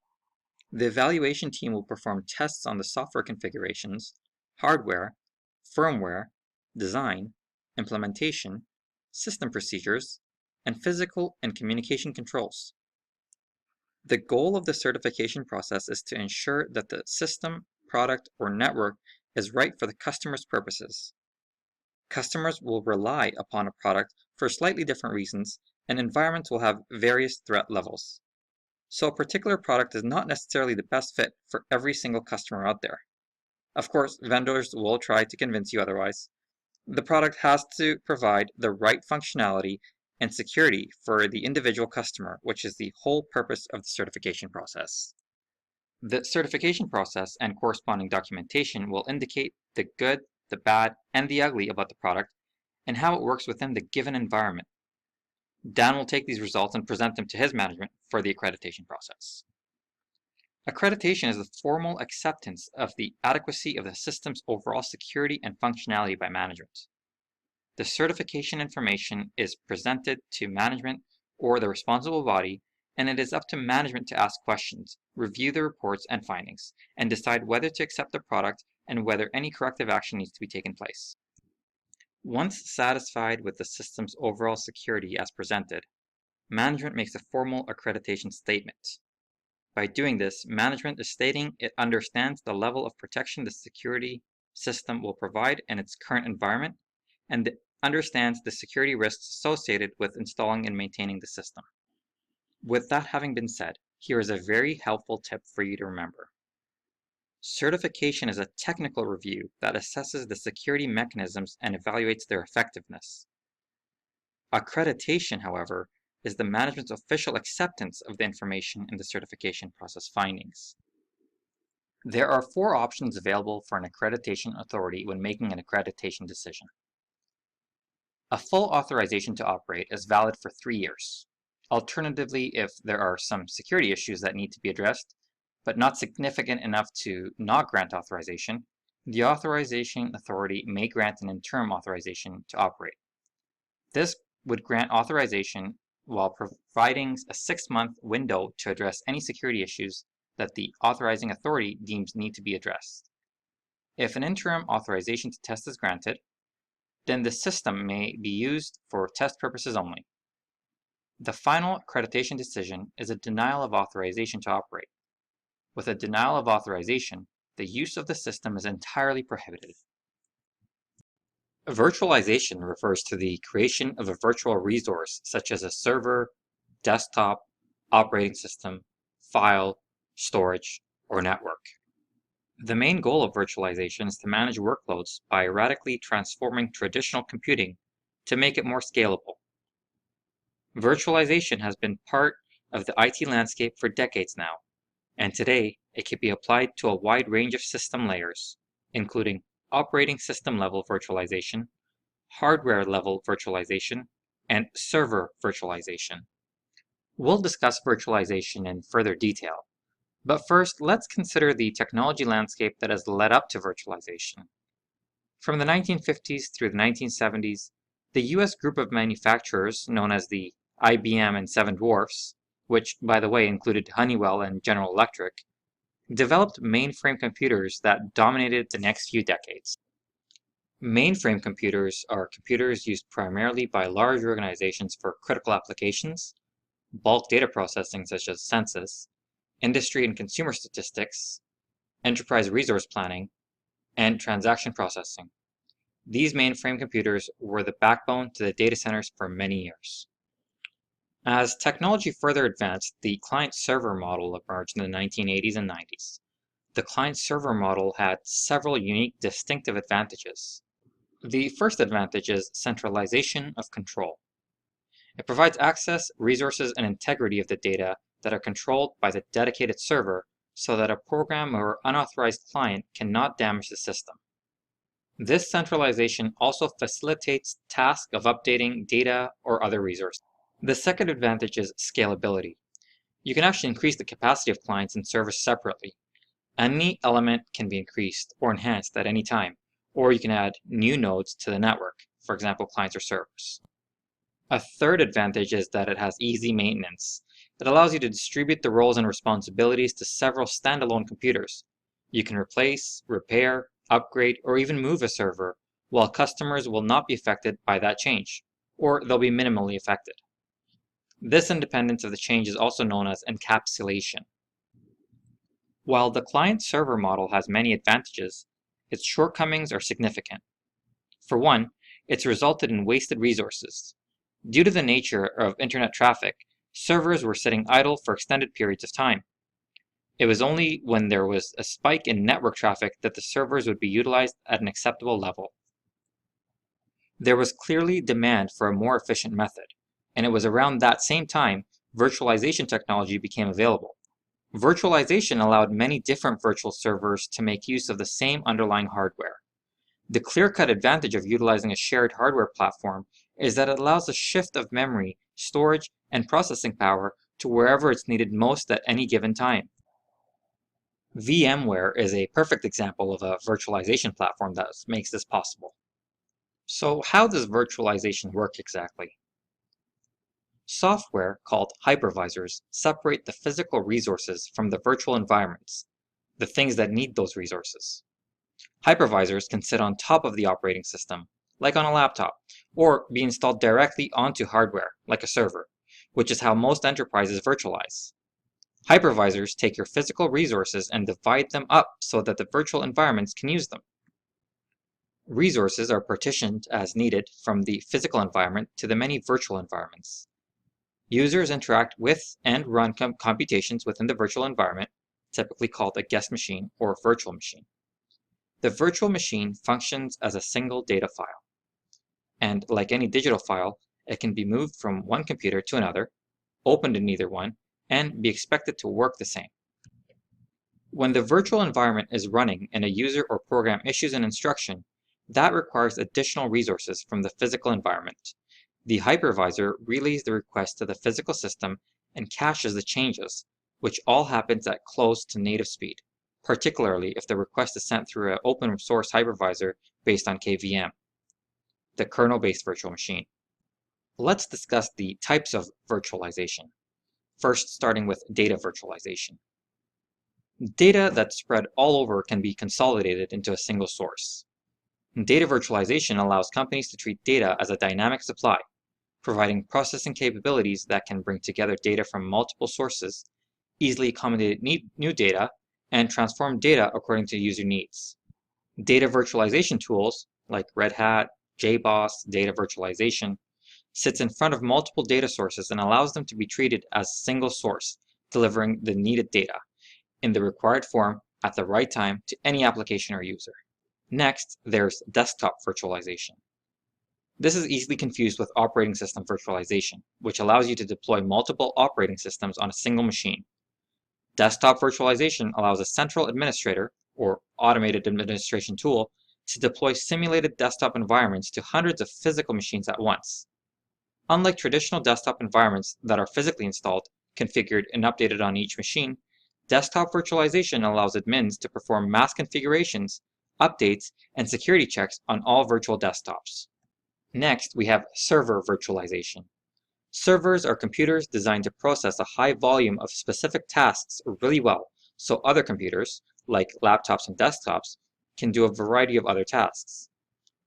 The evaluation team will perform tests on the software configurations, hardware, firmware, design, implementation, system procedures, and physical and communication controls. The goal of the certification process is to ensure that the system, product, or network is right for the customer's purposes. Customers will rely upon a product for slightly different reasons, and environments will have various threat levels. So a particular product is not necessarily the best fit for every single customer out there. Of course, vendors will try to convince you otherwise. The product has to provide the right functionality and security for the individual customer, which is the whole purpose of the certification process. The certification process and corresponding documentation will indicate the good, the bad, and the ugly about the product and how it works within the given environment. Dan will take these results and present them to his management for the accreditation process. Accreditation is the formal acceptance of the adequacy of the system's overall security and functionality by management. The certification information is presented to management or the responsible body, and it is up to management to ask questions, review the reports and findings, and decide whether to accept the product and whether any corrective action needs to be taken place. Once satisfied with the system's overall security as presented, management makes a formal accreditation statement. By doing this, management is stating it understands the level of protection the security system will provide in its current environment and understands the security risks associated with installing and maintaining the system. With that having been said, here is a very helpful tip for you to remember. Certification is a technical review that assesses the security mechanisms and evaluates their effectiveness. Accreditation, however, is the management's official acceptance of the information in the certification process findings. There are 4 options available for an accreditation authority when making an accreditation decision. A full authorization to operate is valid for 3 years. Alternatively, if there are some security issues that need to be addressed, but not significant enough to not grant authorization, the authorization authority may grant an interim authorization to operate. This would grant authorization while providing a 6-month window to address any security issues that the authorizing authority deems need to be addressed. If an interim authorization to test is granted, then the system may be used for test purposes only. The final accreditation decision is a denial of authorization to operate. With a denial of authorization, the use of the system is entirely prohibited. Virtualization refers to the creation of a virtual resource such as a server, desktop, operating system, file, storage, or network. The main goal of virtualization is to manage workloads by radically transforming traditional computing to make it more scalable. Virtualization has been part of the IT landscape for decades now, and today it can be applied to a wide range of system layers, including operating system level virtualization, hardware level virtualization, and server virtualization. We'll discuss virtualization in further detail, but first let's consider the technology landscape that has led up to virtualization. From the 1950s through the 1970s, the US group of manufacturers known as the IBM and Seven Dwarfs, which by the way included Honeywell and General Electric, developed mainframe computers that dominated the next few decades. Mainframe computers are computers used primarily by large organizations for critical applications, bulk data processing such as census, industry and consumer statistics, enterprise resource planning, and transaction processing. These mainframe computers were the backbone to the data centers for many years. As technology further advanced, the client-server model emerged in the 1980s and 90s. The client-server model had several unique, distinctive advantages. The first advantage is centralization of control. It provides access, resources, and integrity of the data that are controlled by the dedicated server so that a program or unauthorized client cannot damage the system. This centralization also facilitates tasks of updating data or other resources. The second advantage is scalability. You can actually increase the capacity of clients and servers separately. Any element can be increased or enhanced at any time, or you can add new nodes to the network, for example, clients or servers. A third advantage is that it has easy maintenance. It allows you to distribute the roles and responsibilities to several standalone computers. You can replace, repair, upgrade, or even move a server, while customers will not be affected by that change, or they'll be minimally affected. This independence of the change is also known as encapsulation. While the client-server model has many advantages, its shortcomings are significant. For one, it's resulted in wasted resources. Due to the nature of internet traffic, servers were sitting idle for extended periods of time. It was only when there was a spike in network traffic that the servers would be utilized at an acceptable level. There was clearly demand for a more efficient method, and it was around that same time virtualization technology became available. Virtualization allowed many different virtual servers to make use of the same underlying hardware. The clear-cut advantage of utilizing a shared hardware platform is that it allows a shift of memory, storage, and processing power to wherever it's needed most at any given time. VMware is a perfect example of a virtualization platform that makes this possible. So how does virtualization work exactly? Software called hypervisors separate the physical resources from the virtual environments, the things that need those resources. Hypervisors can sit on top of the operating system, like on a laptop, or be installed directly onto hardware, like a server, which is how most enterprises virtualize. Hypervisors take your physical resources and divide them up so that the virtual environments can use them. Resources are partitioned as needed from the physical environment to the many virtual environments. Users interact with and run computations within the virtual environment, typically called a guest machine or virtual machine. The virtual machine functions as a single data file. And like any digital file, it can be moved from one computer to another, opened in either one, and be expected to work the same. When the virtual environment is running and a user or program issues an instruction, that requires additional resources from the physical environment. The hypervisor relays the request to the physical system and caches the changes, which all happens at close to native speed, particularly if the request is sent through an open source hypervisor based on KVM, the kernel-based virtual machine. Let's discuss the types of virtualization. First, starting with data virtualization. Data that's spread all over can be consolidated into a single source. Data virtualization allows companies to treat data as a dynamic supply, providing processing capabilities that can bring together data from multiple sources, easily accommodate new data, and transform data according to user needs. Data virtualization tools like Red Hat, JBoss, Data Virtualization sits in front of multiple data sources and allows them to be treated as a single source, delivering the needed data in the required form at the right time to any application or user. Next, there's desktop virtualization. This is easily confused with operating system virtualization, which allows you to deploy multiple operating systems on a single machine. Desktop virtualization allows a central administrator, or automated administration tool, to deploy simulated desktop environments to hundreds of physical machines at once. Unlike traditional desktop environments that are physically installed, configured, and updated on each machine, desktop virtualization allows admins to perform mass configurations, updates, and security checks on all virtual desktops. Next, we have server virtualization. Servers are computers designed to process a high volume of specific tasks really well, so other computers, like laptops and desktops, can do a variety of other tasks.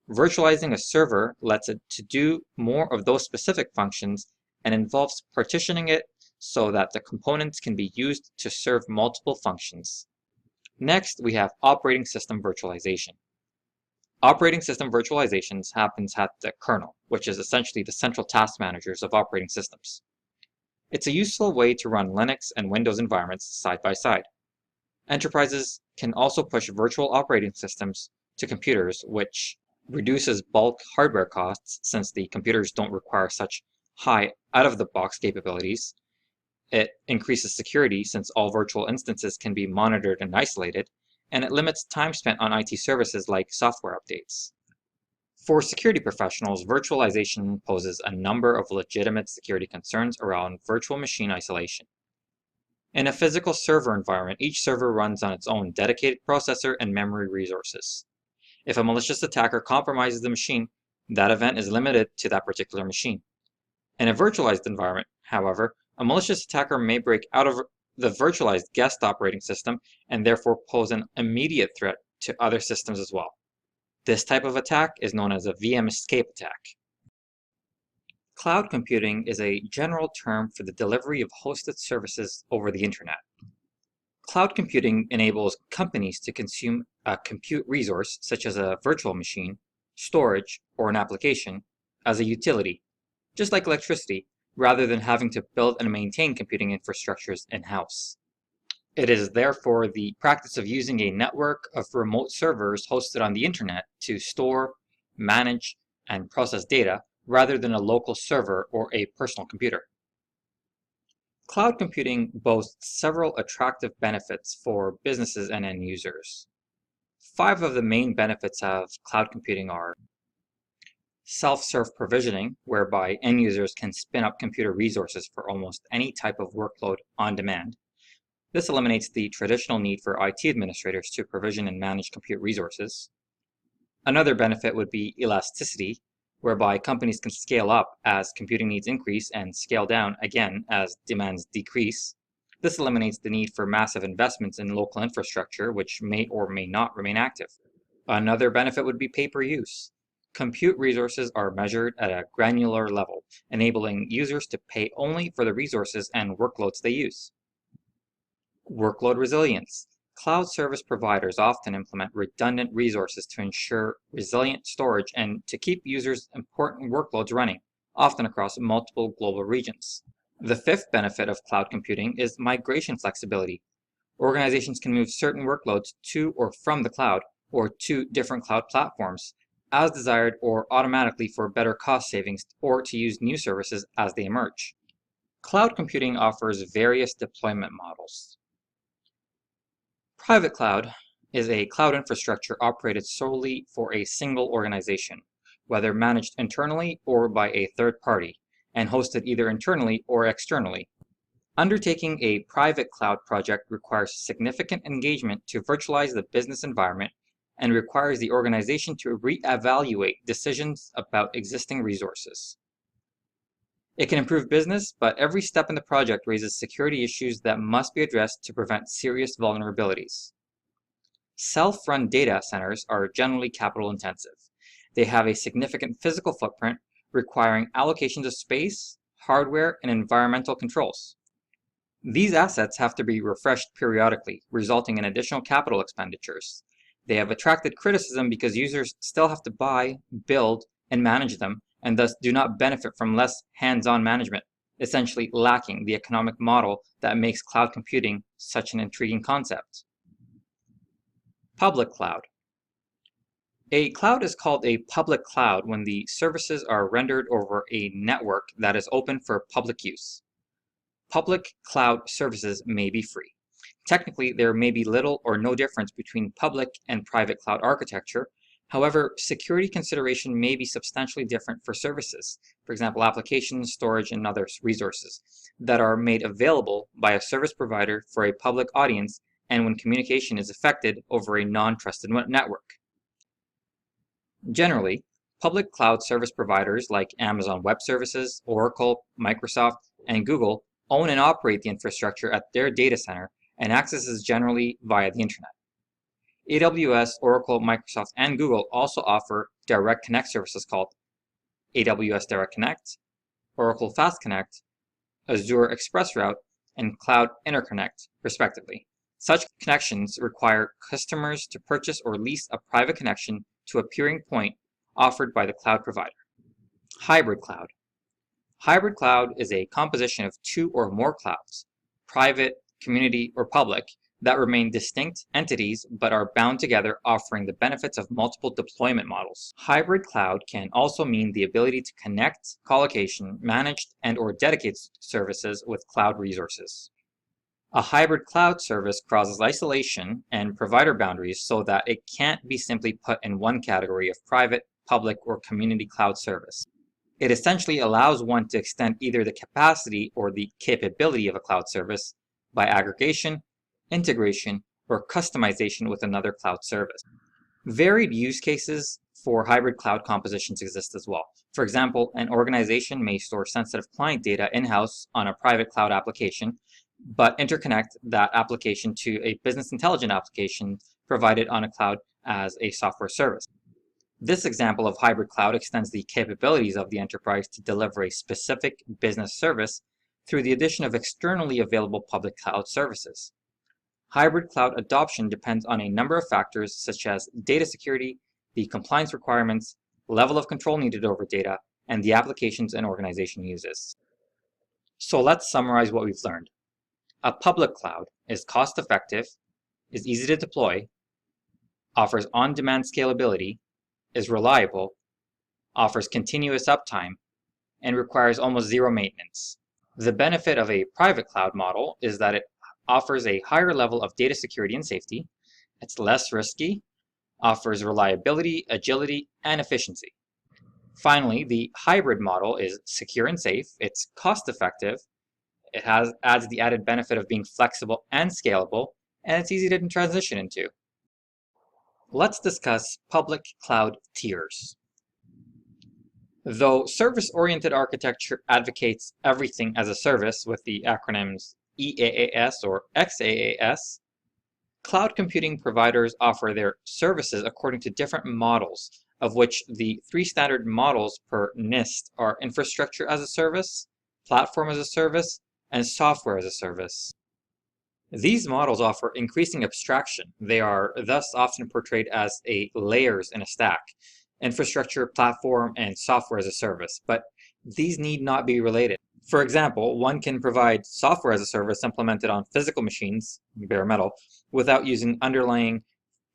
Virtualizing a server lets it to do more of those specific functions and involves partitioning it so that the components can be used to serve multiple functions. Next, we have operating system virtualization. Operating system virtualizations happens at the kernel, which is essentially the central task managers of operating systems. It's a useful way to run Linux and Windows environments side by side. Enterprises can also push virtual operating systems to computers, which reduces bulk hardware costs since the computers don't require such high out-of-the-box capabilities. It increases security since all virtual instances can be monitored and isolated, and it limits time spent on IT services like software updates. For security professionals, virtualization poses a number of legitimate security concerns around virtual machine isolation. In a physical server environment, each server runs on its own dedicated processor and memory resources. If a malicious attacker compromises the machine, that event is limited to that particular machine. In a virtualized environment, however, a malicious attacker may break out of the virtualized guest operating system and therefore pose an immediate threat to other systems as well. This type of attack is known as a VM escape attack. Cloud computing is a general term for the delivery of hosted services over the internet. Cloud computing enables companies to consume a compute resource, such as a virtual machine, storage, or an application, as a utility, just like electricity, rather than having to build and maintain computing infrastructures in-house. It is therefore the practice of using a network of remote servers hosted on the internet to store, manage, and process data, rather than a local server or a personal computer. Cloud computing boasts several attractive benefits for businesses and end users. 5 of the main benefits of cloud computing are self-serve provisioning, whereby end users can spin up computer resources for almost any type of workload on demand. This eliminates the traditional need for IT administrators to provision and manage compute resources. Another benefit would be elasticity, whereby companies can scale up as computing needs increase and scale down again as demands decrease. This eliminates the need for massive investments in local infrastructure, which may or may not remain active. Another benefit would be pay-per-use. Compute resources are measured at a granular level, enabling users to pay only for the resources and workloads they use. Workload resilience. Cloud service providers often implement redundant resources to ensure resilient storage and to keep users' important workloads running, often across multiple global regions. The 5th benefit of cloud computing is migration flexibility. Organizations can move certain workloads to or from the cloud or to different cloud platforms as desired or automatically for better cost savings or to use new services as they emerge. Cloud computing offers various deployment models. Private cloud is a cloud infrastructure operated solely for a single organization, whether managed internally or by a third party, and hosted either internally or externally. Undertaking a private cloud project requires significant engagement to virtualize the business environment and requires the organization to reevaluate decisions about existing resources. It can improve business, but every step in the project raises security issues that must be addressed to prevent serious vulnerabilities. Self-run data centers are generally capital intensive. They have a significant physical footprint, requiring allocations of space, hardware, and environmental controls. These assets have to be refreshed periodically, resulting in additional capital expenditures. They have attracted criticism because users still have to buy, build, and manage them, and thus do not benefit from less hands-on management, essentially lacking the economic model that makes cloud computing such an intriguing concept. Public cloud. A cloud is called a public cloud when the services are rendered over a network that is open for public use. Public cloud services may be free. Technically, there may be little or no difference between public and private cloud architecture. However, security consideration may be substantially different for services, for example, applications, storage, and other resources that are made available by a service provider for a public audience and when communication is effected over a non-trusted network. Generally, public cloud service providers like Amazon Web Services, Oracle, Microsoft, and Google own and operate the infrastructure at their data center, and access is generally via the internet. AWS, Oracle, Microsoft, and Google also offer Direct Connect services called AWS Direct Connect, Oracle Fast Connect, Azure ExpressRoute, and Cloud Interconnect, respectively. Such connections require customers to purchase or lease a private connection to a peering point offered by the cloud provider. Hybrid cloud. Hybrid cloud is a composition of two or more clouds, private, community, or public, that remain distinct entities but are bound together, offering the benefits of multiple deployment models. Hybrid cloud can also mean the ability to connect, colocation, managed, and/or dedicate services with cloud resources. A hybrid cloud service crosses isolation and provider boundaries so that it can't be simply put in one category of private, public, or community cloud service. It essentially allows one to extend either the capacity or the capability of a cloud service by aggregation, integration, or customization with another cloud service. Varied use cases for hybrid cloud compositions exist as well. For example, an organization may store sensitive client data in-house on a private cloud application, but interconnect that application to a business intelligence application provided on a cloud as a software service. This example of hybrid cloud extends the capabilities of the enterprise to deliver a specific business service through the addition of externally available public cloud services. Hybrid cloud adoption depends on a number of factors such as data security, the compliance requirements, level of control needed over data, and the applications an organization uses. So let's summarize what we've learned. A public cloud is cost-effective, is easy to deploy, offers on-demand scalability, is reliable, offers continuous uptime, and requires almost zero maintenance. The benefit of a private cloud model is that it offers a higher level of data security and safety, it's less risky, offers reliability, agility, and efficiency. Finally, the hybrid model is secure and safe, it's cost-effective, it adds the added benefit of being flexible and scalable, and it's easy to transition into. Let's discuss public cloud tiers. Though service-oriented architecture advocates everything as a service with the acronyms EAAS or XAAS, cloud computing providers offer their services according to different models, of which the three standard models per NIST are infrastructure as a service, platform as a service, and software as a service. These models offer increasing abstraction. They are thus often portrayed as layers in a stack, infrastructure, platform, and software as a service, but these need not be related. For example, one can provide software as a service implemented on physical machines, bare metal, without using underlying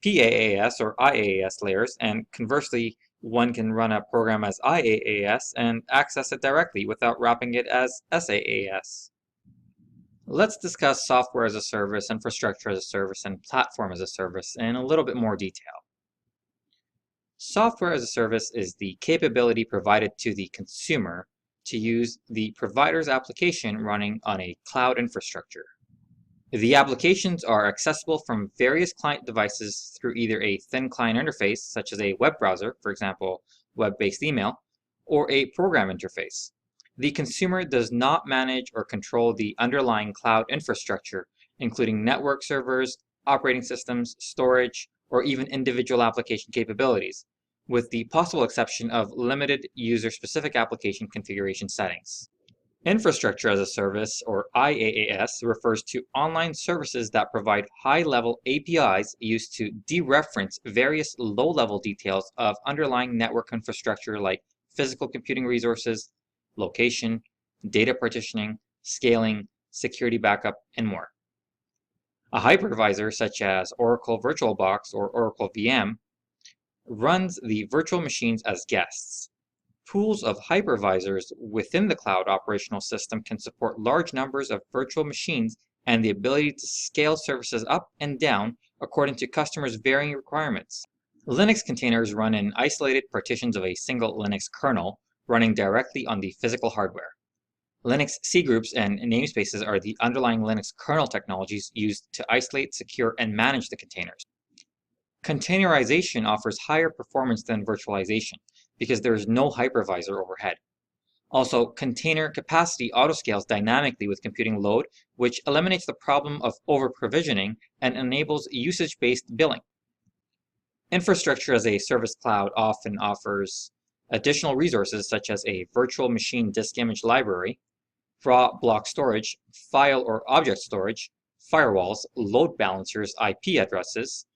PAAS or IaaS layers, and conversely, one can run a program as IaaS and access it directly without wrapping it as SaaS. Let's discuss software as a service, infrastructure as a service, and platform as a service in a little bit more detail. Software as a service is the capability provided to the consumer to use the provider's application running on a cloud infrastructure. The applications are accessible from various client devices through either a thin client interface, such as a web browser, for example, web-based email, or a program interface. The consumer does not manage or control the underlying cloud infrastructure, including network servers, operating systems, storage, or even individual application capabilities, with the possible exception of limited user-specific application configuration settings. Infrastructure as a service, or IaaS, refers to online services that provide high-level APIs used to dereference various low-level details of underlying network infrastructure like physical computing resources, location, data partitioning, scaling, security backup, and more. A hypervisor such as Oracle VirtualBox or Oracle VM runs the virtual machines as guests. Pools of hypervisors within the cloud operational system can support large numbers of virtual machines and the ability to scale services up and down according to customers' varying requirements. Linux containers run in isolated partitions of a single Linux kernel running directly on the physical hardware. Linux cgroups and namespaces are the underlying Linux kernel technologies used to isolate, secure, and manage the containers. Containerization offers higher performance than virtualization because there is no hypervisor overhead. Also, container capacity autoscales dynamically with computing load, which eliminates the problem of over-provisioning and enables usage-based billing. Infrastructure as a service cloud often offers additional resources such as a virtual machine disk image library, raw block storage, file or object storage, firewalls, load balancers, IP addresses,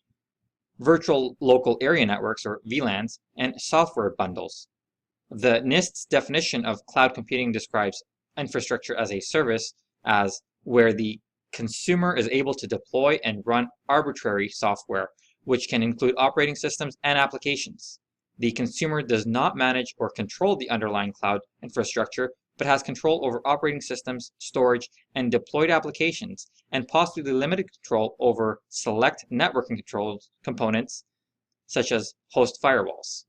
virtual local area networks or VLANs, and software bundles. The NIST's definition of cloud computing describes infrastructure as a service as where the consumer is able to deploy and run arbitrary software, which can include operating systems and applications. The consumer does not manage or control the underlying cloud infrastructure, but has control over operating systems, storage, and deployed applications, and possibly limited control over select networking controls components, such as host firewalls.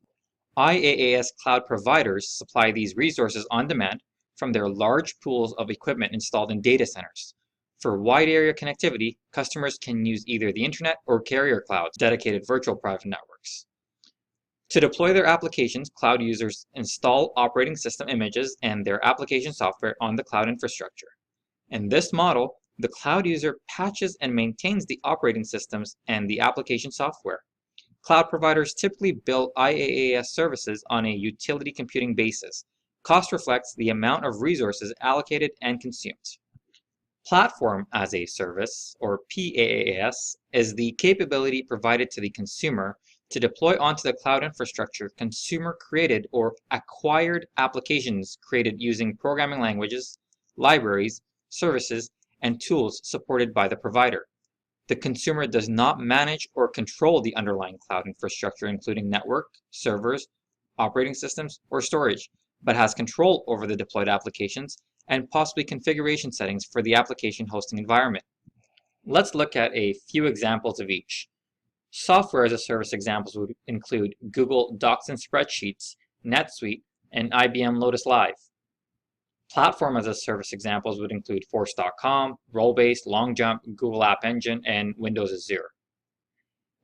IaaS cloud providers supply these resources on demand from their large pools of equipment installed in data centers. For wide area connectivity, customers can use either the internet or carrier clouds, dedicated virtual private networks. To deploy their applications, cloud users install operating system images and their application software on the cloud infrastructure. In this model, the cloud user patches and maintains the operating systems and the application software. Cloud providers typically bill IaaS services on a utility computing basis. Cost reflects the amount of resources allocated and consumed. Platform as a Service, or PaaS, is the capability provided to the consumer to deploy onto the cloud infrastructure consumer-created or acquired applications created using programming languages, libraries, services, and tools supported by the provider. The consumer does not manage or control the underlying cloud infrastructure, including network, servers, operating systems, or storage, but has control over the deployed applications and possibly configuration settings for the application hosting environment. Let's look at a few examples of each. Software as a service examples would include Google Docs and Spreadsheets, NetSuite, and IBM Lotus Live. Platform as a service examples would include Force.com, Rollbase, LongJump, Google App Engine, and Windows Azure.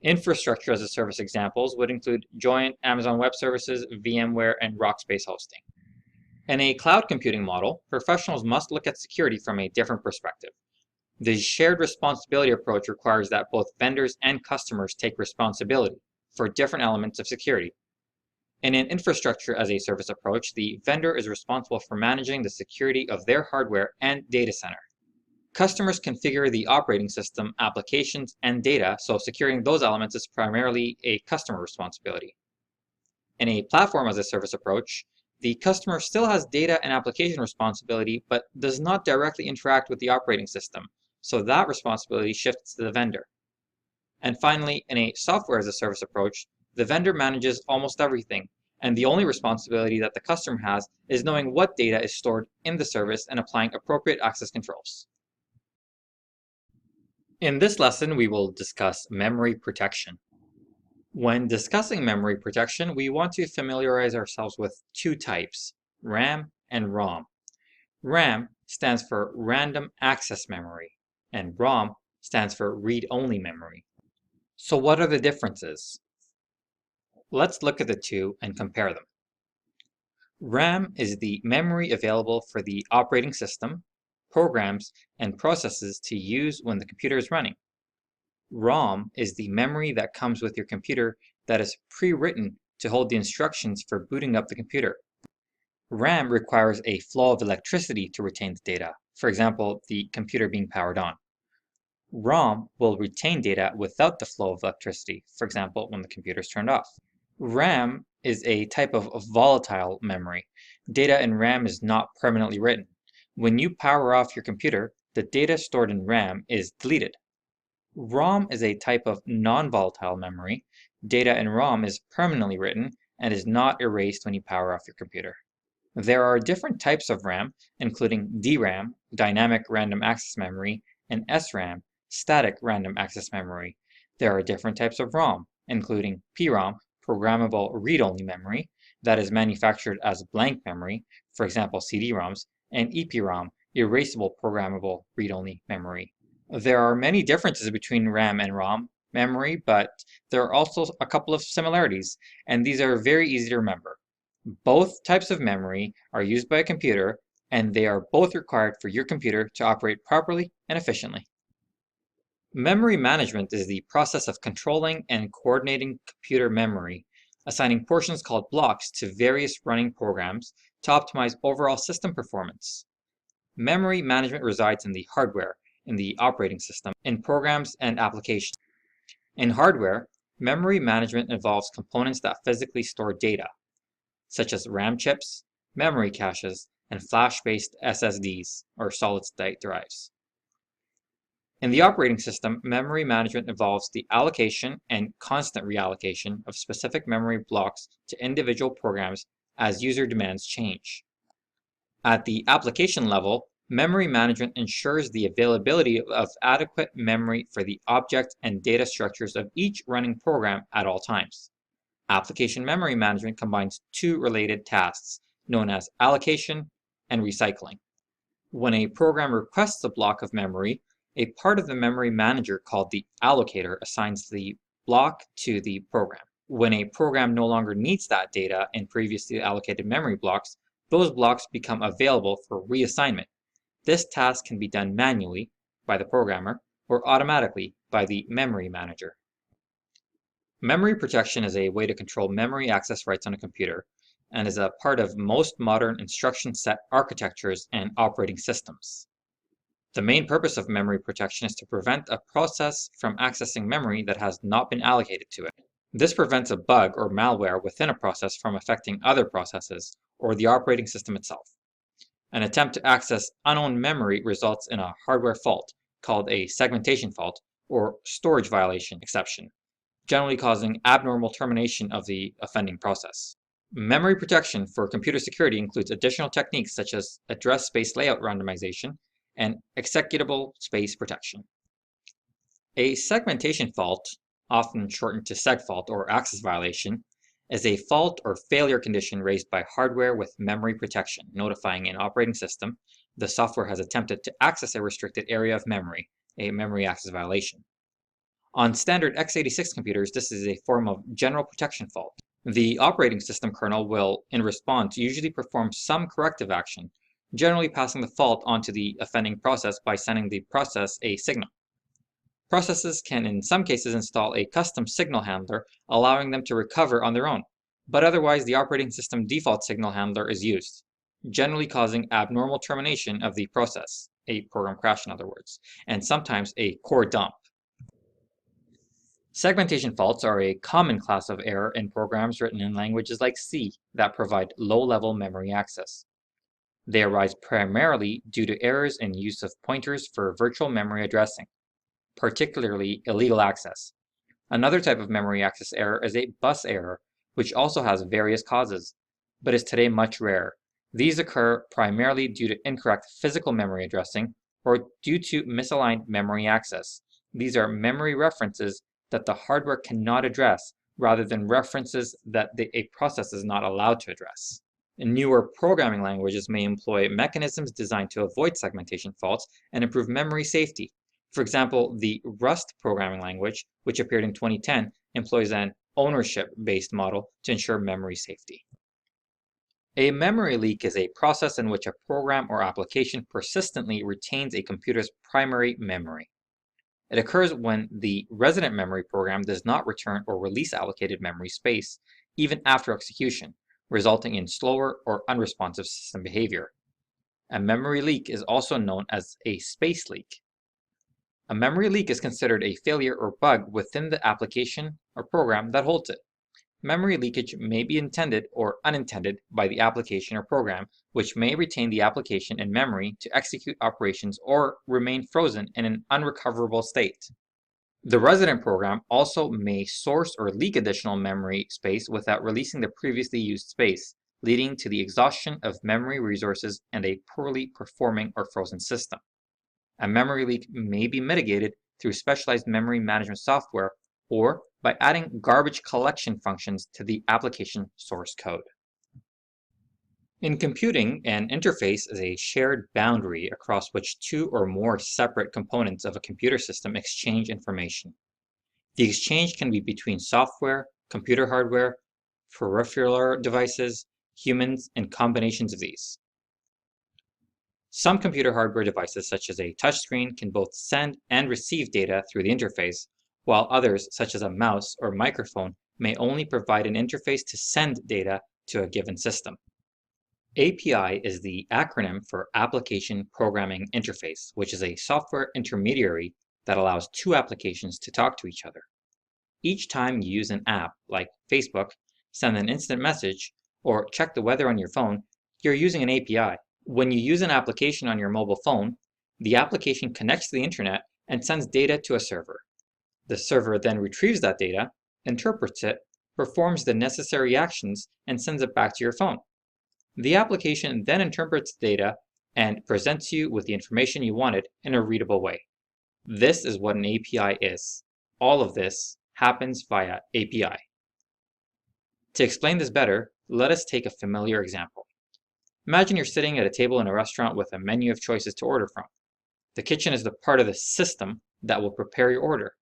Infrastructure as a service examples would include Joyent, Amazon Web Services, VMware, and Rockspace Hosting. In a cloud computing model, professionals must look at security from a different perspective. The shared responsibility approach requires that both vendors and customers take responsibility for different elements of security. In an infrastructure as a service approach, the vendor is responsible for managing the security of their hardware and data center. Customers configure the operating system, applications, and data, so securing those elements is primarily a customer responsibility. In a platform as a service approach, the customer still has data and application responsibility, but does not directly interact with the operating system, so that responsibility shifts to the vendor. And finally, in a software as a service approach, the vendor manages almost everything, and the only responsibility that the customer has is knowing what data is stored in the service and applying appropriate access controls. In this lesson, we will discuss memory protection. When discussing memory protection, we want to familiarize ourselves with two types, RAM and ROM. RAM stands for Random Access Memory, and ROM stands for Read-Only Memory. So what are the differences? Let's look at the two and compare them. RAM is the memory available for the operating system, programs, and processes to use when the computer is running. ROM is the memory that comes with your computer that is pre-written to hold the instructions for booting up the computer. RAM requires a flow of electricity to retain the data, for example, the computer being powered on. ROM will retain data without the flow of electricity, for example, when the computer is turned off. RAM is a type of volatile memory. Data in RAM is not permanently written. When you power off your computer, the data stored in RAM is deleted. ROM is a type of non-volatile memory. Data in ROM is permanently written and is not erased when you power off your computer. There are different types of RAM, including DRAM, Dynamic Random Access Memory, and SRAM, Static Random Access Memory. There are different types of ROM, including PROM, Programmable Read-Only Memory, that is manufactured as blank memory, for example CD-ROMs, and EPROM, Erasable Programmable Read-Only Memory. There are many differences between RAM and ROM memory, but there are also a couple of similarities, and these are very easy to remember. Both types of memory are used by a computer, and they are both required for your computer to operate properly and efficiently. Memory management is the process of controlling and coordinating computer memory, assigning portions called blocks to various running programs to optimize overall system performance. Memory management resides in the hardware, in the operating system, in programs and applications. In hardware, memory management involves components that physically store data, such as RAM chips, memory caches, and flash-based SSDs, or solid-state drives. In the operating system, memory management involves the allocation and constant reallocation of specific memory blocks to individual programs as user demands change. At the application level, memory management ensures the availability of adequate memory for the object and data structures of each running program at all times. Application memory management combines two related tasks known as allocation and recycling. When a program requests a block of memory, a part of the memory manager called the allocator assigns the block to the program. When a program no longer needs that data in previously allocated memory blocks, those blocks become available for reassignment. This task can be done manually by the programmer or automatically by the memory manager. Memory protection is a way to control memory access rights on a computer and is a part of most modern instruction set architectures and operating systems. The main purpose of memory protection is to prevent a process from accessing memory that has not been allocated to it. This prevents a bug or malware within a process from affecting other processes or the operating system itself. An attempt to access unowned memory results in a hardware fault called a segmentation fault or storage violation exception, generally causing abnormal termination of the offending process. Memory protection for computer security includes additional techniques such as address space layout randomization and executable space protection. A segmentation fault, often shortened to segfault or access violation, is a fault or failure condition raised by hardware with memory protection, notifying an operating system the software has attempted to access a restricted area of memory, a memory access violation. On standard x86 computers, this is a form of general protection fault. The operating system kernel will, in response, usually perform some corrective action, generally passing the fault onto the offending process by sending the process a signal. Processes can in some cases install a custom signal handler, allowing them to recover on their own, but otherwise the operating system default signal handler is used, generally causing abnormal termination of the process, a program crash in other words, and sometimes a core dump. Segmentation faults are a common class of error in programs written in languages like C that provide low-level memory access. They arise primarily due to errors in use of pointers for virtual memory addressing, particularly illegal access. Another type of memory access error is a bus error, which also has various causes, but is today much rarer. These occur primarily due to incorrect physical memory addressing or due to misaligned memory access. These are memory references that the hardware cannot address rather than references that a process is not allowed to address. Newer programming languages may employ mechanisms designed to avoid segmentation faults and improve memory safety. For example, the Rust programming language, which appeared in 2010, employs an ownership-based model to ensure memory safety. A memory leak is a process in which a program or application persistently retains a computer's primary memory. It occurs when the resident memory program does not return or release allocated memory space, even after execution, resulting in slower or unresponsive system behavior. A memory leak is also known as a space leak. A memory leak is considered a failure or bug within the application or program that holds it. Memory leakage may be intended or unintended by the application or program, which may retain the application in memory to execute operations or remain frozen in an unrecoverable state. The resident program also may source or leak additional memory space without releasing the previously used space, leading to the exhaustion of memory resources and a poorly performing or frozen system. A memory leak may be mitigated through specialized memory management software or by adding garbage collection functions to the application source code. In computing, an interface is a shared boundary across which two or more separate components of a computer system exchange information. The exchange can be between software, computer hardware, peripheral devices, humans, and combinations of these. Some computer hardware devices, such as a touchscreen, can both send and receive data through the interface, while others, such as a mouse or microphone, may only provide an interface to send data to a given system. API is the acronym for Application Programming Interface, which is a software intermediary that allows two applications to talk to each other. Each time you use an app like Facebook, send an instant message, or check the weather on your phone, you're using an API. When you use an application on your mobile phone, the application connects to the internet and sends data to a server. The server then retrieves that data, interprets it, performs the necessary actions, and sends it back to your phone. The application then interprets the data and presents you with the information you wanted in a readable way. This is what an API is. All of this happens via API. To explain this better, let us take a familiar example. Imagine you're sitting at a table in a restaurant with a menu of choices to order from. The kitchen is the part of the system that will prepare your order.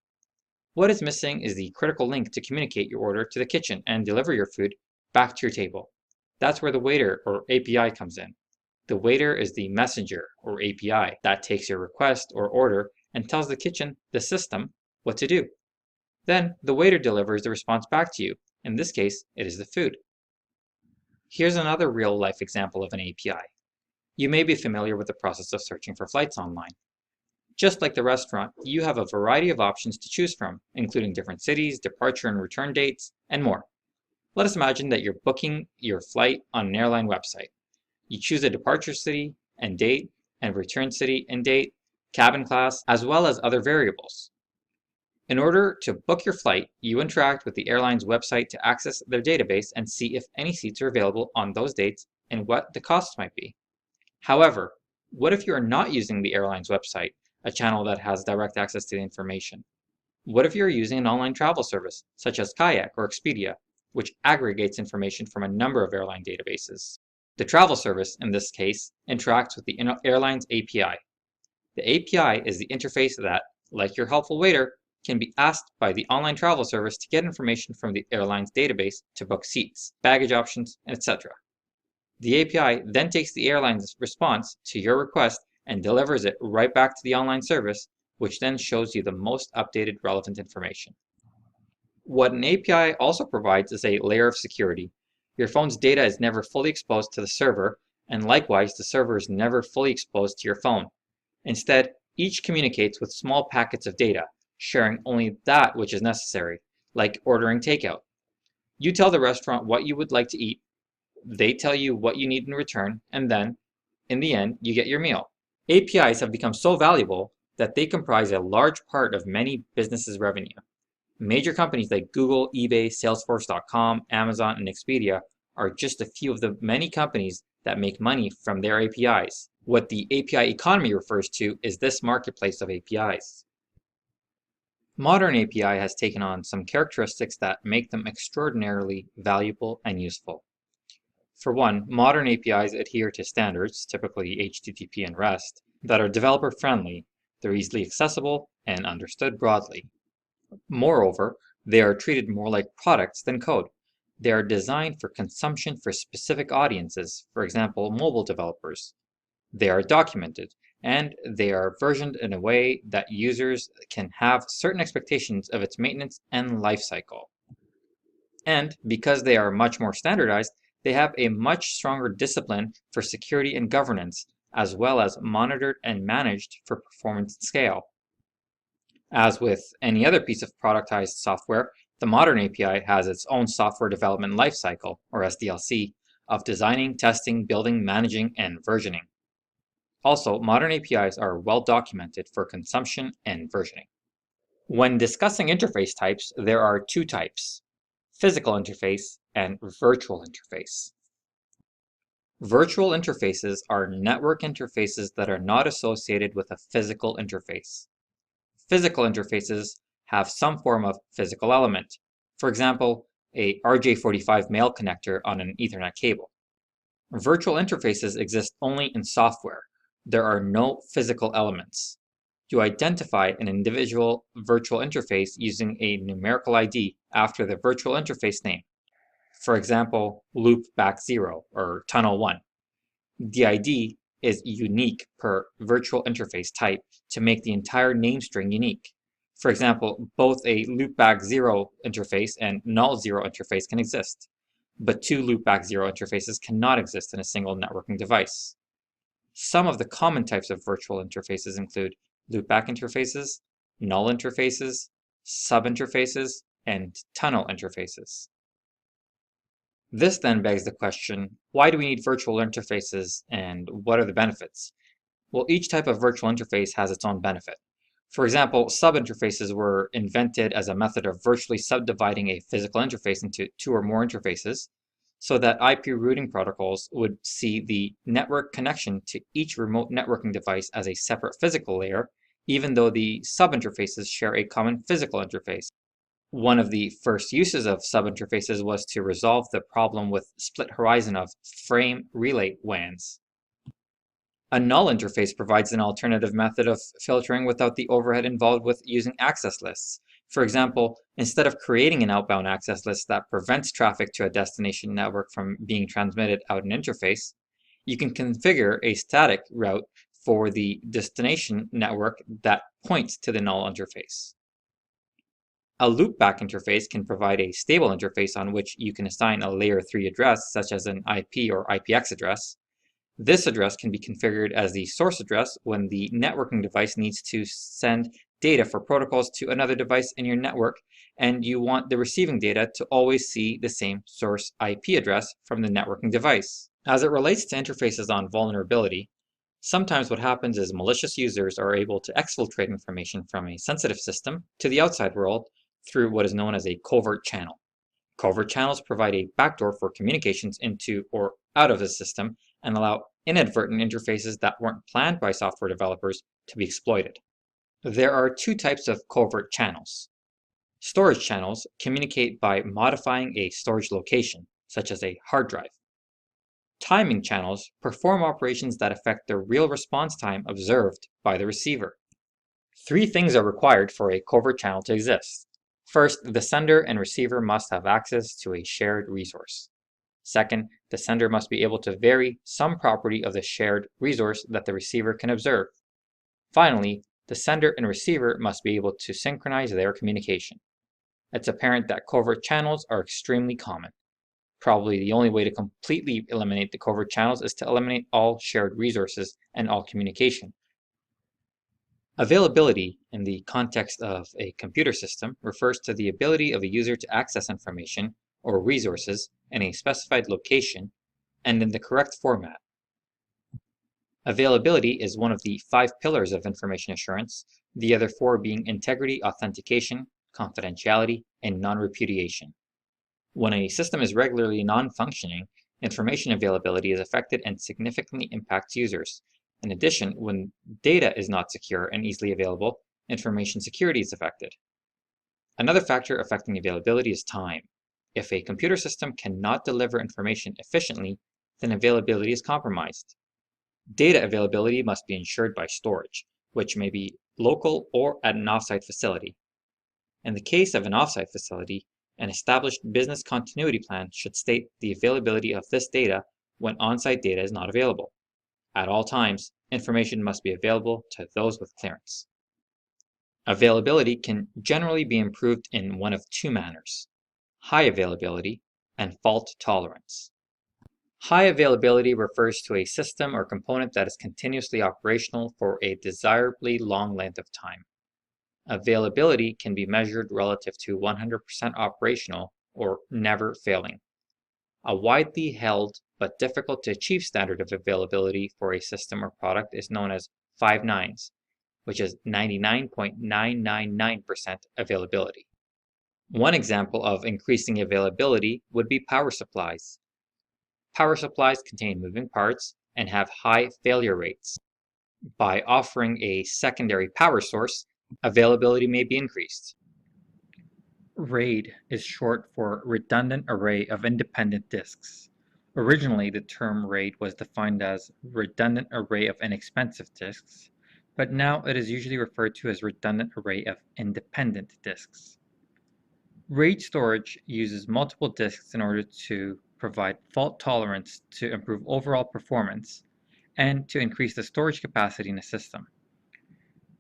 What is missing is the critical link to communicate your order to the kitchen and deliver your food back to your table. That's where the waiter or API comes in. The waiter is the messenger or API that takes your request or order and tells the kitchen, the system, what to do. Then the waiter delivers the response back to you. In this case, it is the food. Here's another real-life example of an API. You may be familiar with the process of searching for flights online. Just like the restaurant, you have a variety of options to choose from, including different cities, departure and return dates, and more. Let us imagine that you're booking your flight on an airline website. You choose a departure city and date, and return city and date, cabin class, as well as other variables. In order to book your flight, you interact with the airline's website to access their database and see if any seats are available on those dates and what the costs might be. However, what if you are not using the airline's website, a channel that has direct access to the information? What if you're using an online travel service, such as Kayak or Expedia, which aggregates information from a number of airline databases? The travel service, in this case, interacts with the airline's API. The API is the interface that, like your helpful waiter, can be asked by the online travel service to get information from the airline's database to book seats, baggage options, etc. The API then takes the airline's response to your request and delivers it right back to the online service, which then shows you the most updated relevant information. What an API also provides is a layer of security. Your phone's data is never fully exposed to the server, and likewise, the server is never fully exposed to your phone. Instead, each communicates with small packets of data, sharing only that which is necessary, like ordering takeout. You tell the restaurant what you would like to eat, they tell you what you need in return, and then, in the end, you get your meal. APIs have become so valuable that they comprise a large part of many businesses' revenue. Major companies like Google, eBay, Salesforce.com, Amazon, and Expedia are just a few of the many companies that make money from their APIs. What the API economy refers to is this marketplace of APIs. Modern API has taken on some characteristics that make them extraordinarily valuable and useful. For one, modern APIs adhere to standards, typically HTTP and REST, that are developer-friendly, they're easily accessible, and understood broadly. Moreover, they are treated more like products than code. They are designed for consumption for specific audiences, for example, mobile developers. They are documented, and they are versioned in a way that users can have certain expectations of its maintenance and lifecycle. And because they are much more standardized, they have a much stronger discipline for security and governance, as well as monitored and managed for performance and scale. As with any other piece of productized software, the modern API has its own software development lifecycle, or SDLC, of designing, testing, building, managing, and versioning. Also, modern APIs are well documented for consumption and versioning. When discussing interface types, there are two types: physical interface and virtual interface. Virtual interfaces are network interfaces that are not associated with a physical interface. Physical interfaces have some form of physical element, for example, a RJ45 mail connector on an Ethernet cable. Virtual interfaces exist only in software. There are no physical elements. You identify an individual virtual interface using a numerical ID after the virtual interface name. For example, loopback0 or tunnel1. The ID is unique per virtual interface type to make the entire name string unique. For example, both a loopback0 interface and null0 interface can exist. but two loopback 0 interfaces cannot exist in a single networking device. Some of the common types of virtual interfaces include loopback interfaces, null interfaces, subinterfaces, and tunnel interfaces. This then begs the question, why do we need virtual interfaces and what are the benefits? Well, each type of virtual interface has its own benefit. For example, subinterfaces were invented as a method of virtually subdividing a physical interface into two or more interfaces, so that IP routing protocols would see the network connection to each remote networking device as a separate physical layer, even though the subinterfaces share a common physical interface. One of the first uses of subinterfaces was to resolve the problem with split horizon of frame relay WANs. A null interface provides an alternative method of filtering without the overhead involved with using access lists. For example, instead of creating an outbound access list that prevents traffic to a destination network from being transmitted out an interface, you can configure a static route for the destination network that points to the null interface. A loopback interface can provide a stable interface on which you can assign a layer 3 address, such as an IP or IPX address. This address can be configured as the source address when the networking device needs to send data for protocols to another device in your network, and you want the receiving data to always see the same source IP address from the networking device. As it relates to interfaces on vulnerability, sometimes what happens is malicious users are able to exfiltrate information from a sensitive system to the outside world through what is known as a covert channel. Covert channels provide a backdoor for communications into or out of the system and allow inadvertent interfaces that weren't planned by software developers to be exploited. There are two types of covert channels. Storage channels communicate by modifying a storage location, such as a hard drive. Timing channels perform operations that affect the real response time observed by the receiver. Three things are required for a covert channel to exist. First, the sender and receiver must have access to a shared resource. Second, the sender must be able to vary some property of the shared resource that the receiver can observe. Finally, the sender and receiver must be able to synchronize their communication. It's apparent that covert channels are extremely common. Probably the only way to completely eliminate the covert channels is to eliminate all shared resources and all communication. Availability, in the context of a computer system, refers to the ability of a user to access information or resources in a specified location and in the correct format. Availability is one of the 5 pillars of information assurance, the other 4 being integrity, authentication, confidentiality, and non-repudiation. When a system is regularly non-functioning, information availability is affected and significantly impacts users. In addition, when data is not secure and easily available, information security is affected. Another factor affecting availability is time. If a computer system cannot deliver information efficiently, then availability is compromised. Data availability must be ensured by storage, which may be local or at an offsite facility. In the case of an offsite facility, an established business continuity plan should state the availability of this data when on-site data is not available. At all times, information must be available to those with clearance. Availability can generally be improved in one of two manners: high availability and fault tolerance. High availability refers to a system or component that is continuously operational for a desirably long length of time. Availability can be measured relative to 100% operational or never failing. A widely held but difficult to achieve standard of availability for a system or product is known as 5 nines, which is 99.999% availability. One example of increasing availability would be power supplies. Power supplies contain moving parts and have high failure rates. By offering a secondary power source, availability may be increased. RAID is short for Redundant Array of Independent Disks. Originally, the term RAID was defined as Redundant Array of Inexpensive Disks, but now it is usually referred to as Redundant Array of Independent Disks. RAID storage uses multiple disks in order to provide fault tolerance to improve overall performance and to increase the storage capacity in a system.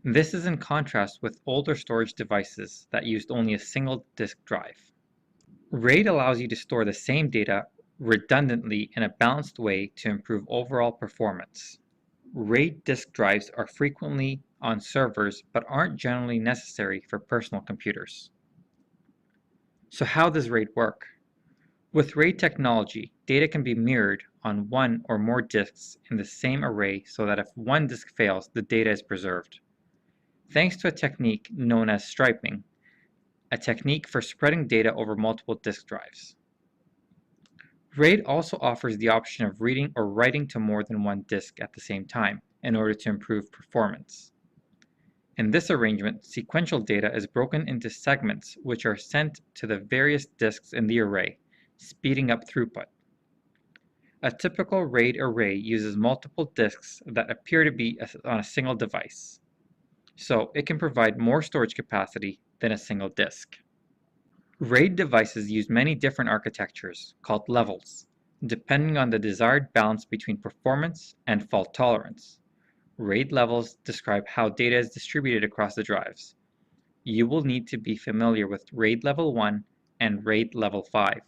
This is in contrast with older storage devices that used only a single disk drive. RAID allows you to store the same data redundantly in a balanced way to improve overall performance. RAID disk drives are frequently on servers but aren't generally necessary for personal computers. So how does RAID work? With RAID technology, data can be mirrored on one or more disks in the same array so that if one disk fails, the data is preserved. Thanks to a technique known as striping, a technique for spreading data over multiple disk drives. RAID also offers the option of reading or writing to more than one disk at the same time in order to improve performance. In this arrangement, sequential data is broken into segments which are sent to the various disks in the array, speeding up throughput. A typical RAID array uses multiple disks that appear to be on a single device, so it can provide more storage capacity than a single disk. RAID devices use many different architectures, called levels, depending on the desired balance between performance and fault tolerance. RAID levels describe how data is distributed across the drives. You will need to be familiar with RAID Level 1 and RAID Level 5.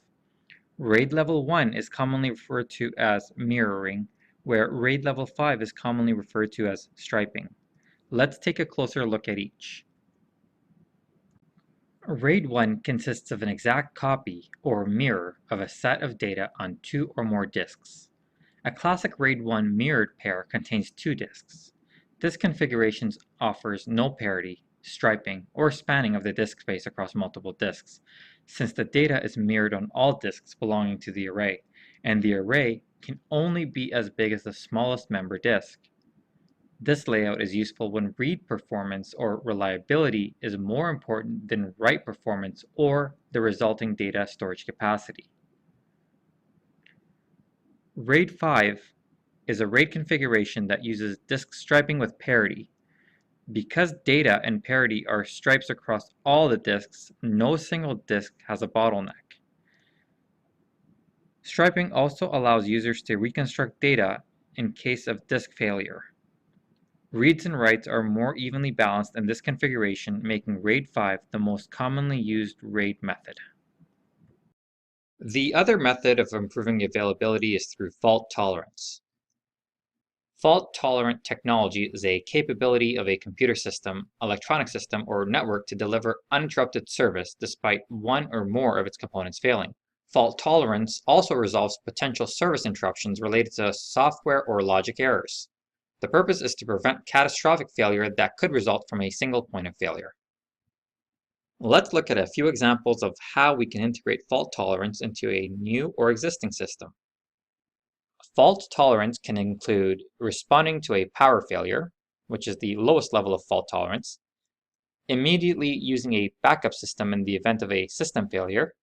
RAID Level 1 is commonly referred to as mirroring, where RAID Level 5 is commonly referred to as striping. Let's take a closer look at each. RAID 1 consists of an exact copy, or mirror, of a set of data on two or more disks. A classic RAID 1 mirrored pair contains two disks. This configuration offers no parity, striping, or spanning of the disk space across multiple disks, since the data is mirrored on all disks belonging to the array, and the array can only be as big as the smallest member disk. This layout is useful when read performance or reliability is more important than write performance or the resulting data storage capacity. RAID 5 is a RAID configuration that uses disk striping with parity. Because data and parity are stripes across all the disks, no single disk has a bottleneck. Striping also allows users to reconstruct data in case of disk failure. Reads and writes are more evenly balanced in this configuration, making RAID 5 the most commonly used RAID method. The other method of improving availability is through fault tolerance. Fault-tolerant technology is a capability of a computer system, electronic system, or network to deliver uninterrupted service despite one or more of its components failing. Fault tolerance also resolves potential service interruptions related to software or logic errors. The purpose is to prevent catastrophic failure that could result from a single point of failure. Let's look at a few examples of how we can integrate fault tolerance into a new or existing system. Fault tolerance can include responding to a power failure, which is the lowest level of fault tolerance, immediately using a backup system in the event of a system failure,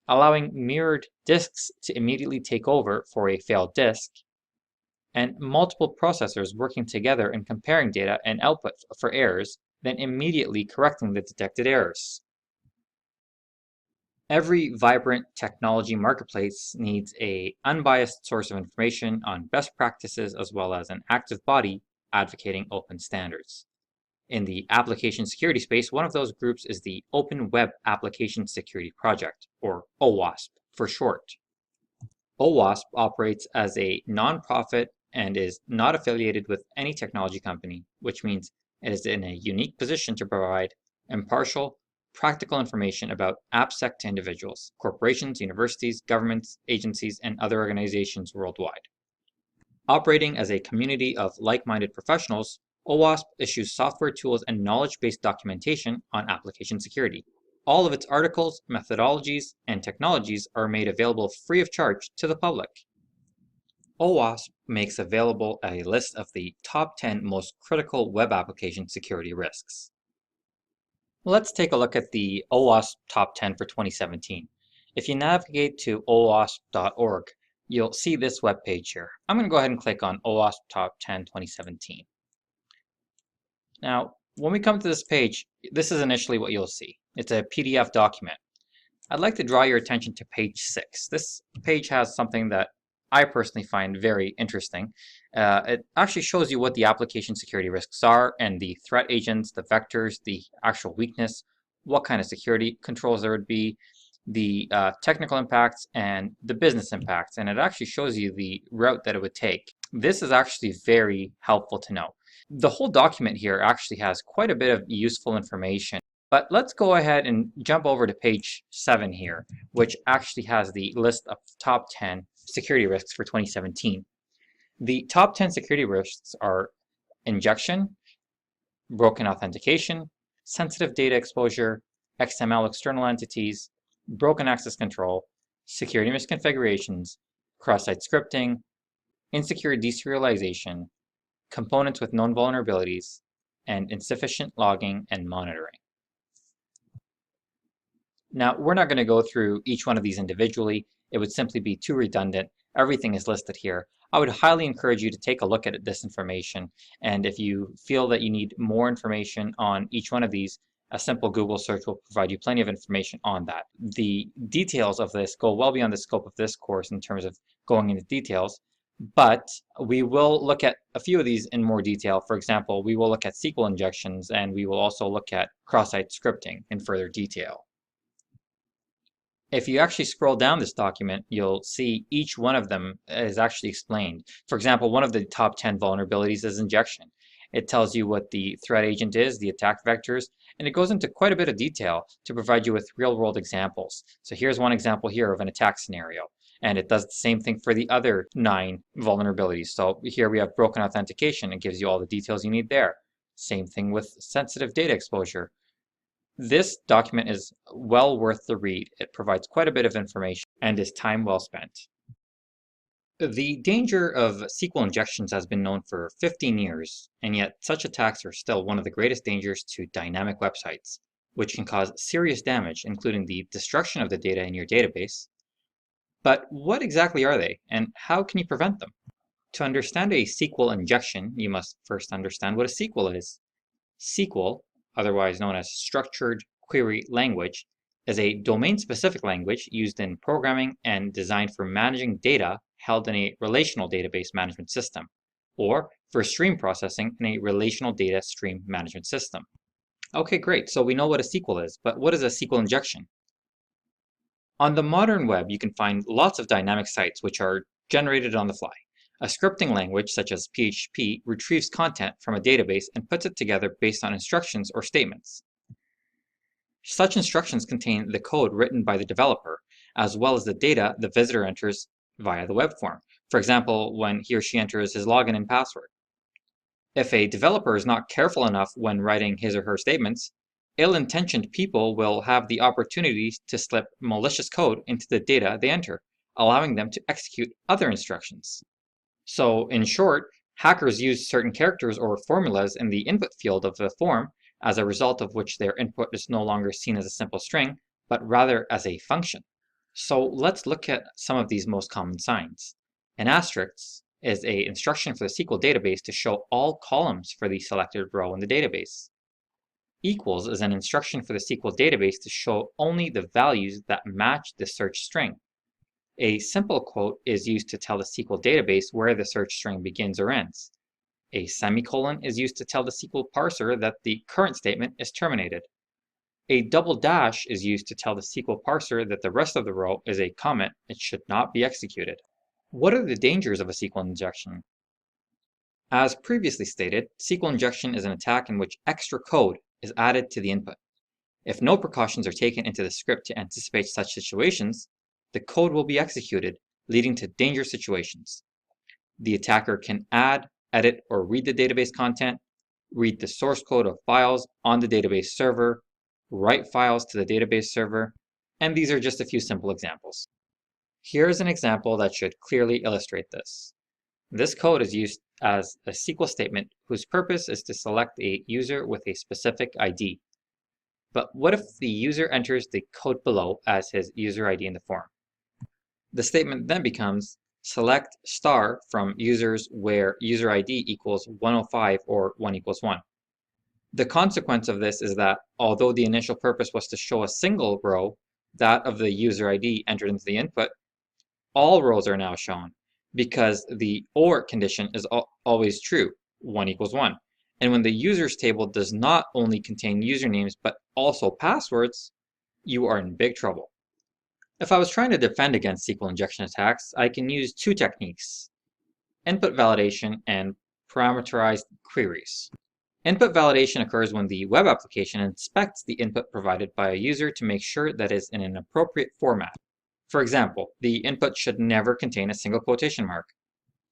allowing mirrored disks to immediately take over for a failed disk, and multiple processors working together and comparing data and output for errors, then immediately correcting the detected errors. Every vibrant technology marketplace needs an unbiased source of information on best practices as well as an active body advocating open standards. In the application security space, one of those groups is the Open Web Application Security Project, or OWASP for short. OWASP operates as a nonprofit and is not affiliated with any technology company, which means it is in a unique position to provide impartial, practical information about AppSec to individuals, corporations, universities, governments, agencies, and other organizations worldwide. Operating as a community of like-minded professionals, OWASP issues software tools and knowledge-based documentation on application security. All of its articles, methodologies, and technologies are made available free of charge to the public. OWASP makes available a list of the top 10 most critical web application security risks. Let's take a look at the OWASP Top 10 for 2017. If you navigate to OWASP.org, you'll see this web page here. I'm going to go ahead and click on OWASP Top 10 2017. Now, when we come to this page, this is initially what you'll see. It's a PDF document. I'd like to draw your attention to page 6. This page has something that I personally find very interesting. It actually shows you what the application security risks are and the threat agents, the vectors, the actual weakness, what kind of security controls there would be, the technical impacts, and the business impacts, and it actually shows you the route that it would take. This is actually very helpful to know. The whole document here actually has quite a bit of useful information, but let's go ahead and jump over to page 7 here, which actually has the list of top 10 security risks for 2017. The top 10 security risks are injection, broken authentication, sensitive data exposure, XML external entities, broken access control, security misconfigurations, cross-site scripting, insecure deserialization, components with known vulnerabilities, and insufficient logging and monitoring. Now, we're not going to go through each one of these individually. It would simply be too redundant. Everything is listed here. I would highly encourage you to take a look at this information. And if you feel that you need more information on each one of these, a simple Google search will provide you plenty of information on that. The details of this go well beyond the scope of this course in terms of going into details, but we will look at a few of these in more detail. For example, we will look at SQL injections, and we will also look at cross-site scripting in further detail. If you actually scroll down this document, you'll see each one of them is actually explained. For example, one of the top 10 vulnerabilities is injection. It tells you what the threat agent is, the attack vectors, and it goes into quite a bit of detail to provide you with real-world examples. So here's one example here of an attack scenario, and it does the same thing for the other 9 vulnerabilities. So here we have broken authentication. It gives you all the details you need there. Same thing with sensitive data exposure. This document is well worth the read. It provides quite a bit of information and is time well spent. The danger of SQL injections has been known for 15 years, and yet such attacks are still one of the greatest dangers to dynamic websites, which can cause serious damage, including the destruction of the data in your database. But what exactly are they, and how can you prevent them? To understand a SQL injection, you must first understand what a SQL is. SQL, otherwise known as Structured Query Language, is a domain-specific language used in programming and designed for managing data held in a relational database management system, or for stream processing in a relational data stream management system. Okay, great. So we know what a SQL is, but what is a SQL injection? On the modern web, you can find lots of dynamic sites which are generated on the fly. A scripting language, such as PHP, retrieves content from a database and puts it together based on instructions or statements. Such instructions contain the code written by the developer, as well as the data the visitor enters via the web form. For example, when he or she enters his login and password. If a developer is not careful enough when writing his or her statements, ill-intentioned people will have the opportunity to slip malicious code into the data they enter, allowing them to execute other instructions. So, in short, hackers use certain characters or formulas in the input field of the form, as a result of which their input is no longer seen as a simple string, but rather as a function. So let's look at some of these most common signs. An asterisk is an instruction for the SQL database to show all columns for the selected row in the database. Equals is an instruction for the SQL database to show only the values that match the search string. A simple quote is used to tell the SQL database where the search string begins or ends. A semicolon is used to tell the SQL parser that the current statement is terminated. A double dash is used to tell the SQL parser that the rest of the row is a comment. It should not be executed. What are the dangers of a SQL injection? As previously stated, SQL injection is an attack in which extra code is added to the input. If no precautions are taken into the script to anticipate such situations, the code will be executed, leading to dangerous situations. The attacker can add, edit, or read the database content, read the source code of files on the database server, write files to the database server, and these are just a few simple examples. Here's an example that should clearly illustrate this. This code is used as a SQL statement whose purpose is to select a user with a specific ID. But what if the user enters the code below as his user ID in the form? The statement then becomes select star from users where user ID equals 105 or 1 equals 1. The consequence of this is that although the initial purpose was to show a single row, that of the user ID entered into the input, all rows are now shown because the OR condition is always true, 1 equals 1. And when the users table does not only contain usernames but also passwords, you are in big trouble. If I was trying to defend against SQL injection attacks, I can use two techniques: input validation and parameterized queries. Input validation occurs when the web application inspects the input provided by a user to make sure that it is in an appropriate format. For example, the input should never contain a single quotation mark.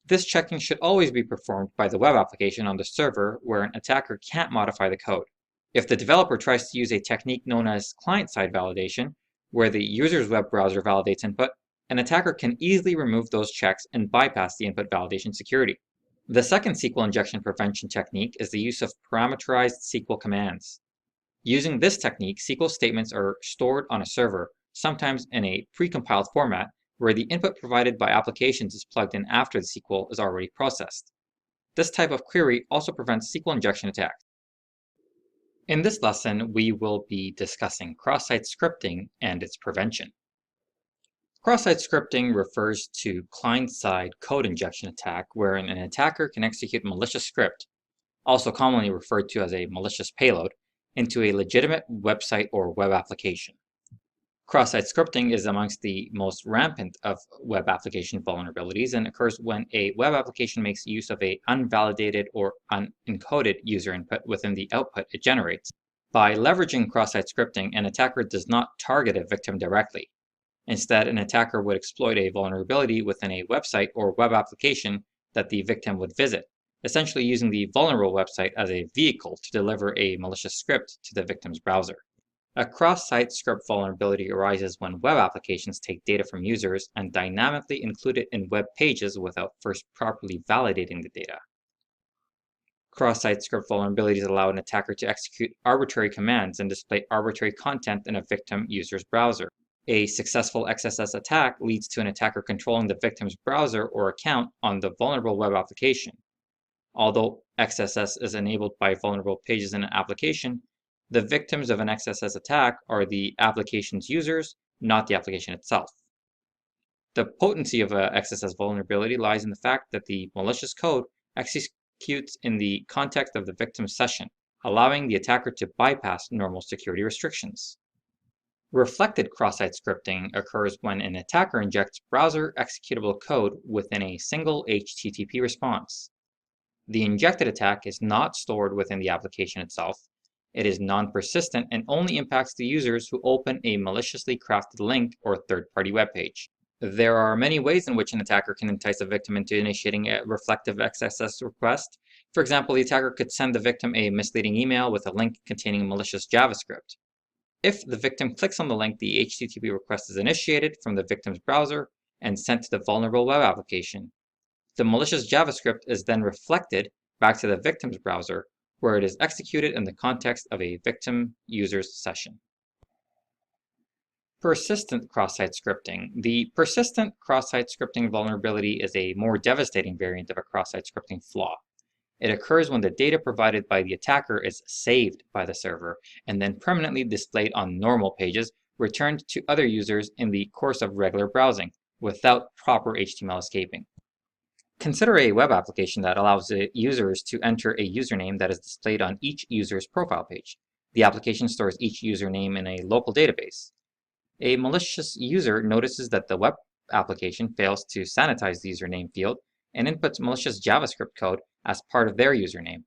This checking should always be performed by the web application on the server where an attacker can't modify the code. If the developer tries to use a technique known as client-side validation, where the user's web browser validates input, an attacker can easily remove those checks and bypass the input validation security. The second SQL injection prevention technique is the use of parameterized SQL commands. Using this technique, SQL statements are stored on a server, sometimes in a precompiled format, where the input provided by applications is plugged in after the SQL is already processed. This type of query also prevents SQL injection attacks. In this lesson, we will be discussing cross-site scripting and its prevention. Cross-site scripting refers to client-side code injection attack, wherein an attacker can execute malicious script, also commonly referred to as a malicious payload, into a legitimate website or web application. Cross-site scripting is amongst the most rampant of web application vulnerabilities and occurs when a web application makes use of an unvalidated or unencoded user input within the output it generates. By leveraging cross-site scripting, an attacker does not target a victim directly. Instead, an attacker would exploit a vulnerability within a website or web application that the victim would visit, essentially using the vulnerable website as a vehicle to deliver a malicious script to the victim's browser. A cross-site script vulnerability arises when web applications take data from users and dynamically include it in web pages without first properly validating the data. Cross-site script vulnerabilities allow an attacker to execute arbitrary commands and display arbitrary content in a victim user's browser. A successful XSS attack leads to an attacker controlling the victim's browser or account on the vulnerable web application. Although XSS is enabled by vulnerable pages in an application, the victims of an XSS attack are the application's users, not the application itself. The potency of a XSS vulnerability lies in the fact that the malicious code executes in the context of the victim's session, allowing the attacker to bypass normal security restrictions. Reflected cross-site scripting occurs when an attacker injects browser executable code within a single HTTP response. The injected attack is not stored within the application itself. It is non-persistent and only impacts the users who open a maliciously crafted link or third-party web page. There are many ways in which an attacker can entice a victim into initiating a reflective XSS request. For example, the attacker could send the victim a misleading email with a link containing malicious JavaScript. If the victim clicks on the link, the HTTP request is initiated from the victim's browser and sent to the vulnerable web application. The malicious JavaScript is then reflected back to the victim's browser, where it is executed in the context of a victim user's session. Persistent cross-site scripting. The persistent cross-site scripting vulnerability is a more devastating variant of a cross-site scripting flaw. It occurs when the data provided by the attacker is saved by the server and then permanently displayed on normal pages, returned to other users in the course of regular browsing, without proper HTML escaping. Consider a web application that allows users to enter a username that is displayed on each user's profile page. The application stores each username in a local database. A malicious user notices that the web application fails to sanitize the username field and inputs malicious JavaScript code as part of their username.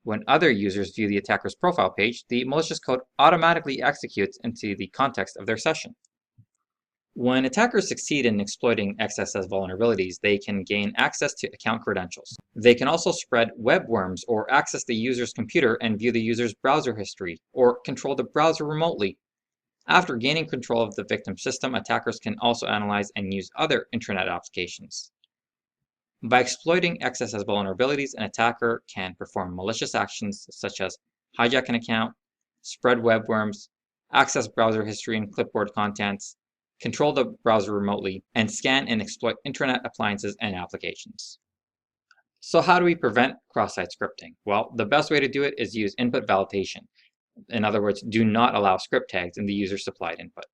When other users view the attacker's profile page, the malicious code automatically executes into the context of their session. When attackers succeed in exploiting XSS vulnerabilities, they can gain access to account credentials. They can also spread web worms or access the user's computer and view the user's browser history, or control the browser remotely. After gaining control of the victim system, attackers can also analyze and use other internet applications. By exploiting XSS vulnerabilities, an attacker can perform malicious actions such as hijack an account, spread web worms, access browser history and clipboard contents, control the browser remotely, and scan and exploit internet appliances and applications. So how do we prevent cross-site scripting? Well, the best way to do it is use input validation. In other words, do not allow script tags in the user-supplied input.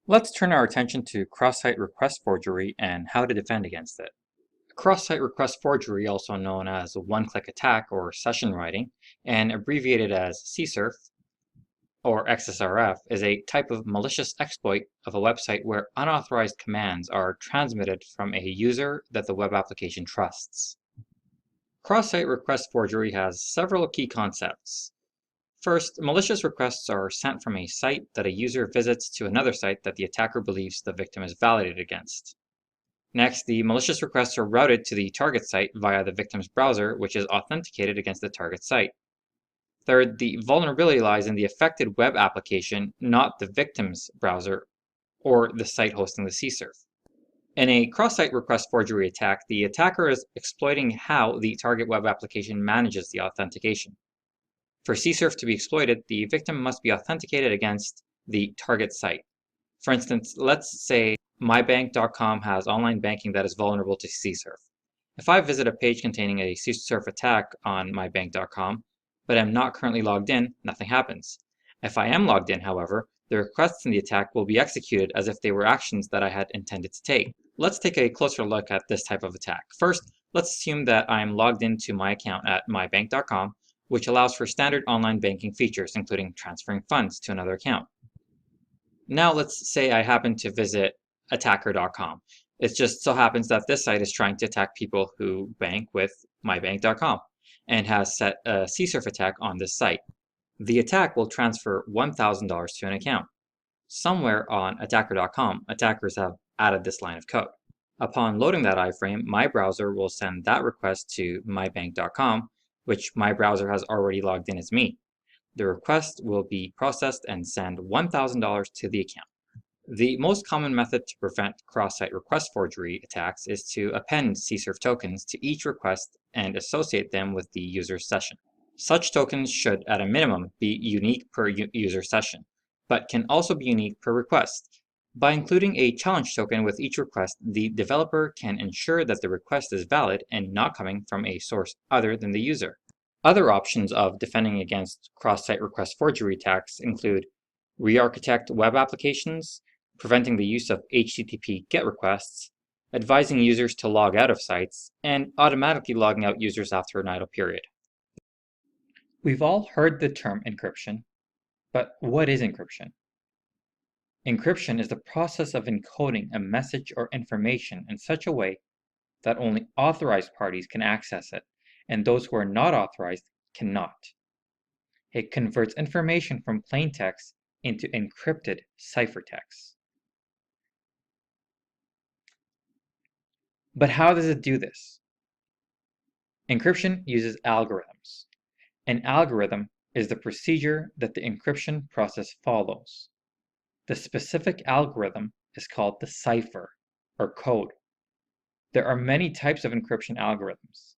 Let's turn our attention to cross-site request forgery and how to defend against it. Cross-site request forgery, also known as one-click attack or session writing, and abbreviated as CSRF, or XSRF, is a type of malicious exploit of a website where unauthorized commands are transmitted from a user that the web application trusts. Cross-site request forgery has several key concepts. First, malicious requests are sent from a site that a user visits to another site that the attacker believes the victim is validated against. Next, the malicious requests are routed to the target site via the victim's browser, which is authenticated against the target site. Third, the vulnerability lies in the affected web application, not the victim's browser or the site hosting the CSRF. In a cross-site request forgery attack, the attacker is exploiting how the target web application manages the authentication. For CSRF to be exploited, the victim must be authenticated against the target site. For instance, let's say mybank.com has online banking that is vulnerable to CSRF. If I visit a page containing a CSRF attack on mybank.com, but am not currently logged in, nothing happens. If I am logged in, however, the requests in the attack will be executed as if they were actions that I had intended to take. Let's take a closer look at this type of attack. First, let's assume that I am logged into my account at mybank.com, which allows for standard online banking features, including transferring funds to another account. Now let's say I happen to visit attacker.com. It just so happens that this site is trying to attack people who bank with mybank.com and has set a CSRF attack on this site. The attack will transfer $1,000 to an account. Somewhere on attacker.com, attackers have added this line of code. Upon loading that iframe, my browser will send that request to mybank.com, which my browser has already logged in as me. The request will be processed and send $1,000 to the account. The most common method to prevent cross-site request forgery attacks is to append CSRF tokens to each request and associate them with the user's session. Such tokens should, at a minimum, be unique per user session, but can also be unique per request. By including a challenge token with each request, the developer can ensure that the request is valid and not coming from a source other than the user. Other options of defending against cross-site request forgery attacks include re-architect web applications, preventing the use of HTTP GET requests, advising users to log out of sites, and automatically logging out users after an idle period. We've all heard the term encryption, but what is encryption? Encryption is the process of encoding a message or information in such a way that only authorized parties can access it, and those who are not authorized cannot. It converts information from plain text into encrypted ciphertext. But how does it do this? Encryption uses algorithms. An algorithm is the procedure that the encryption process follows. The specific algorithm is called the cipher, or code. There are many types of encryption algorithms.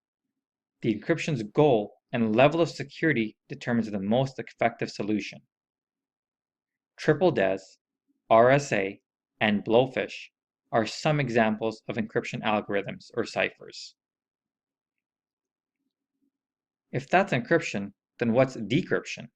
The encryption's goal and level of security determines the most effective solution. Triple DES, RSA, and Blowfish are some examples of encryption algorithms or ciphers. If that's encryption, then what's decryption?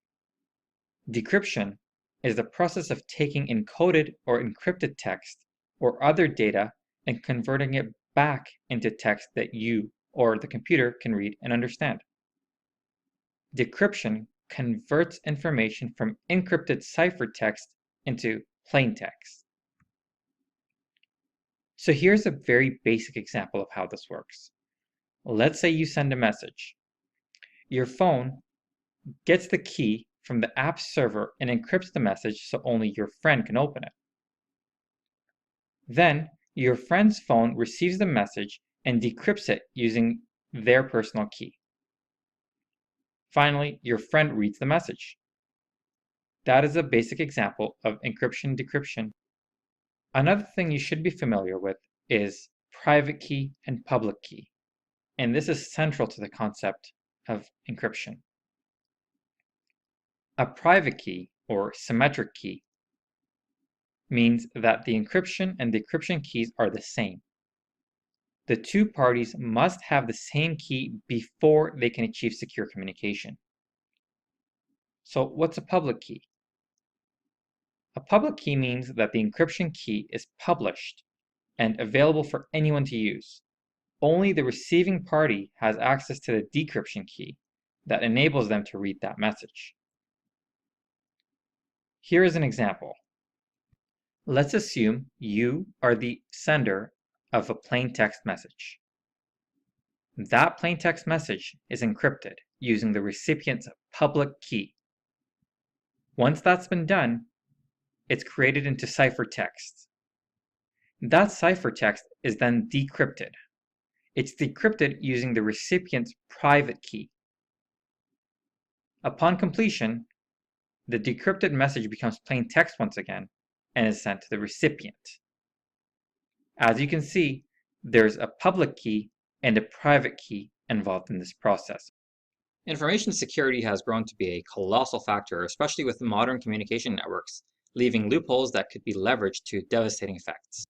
Decryption is the process of taking encoded or encrypted text or other data and converting it back into text that you or the computer can read and understand. Decryption converts information from encrypted ciphertext into plain text. So here's a very basic example of how this works. Let's say you send a message. Your phone gets the key from the app server and encrypts the message so only your friend can open it. Then, your friend's phone receives the message and decrypts it using their personal key. Finally, your friend reads the message. That is a basic example of encryption-decryption. Another thing you should be familiar with is private key and public key, and this is central to the concept of encryption. A private key, or symmetric key, means that the encryption and decryption keys are the same. The two parties must have the same key before they can achieve secure communication. So what's a public key? A public key means that the encryption key is published and available for anyone to use. Only the receiving party has access to the decryption key that enables them to read that message. Here is an example. Let's assume you are the sender of a plain text message. That plain text message is encrypted using the recipient's public key. Once that's been done, it's created into ciphertext. That ciphertext is then decrypted. It's decrypted using the recipient's private key. Upon completion, the decrypted message becomes plain text once again and is sent to the recipient. As you can see, there's a public key and a private key involved in this process. Information security has grown to be a colossal factor, especially with modern communication networks, leaving loopholes that could be leveraged to devastating effects.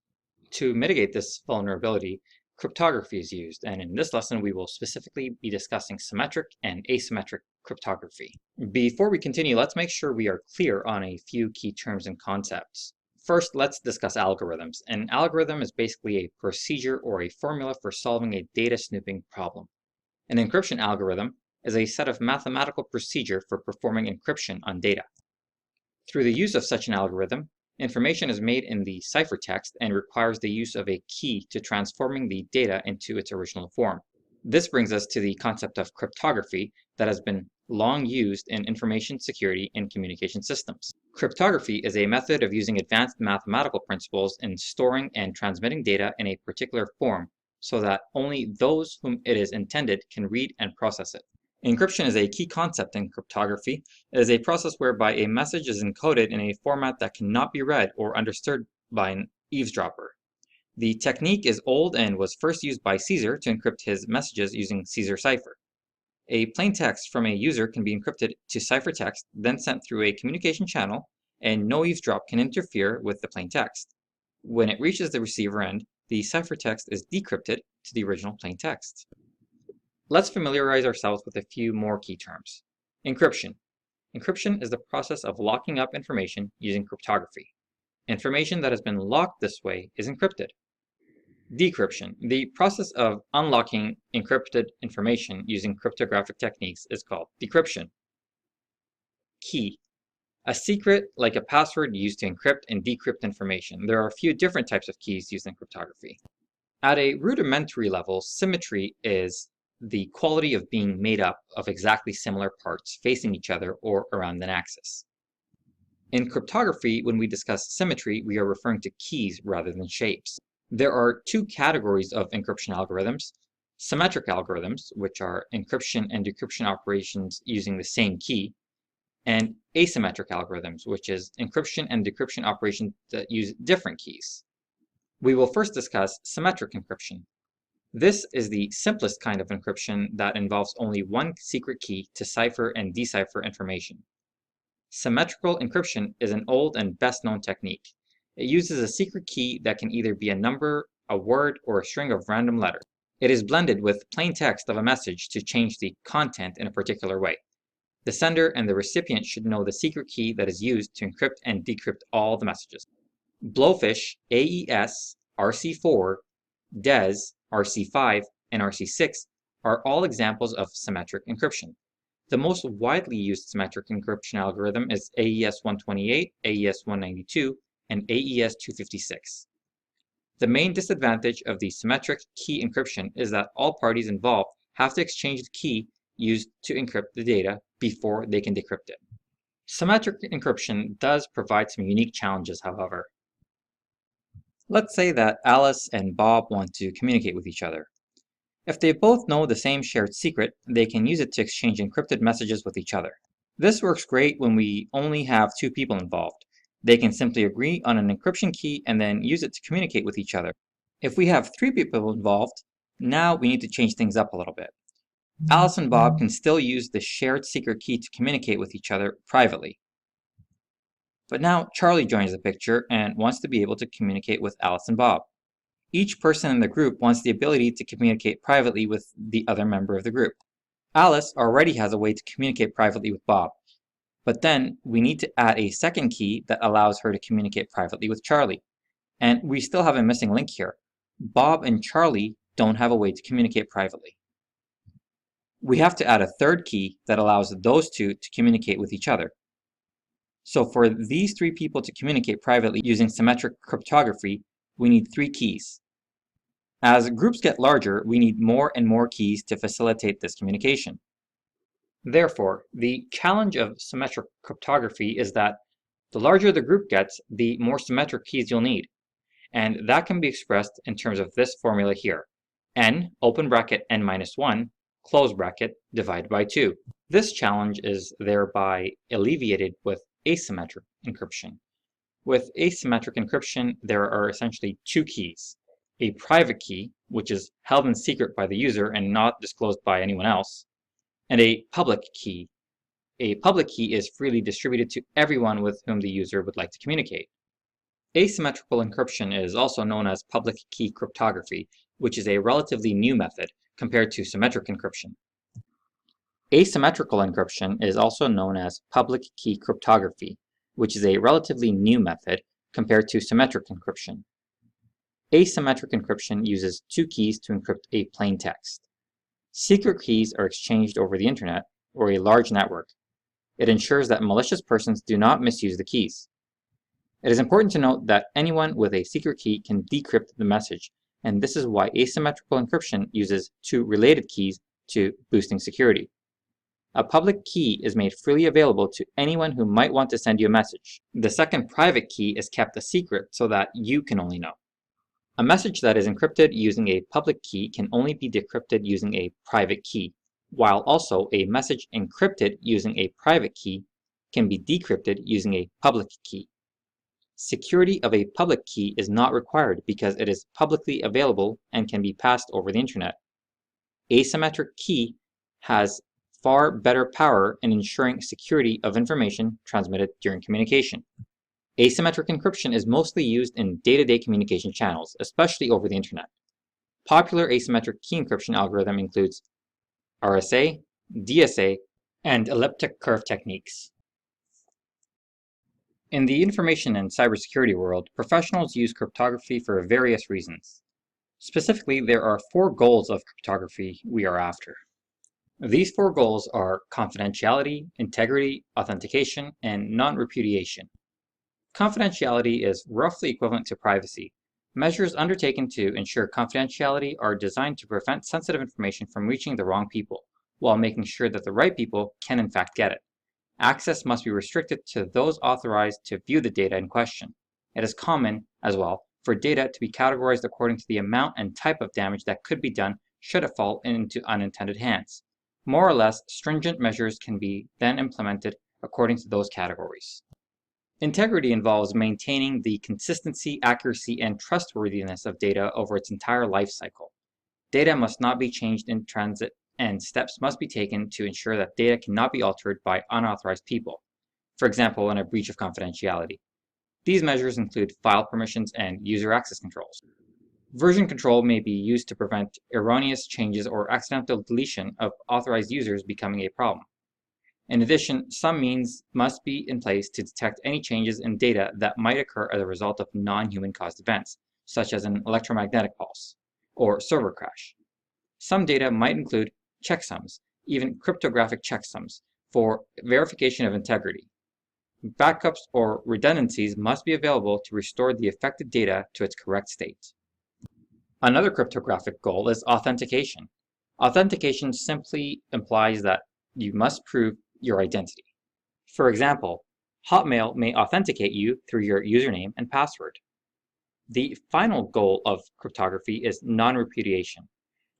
To mitigate this vulnerability, cryptography is used, and in this lesson we will specifically be discussing symmetric and asymmetric cryptography. Before we continue, let's make sure we are clear on a few key terms and concepts. First, let's discuss algorithms. An algorithm is basically a procedure or a formula for solving a data snooping problem. An encryption algorithm is a set of mathematical procedure for performing encryption on data. Through the use of such an algorithm, information is made in the ciphertext and requires the use of a key to transforming the data into its original form. This brings us to the concept of cryptography that has been long used in information security in communication systems. Cryptography is a method of using advanced mathematical principles in storing and transmitting data in a particular form so that only those whom it is intended can read and process it. Encryption is a key concept in cryptography. It is a process whereby a message is encoded in a format that cannot be read or understood by an eavesdropper. The technique is old and was first used by Caesar to encrypt his messages using Caesar cipher. A plain text from a user can be encrypted to ciphertext, then sent through a communication channel, and no eavesdrop can interfere with the plain text. When it reaches the receiver end, the ciphertext is decrypted to the original plain text. Let's familiarize ourselves with a few more key terms. Encryption. Encryption is the process of locking up information using cryptography. Information that has been locked this way is encrypted. Decryption. The process of unlocking encrypted information using cryptographic techniques is called decryption. Key. A secret, like a password, used to encrypt and decrypt information. There are a few different types of keys used in cryptography. At a rudimentary level, symmetry is the quality of being made up of exactly similar parts facing each other or around an axis. In cryptography, when we discuss symmetry, we are referring to keys rather than shapes. There are two categories of encryption algorithms: symmetric algorithms, which are encryption and decryption operations using the same key, and asymmetric algorithms, which is encryption and decryption operations that use different keys. We will first discuss symmetric encryption. This is the simplest kind of encryption that involves only one secret key to cipher and decipher information. Symmetrical encryption is an old and best-known technique. It uses a secret key that can either be a number, a word, or a string of random letters. It is blended with plain text of a message to change the content in a particular way. The sender and the recipient should know the secret key that is used to encrypt and decrypt all the messages. Blowfish, AES, RC4, DES, RC5, and RC6 are all examples of symmetric encryption. The most widely used symmetric encryption algorithm is AES-128, AES-192, and AES-256. The main disadvantage of the symmetric key encryption is that all parties involved have to exchange the key used to encrypt the data before they can decrypt it. Symmetric encryption does provide some unique challenges, however. Let's say that Alice and Bob want to communicate with each other. If they both know the same shared secret, they can use it to exchange encrypted messages with each other. This works great when we only have two people involved. They can simply agree on an encryption key and then use it to communicate with each other. If we have three people involved, now we need to change things up a little bit. Alice and Bob can still use the shared secret key to communicate with each other privately. But now Charlie joins the picture and wants to be able to communicate with Alice and Bob. Each person in the group wants the ability to communicate privately with the other member of the group. Alice already has a way to communicate privately with Bob, but then we need to add a second key that allows her to communicate privately with Charlie. And we still have a missing link here. Bob and Charlie don't have a way to communicate privately. We have to add a third key that allows those two to communicate with each other. So for these three people to communicate privately using symmetric cryptography, we need 3 keys. As groups get larger, we need more and more keys to facilitate this communication. Therefore, the challenge of symmetric cryptography is that the larger the group gets, the more symmetric keys you'll need. And that can be expressed in terms of this formula here. N, open bracket, n minus 1, close bracket, divide by 2. This challenge is thereby alleviated with asymmetric encryption. With asymmetric encryption, there are essentially 2 keys. A private key, which is held in secret by the user and not disclosed by anyone else, and a public key. A public key is freely distributed to everyone with whom the user would like to communicate. Asymmetrical encryption is also known as public key cryptography, which is a relatively new method compared to symmetric encryption. Asymmetrical encryption is also known as public key cryptography, which is a relatively new method compared to symmetric encryption. Asymmetric encryption uses 2 keys to encrypt a plain text. Secret keys are exchanged over the internet or a large network. It ensures that malicious persons do not misuse the keys. It is important to note that anyone with a secret key can decrypt the message, and this is why asymmetrical encryption uses 2 related keys to boosting security. A public key is made freely available to anyone who might want to send you a message. The second private key is kept a secret so that you can only know. A message that is encrypted using a public key can only be decrypted using a private key, while also a message encrypted using a private key can be decrypted using a public key. Security of a public key is not required because it is publicly available and can be passed over the internet. Asymmetric key has far better power in ensuring security of information transmitted during communication. Asymmetric encryption is mostly used in day-to-day communication channels, especially over the internet. Popular asymmetric key encryption algorithm includes RSA, DSA, and elliptic curve techniques. In the information and cybersecurity world, professionals use cryptography for various reasons. Specifically, there are 4 goals of cryptography we are after. These 4 goals are confidentiality, integrity, authentication, and non-repudiation. Confidentiality is roughly equivalent to privacy. Measures undertaken to ensure confidentiality are designed to prevent sensitive information from reaching the wrong people, while making sure that the right people can in fact get it. Access must be restricted to those authorized to view the data in question. It is common, as well, for data to be categorized according to the amount and type of damage that could be done should it fall into unintended hands. More or less stringent measures can be then implemented according to those categories. Integrity involves maintaining the consistency, accuracy, and trustworthiness of data over its entire life cycle. Data must not be changed in transit, and steps must be taken to ensure that data cannot be altered by unauthorized people, for example, in a breach of confidentiality. These measures include file permissions and user access controls. Version control may be used to prevent erroneous changes or accidental deletion of authorized users becoming a problem. In addition, some means must be in place to detect any changes in data that might occur as a result of non-human caused events, such as an electromagnetic pulse or server crash. Some data might include checksums, even cryptographic checksums, for verification of integrity. Backups or redundancies must be available to restore the affected data to its correct state. Another cryptographic goal is authentication. Authentication simply implies that you must prove your identity. For example, Hotmail may authenticate you through your username and password. The final goal of cryptography is non-repudiation.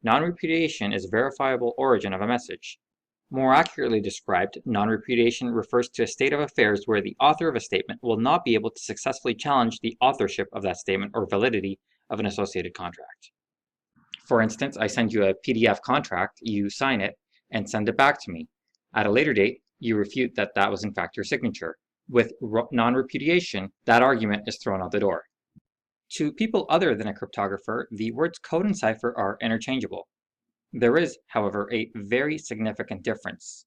Non-repudiation is verifiable origin of a message. More accurately described, non-repudiation refers to a state of affairs where the author of a statement will not be able to successfully challenge the authorship of that statement or validity of an associated contract. For instance, I send you a PDF contract, you sign it, and send it back to me. At a later date, you refute that that was in fact your signature. With non-repudiation, that argument is thrown out the door. To people other than a cryptographer, the words code and cipher are interchangeable. There is, however, a very significant difference.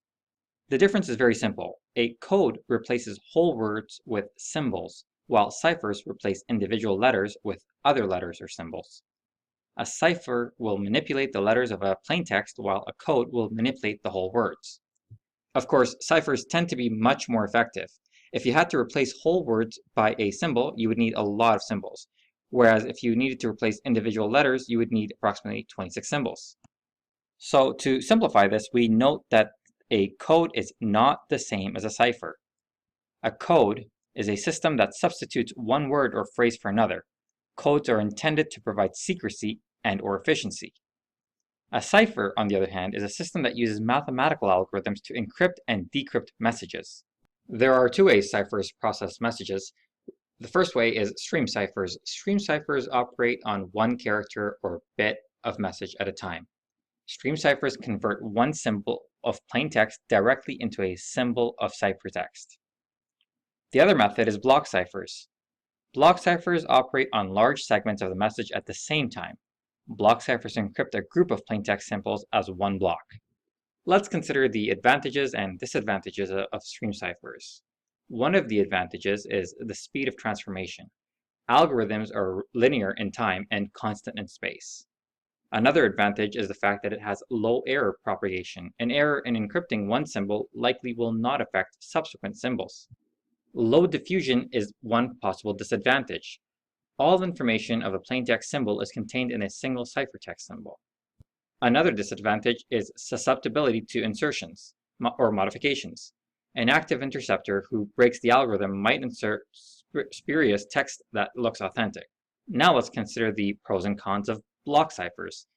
The difference is very simple. A code replaces whole words with symbols, while ciphers replace individual letters with other letters or symbols. A cipher will manipulate the letters of a plain text, while a code will manipulate the whole words. Of course, ciphers tend to be much more effective, If you had to replace whole words by a symbol, you would need a lot of symbols. Whereas if you needed to replace individual letters, you would need approximately 26 symbols. So to simplify this, we note that a code is not the same as a cipher. A code is a system that substitutes one word or phrase for another. Codes are intended to provide secrecy and/or efficiency. A cipher, on the other hand, is a system that uses mathematical algorithms to encrypt and decrypt messages. There are two ways ciphers process messages. The first way is stream ciphers. Stream ciphers operate on one character or bit of message at a time. Stream ciphers convert one symbol of plain text directly into a symbol of ciphertext. The other method is block ciphers. Block ciphers operate on large segments of the message at the same time. Block ciphers encrypt a group of plaintext symbols as one block. Let's consider the advantages and disadvantages of stream ciphers. One of the advantages is the speed of transformation. Algorithms are linear in time and constant in space. Another advantage is the fact that it has low error propagation. An error in encrypting one symbol likely will not affect subsequent symbols. Low diffusion is one possible disadvantage. All information of a plaintext symbol is contained in a single ciphertext symbol. Another disadvantage is susceptibility to insertions or modifications. An active interceptor who breaks the algorithm might insert spurious text that looks authentic. Now let's consider the pros and cons of block ciphers.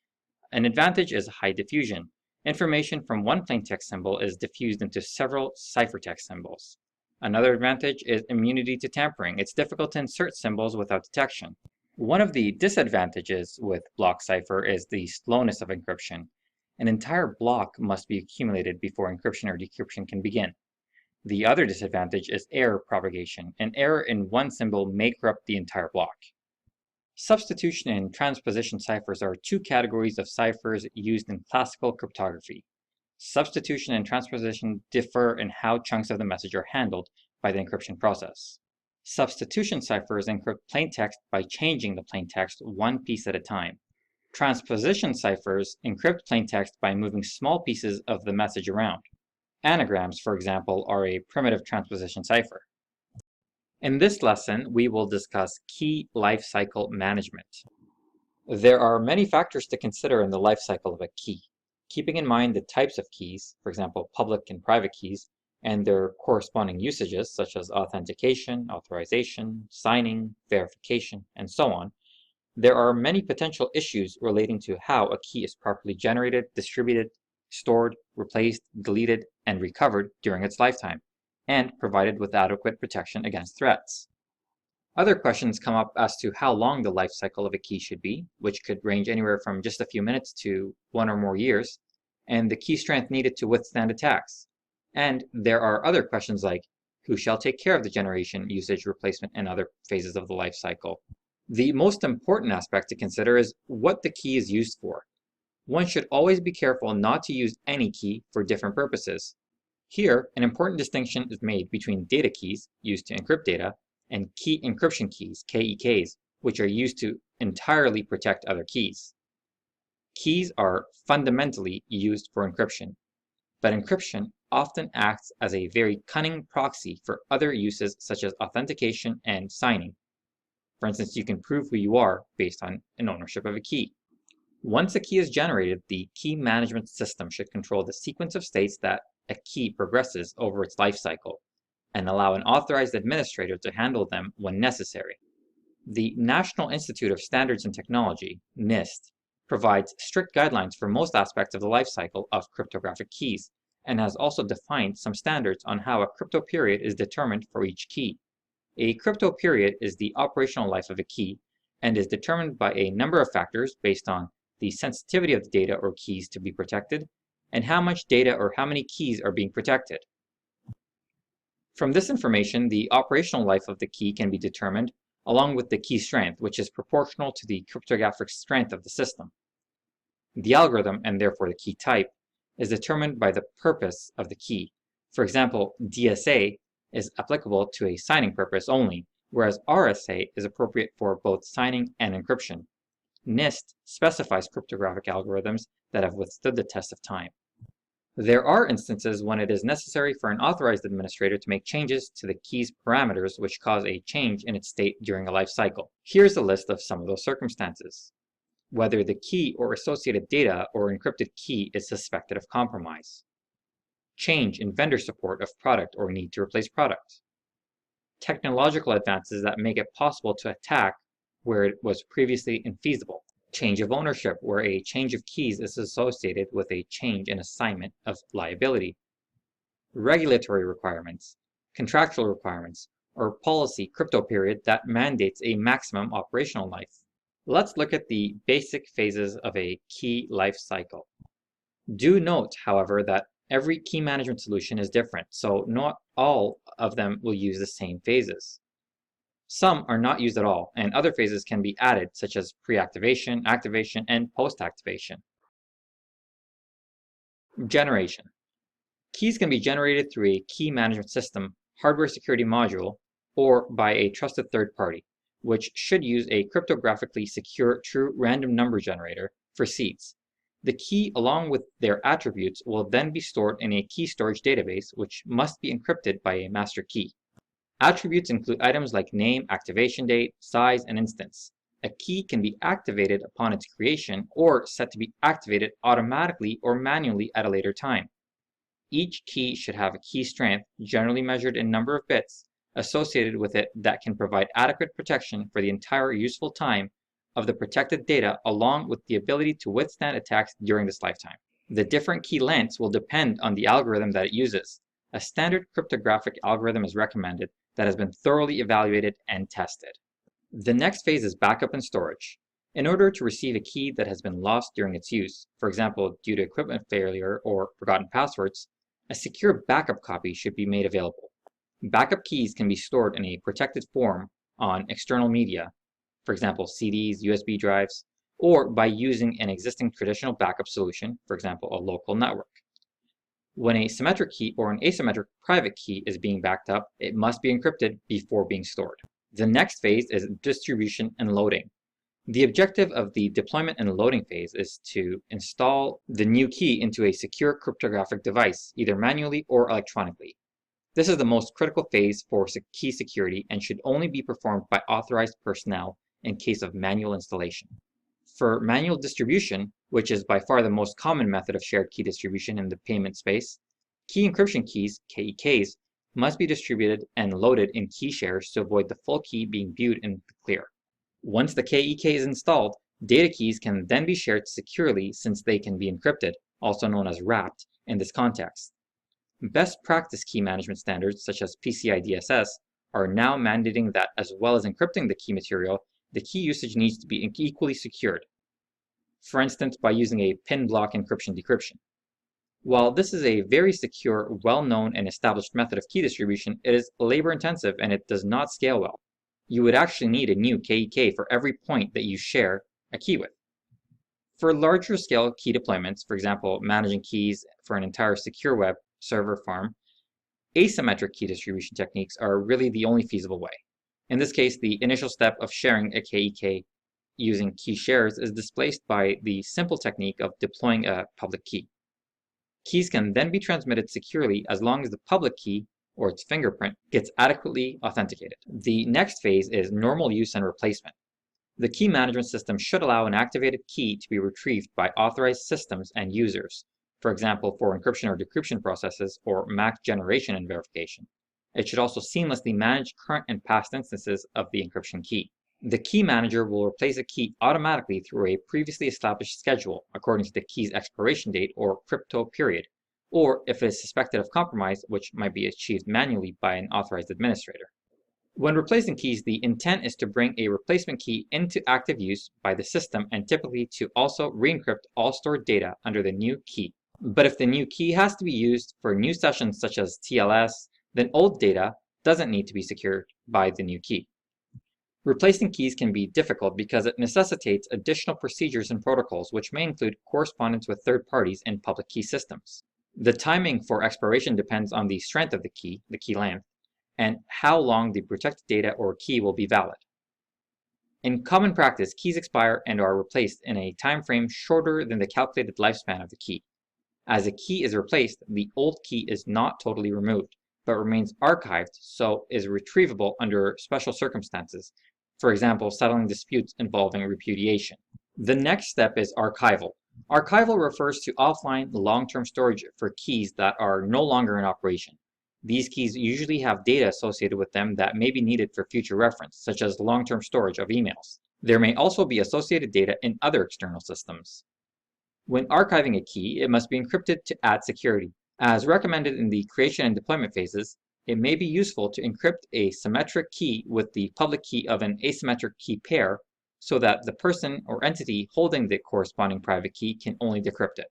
An advantage is high diffusion. Information from one plaintext symbol is diffused into several ciphertext symbols. Another advantage is immunity to tampering. It's difficult to insert symbols without detection. One of the disadvantages with block cipher is the slowness of encryption. An entire block must be accumulated before encryption or decryption can begin. The other disadvantage is error propagation. An error in one symbol may corrupt the entire block. Substitution and transposition ciphers are two categories of ciphers used in classical cryptography. Substitution and transposition differ in how chunks of the message are handled by the encryption process. Substitution ciphers encrypt plaintext by changing the plaintext one piece at a time. Transposition ciphers encrypt plaintext by moving small pieces of the message around. Anagrams, for example, are a primitive transposition cipher. In this lesson, we will discuss key lifecycle management. There are many factors to consider in the lifecycle of a key. Keeping in mind the types of keys, for example, public and private keys, and their corresponding usages such as authentication, authorization, signing, verification, and so on, there are many potential issues relating to how a key is properly generated, distributed, stored, replaced, deleted, and recovered during its lifetime, and provided with adequate protection against threats. Other questions come up as to how long the life cycle of a key should be, which could range anywhere from just a few minutes to 1 or more years, and the key strength needed to withstand attacks. And there are other questions like, who shall take care of the generation, usage, replacement, and other phases of the life cycle? The most important aspect to consider is what the key is used for. One should always be careful not to use any key for different purposes. Here, an important distinction is made between data keys, used to encrypt data, and key encryption keys, KEKs, which are used to entirely protect other keys. Keys are fundamentally used for encryption, but encryption often acts as a very cunning proxy for other uses such as authentication and signing. For instance, you can prove who you are based on an ownership of a key. Once a key is generated, the key management system should control the sequence of states that a key progresses over its life cycle, and allow an authorized administrator to handle them when necessary. The National Institute of Standards and Technology, NIST, provides strict guidelines for most aspects of the life cycle of cryptographic keys, and has also defined some standards on how a crypto period is determined for each key. A crypto period is the operational life of a key, and is determined by a number of factors based on the sensitivity of the data or keys to be protected, and how much data or how many keys are being protected. From this information, the operational life of the key can be determined along with the key strength, which is proportional to the cryptographic strength of the system. The algorithm, and therefore the key type, is determined by the purpose of the key. For example, DSA is applicable to a signing purpose only, whereas RSA is appropriate for both signing and encryption. NIST specifies cryptographic algorithms that have withstood the test of time. There are instances when it is necessary for an authorized administrator to make changes to the key's parameters which cause a change in its state during a life cycle. Here's a list of some of those circumstances. Whether the key or associated data or encrypted key is suspected of compromise. Change in vendor support of product or need to replace product. Technological advances that make it possible to attack where it was previously infeasible. Change of ownership, where a change of keys is associated with a change in assignment of liability. Regulatory requirements, contractual requirements, or policy crypto period that mandates a maximum operational life. Let's look at the basic phases of a key life cycle. Do note, however, that every key management solution is different, so not all of them will use the same phases. Some are not used at all, and other phases can be added, such as pre-activation, activation, and post-activation. Generation. Keys can be generated through a key management system, hardware security module, or by a trusted third party, which should use a cryptographically secure true random number generator for seeds. The key, along with their attributes, will then be stored in a key storage database, which must be encrypted by a master key. Attributes include items like name, activation date, size, and instance. A key can be activated upon its creation or set to be activated automatically or manually at a later time. Each key should have a key strength, generally measured in number of bits, associated with it that can provide adequate protection for the entire useful time of the protected data, along with the ability to withstand attacks during this lifetime. The different key lengths will depend on the algorithm that it uses. A standard cryptographic algorithm is recommended that has been thoroughly evaluated and tested. The next phase is backup and storage. In order to receive a key that has been lost during its use, for example due to equipment failure or forgotten passwords, a secure backup copy should be made available. Backup keys can be stored in a protected form on external media, for example CDs, USB drives, or by using an existing traditional backup solution, for example a local network. When a symmetric key or an asymmetric private key is being backed up, it must be encrypted before being stored. The next phase is distribution and loading. The objective of the deployment and loading phase is to install the new key into a secure cryptographic device, either manually or electronically. This is the most critical phase for key security and should only be performed by authorized personnel in case of manual installation. For manual distribution, which is by far the most common method of shared key distribution in the payment space, key encryption keys, KEKs, must be distributed and loaded in key shares to avoid the full key being viewed in the clear. Once the KEK is installed, data keys can then be shared securely since they can be encrypted, also known as wrapped, in this context. Best practice key management standards such as PCI DSS are now mandating that, as well as encrypting the key material, the key usage needs to be equally secured, for instance by using a pin block encryption-decryption. While this is a very secure, well-known, and established method of key distribution, it is labor-intensive and it does not scale well. You would actually need a new KEK for every point that you share a key with. For larger scale key deployments, for example managing keys for an entire secure web server farm, asymmetric key distribution techniques are really the only feasible way. In this case, the initial step of sharing a KEK using key shares is displaced by the simple technique of deploying a public key. Keys can then be transmitted securely as long as the public key, or its fingerprint, gets adequately authenticated. The next phase is normal use and replacement. The key management system should allow an activated key to be retrieved by authorized systems and users, for example for encryption or decryption processes or MAC generation and verification. It should also seamlessly manage current and past instances of the encryption key. The key manager will replace a key automatically through a previously established schedule according to the key's expiration date or crypto period, or if it is suspected of compromise, which might be achieved manually by an authorized administrator. When replacing keys, the intent is to bring a replacement key into active use by the system and typically to also re-encrypt all stored data under the new key. But if the new key has to be used for new sessions such as TLS, then old data doesn't need to be secured by the new key. Replacing keys can be difficult because it necessitates additional procedures and protocols, which may include correspondence with third parties in public key systems. The timing for expiration depends on the strength of the key length, and how long the protected data or key will be valid. In common practice, keys expire and are replaced in a time frame shorter than the calculated lifespan of the key. As a key is replaced, the old key is not totally removed, but remains archived, so is retrievable under special circumstances, for example, settling disputes involving repudiation. The next step is archival. Archival refers to offline long-term storage for keys that are no longer in operation. These keys usually have data associated with them that may be needed for future reference, such as long-term storage of emails. There may also be associated data in other external systems. When archiving a key, it must be encrypted to add security. As recommended in the creation and deployment phases, it may be useful to encrypt a symmetric key with the public key of an asymmetric key pair so that the person or entity holding the corresponding private key can only decrypt it.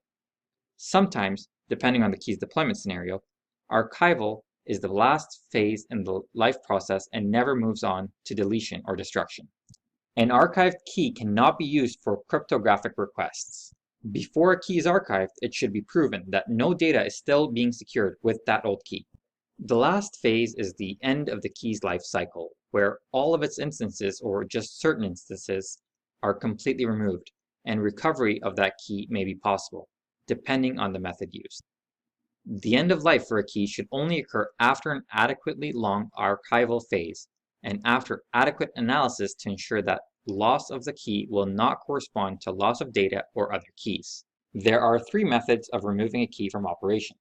Sometimes, depending on the key's deployment scenario, archival is the last phase in the life process and never moves on to deletion or destruction. An archived key cannot be used for cryptographic requests. Before a key is archived, it should be proven that no data is still being secured with that old key. The last phase is the end of the key's life cycle, where all of its instances, or just certain instances, are completely removed, and recovery of that key may be possible, depending on the method used. The end of life for a key should only occur after an adequately long archival phase, and after adequate analysis to ensure that loss of the key will not correspond to loss of data or other keys. There are three methods of removing a key from operation.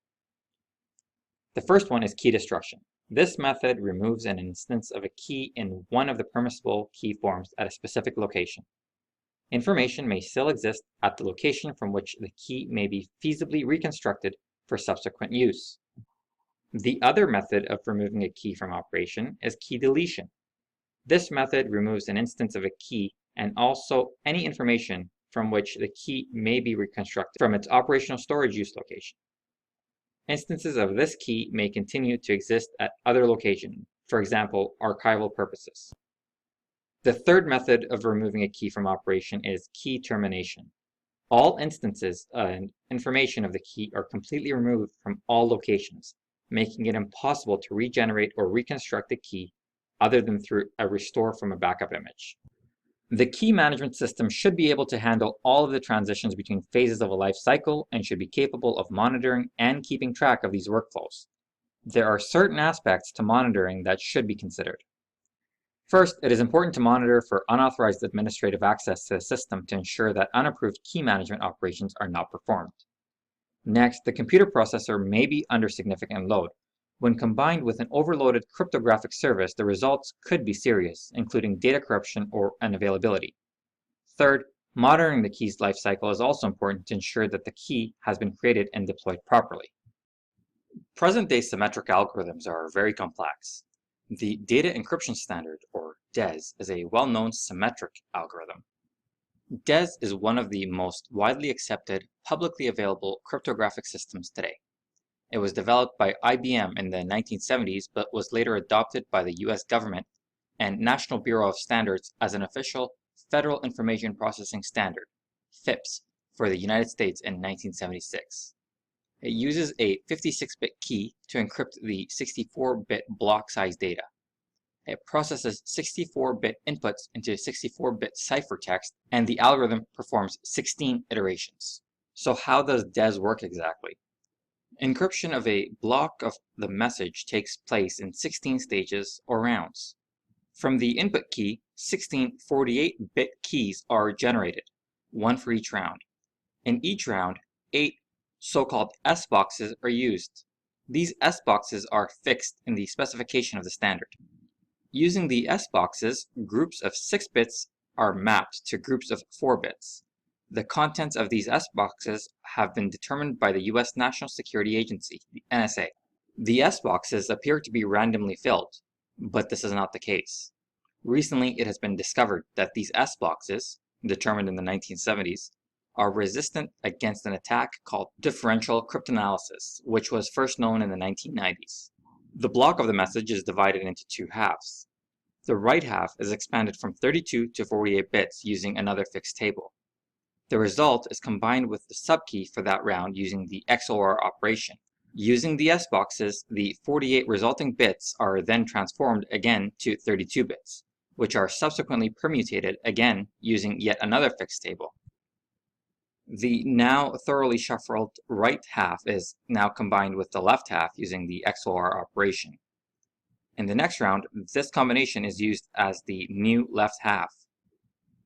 The first one is key destruction. This method removes an instance of a key in one of the permissible key forms at a specific location. Information may still exist at the location from which the key may be feasibly reconstructed for subsequent use. The other method of removing a key from operation is key deletion. This method removes an instance of a key and also any information from which the key may be reconstructed from its operational storage use location. Instances of this key may continue to exist at other locations, for example, archival purposes. The third method of removing a key from operation is key termination. All instances and information of the key are completely removed from all locations, making it impossible to regenerate or reconstruct the key other than through a restore from a backup image. The key management system should be able to handle all of the transitions between phases of a life cycle and should be capable of monitoring and keeping track of these workflows. There are certain aspects to monitoring that should be considered. First, it is important to monitor for unauthorized administrative access to the system to ensure that unapproved key management operations are not performed. Next, the computer processor may be under significant load. When combined with an overloaded cryptographic service, the results could be serious, including data corruption or unavailability. Third, monitoring the key's life cycle is also important to ensure that the key has been created and deployed properly. Present-day symmetric algorithms are very complex. The Data Encryption Standard, or DES, is a well-known symmetric algorithm. DES is one of the most widely accepted, publicly available cryptographic systems today. It was developed by IBM in the 1970s, but was later adopted by the US government and National Bureau of Standards as an official Federal Information Processing Standard, FIPS, for the United States in 1976. It uses a 56-bit key to encrypt the 64-bit block size data. It processes 64-bit inputs into 64-bit ciphertext, and the algorithm performs 16 iterations. So how does DES work exactly? Encryption of a block of the message takes place in 16 stages or rounds. From the input key, 16 48-bit keys are generated, one for each round. In each round, 8 so-called S boxes are used. These S boxes are fixed in the specification of the standard. Using the S boxes, groups of 6 bits are mapped to groups of 4 bits. The contents of these S boxes have been determined by the US National Security Agency, the NSA. The S boxes appear to be randomly filled, but this is not the case. Recently, it has been discovered that these S boxes, determined in the 1970s, are resistant against an attack called differential cryptanalysis, which was first known in the 1990s. The block of the message is divided into 2 halves. The right half is expanded from 32 to 48 bits using another fixed table. The result is combined with the subkey for that round using the XOR operation. Using the S boxes, the 48 resulting bits are then transformed again to 32 bits, which are subsequently permutated again using yet another fixed table. The now thoroughly shuffled right half is now combined with the left half using the XOR operation. In the next round, this combination is used as the new left half.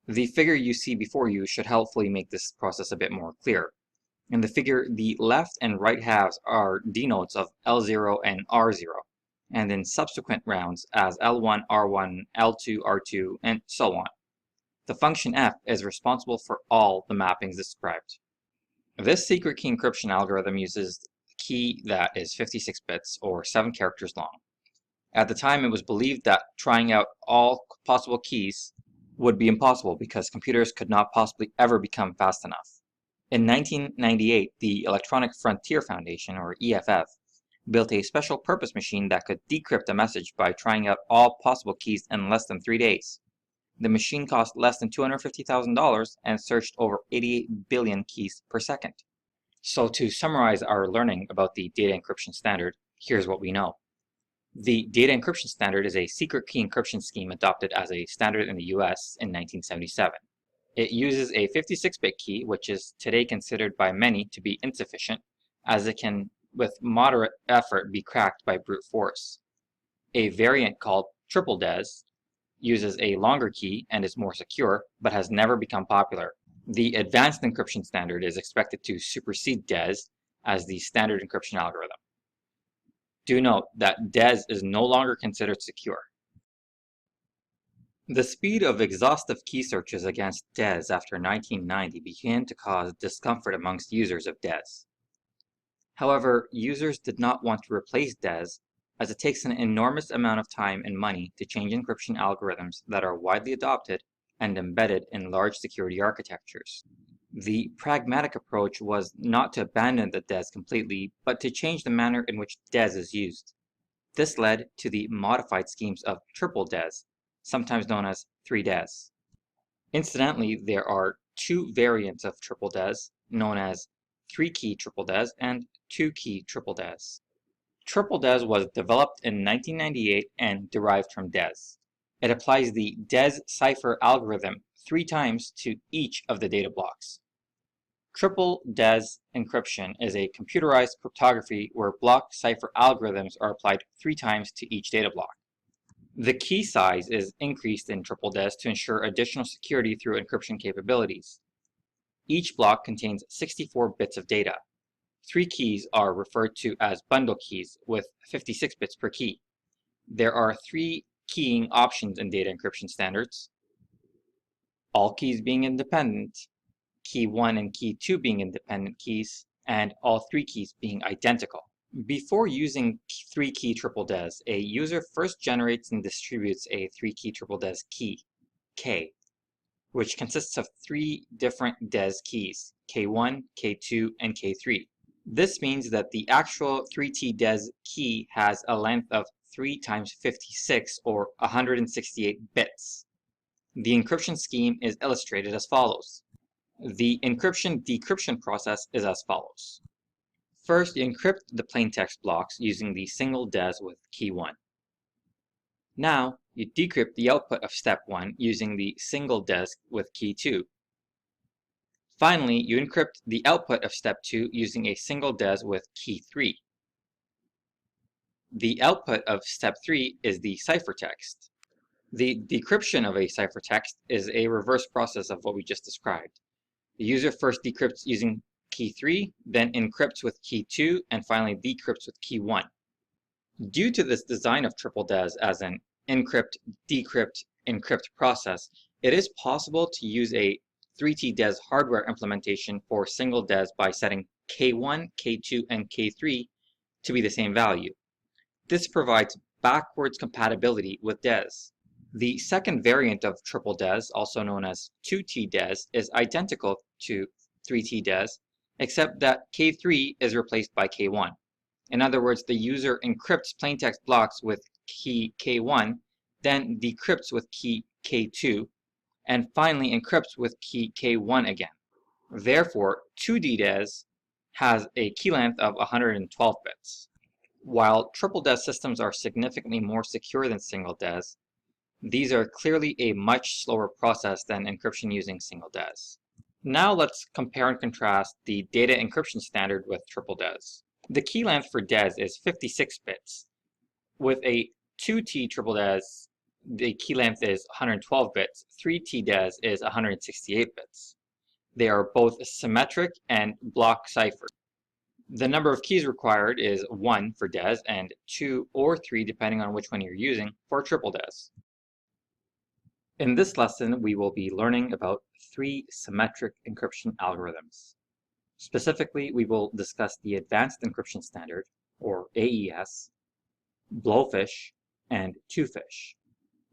The figure you see before you should helpfully make this process a bit more clear. In the figure, the left and right halves are denotes of L0 and R0, and in subsequent rounds as L1, R1, L2, R2, and so on. The function f is responsible for all the mappings described. This secret key encryption algorithm uses a key that is 56 bits or 7 characters long. At the time, it was believed that trying out all possible keys would be impossible because computers could not possibly ever become fast enough. In 1998, the Electronic Frontier Foundation, or EFF, built a special purpose machine that could decrypt a message by trying out all possible keys in less than 3 days. The machine cost less than $250,000 and searched over 88 billion keys per second. So to summarize our learning about the data encryption standard, here's what we know. The data encryption standard is a secret key encryption scheme adopted as a standard in the US in 1977. It uses a 56-bit key, which is today considered by many to be insufficient, as it can, with moderate effort, be cracked by brute force. A variant called triple DES uses a longer key and is more secure, but has never become popular. The advanced encryption standard is expected to supersede DES as the standard encryption algorithm. Do note that DES is no longer considered secure. The speed of exhaustive key searches against DES after 1990 began to cause discomfort amongst users of DES. However, users did not want to replace DES as it takes an enormous amount of time and money to change encryption algorithms that are widely adopted and embedded in large security architectures. The pragmatic approach was not to abandon the DES completely, but to change the manner in which DES is used. This led to the modified schemes of triple DES, sometimes known as 3DES. Incidentally, there are 2 variants of triple DES, known as 3-key triple DES and 2-key triple DES. Triple DES was developed in 1998 and derived from DES. It applies the DES cipher algorithm 3 times to each of the data blocks. Triple DES encryption is a computerized cryptography where block cipher algorithms are applied 3 times to each data block. The key size is increased in triple DES to ensure additional security through encryption capabilities. Each block contains 64 bits of data. 3 keys are referred to as bundle keys with 56 bits per key. There are 3 keying options in data encryption standards: all keys being independent, key 1 and key 2 being independent keys, and all 3 keys being identical. Before using 3-key triple DES, a user first generates and distributes a 3-key triple DES key, K, which consists of 3 different DES keys, K1, K2, and K3. This means that the actual 3T DES key has a length of 3 times 56 or 168 bits. The encryption scheme is illustrated as follows. The encryption-decryption process is as follows. First, you encrypt the plaintext blocks using the single DES with key 1. Now, you decrypt the output of step 1 using the single DES with key 2. Finally, you encrypt the output of step 2 using a single DES with key 3. The output of step 3 is the ciphertext. The decryption of a ciphertext is a reverse process of what we just described. The user first decrypts using key 3, then encrypts with key 2, and finally decrypts with key 1. Due to this design of triple DES as an encrypt, decrypt, encrypt process, it is possible to use a 3T DES hardware implementation for single DES by setting K1, K2, and K3 to be the same value. This provides backwards compatibility with DES. The second variant of triple DES, also known as 2T DES, is identical to 3T DES, except that K3 is replaced by K1. In other words, the user encrypts plaintext blocks with key K1, then decrypts with key K2, and finally encrypts with key K1 again. Therefore, 2D DES has a key length of 112 bits. While triple DES systems are significantly more secure than single DES, these are clearly a much slower process than encryption using single DES. Now let's compare and contrast the data encryption standard with triple DES. The key length for DES is 56 bits. With a 2T triple DES, the key length is 112 bits. 3T DES is 168 bits. They are both symmetric and block cipher. The number of keys required is 1 for DES and 2 or 3 depending on which one you're using for triple DES. In this lesson, we will be learning about 3 symmetric encryption algorithms. Specifically, we will discuss the Advanced Encryption Standard, or AES, Blowfish, and Twofish.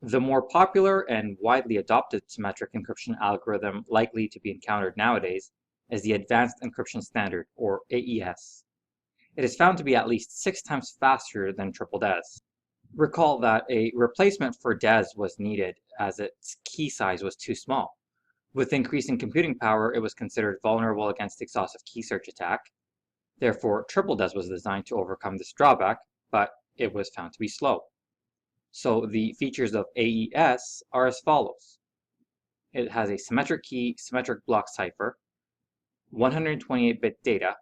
The more popular and widely adopted symmetric encryption algorithm likely to be encountered nowadays is the Advanced Encryption Standard, or AES. It is found to be at least 6 times faster than triple DES. Recall that a replacement for DES was needed as its key size was too small. With increasing computing power, it was considered vulnerable against exhaustive key search attack. Therefore, triple DES was designed to overcome this drawback, but it was found to be slow. So the features of AES are as follows. It has a symmetric key, symmetric block cipher, 128-bit data,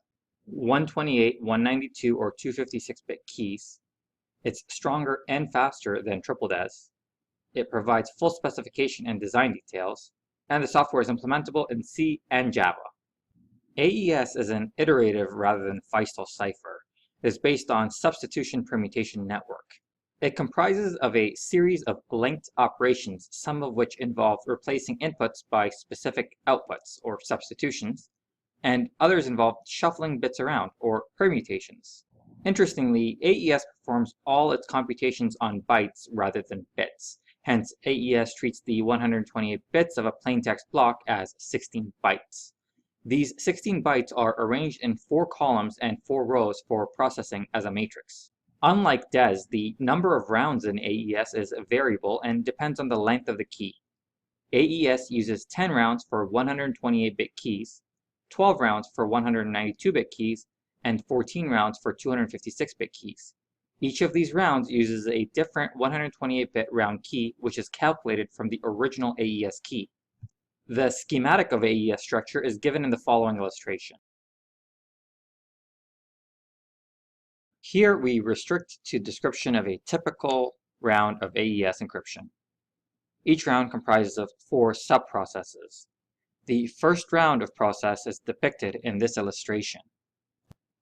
128, 192, or 256-bit keys. It's stronger and faster than triple DES. It provides full specification and design details, and the software is implementable in C and Java. AES is an iterative rather than Feistel cipher. It is based on substitution permutation network. It comprises of a series of linked operations, some of which involve replacing inputs by specific outputs, or substitutions, and others involve shuffling bits around, or permutations. Interestingly, AES performs all its computations on bytes rather than bits. Hence, AES treats the 128 bits of a plaintext block as 16 bytes. These 16 bytes are arranged in 4 columns and 4 rows for processing as a matrix. Unlike DES, the number of rounds in AES is variable and depends on the length of the key. AES uses 10 rounds for 128-bit keys, 12 rounds for 192-bit keys, and 14 rounds for 256-bit keys. Each of these rounds uses a different 128-bit round key, which is calculated from the original AES key. The schematic of AES structure is given in the following illustration. Here we restrict to description of a typical round of AES encryption. Each round comprises of 4 sub-processes. The first round of process is depicted in this illustration.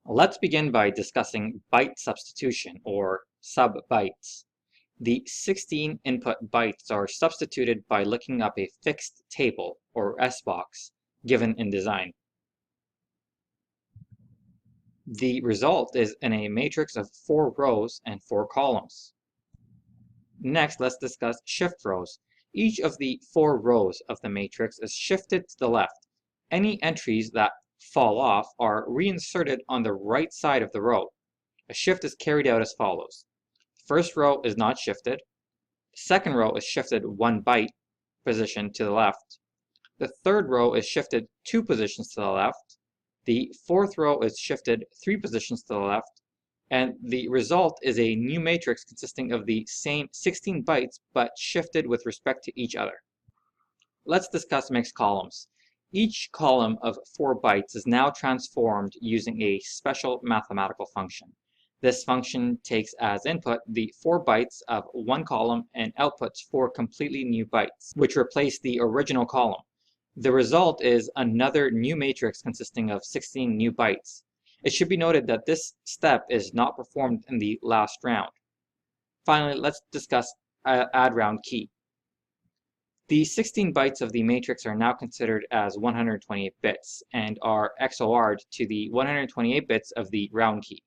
Let's begin by discussing byte substitution, or sub-bytes. The 16 input bytes are substituted by looking up a fixed table, or SBox, given in design. The result is in a matrix of 4 rows and 4 columns. Next, let's discuss shift rows. Each of the 4 rows of the matrix is shifted to the left. Any entries that fall off are reinserted on the right side of the row. A shift is carried out as follows. The first row is not shifted. The second row is shifted 1 byte position to the left. The third row is shifted 2 positions to the left. The fourth row is shifted 3 positions to the left. And the result is a new matrix consisting of the same 16 bytes but shifted with respect to each other. Let's discuss mixed columns. Each column of 4 bytes is now transformed using a special mathematical function. This function takes as input the 4 bytes of one column and outputs 4 completely new bytes, which replace the original column. The result is another new matrix consisting of 16 new bytes. It should be noted that this step is not performed in the last round. Finally, let's discuss add round key. The 16 bytes of the matrix are now considered as 128 bits and are XOR'd to the 128 bits of the round key.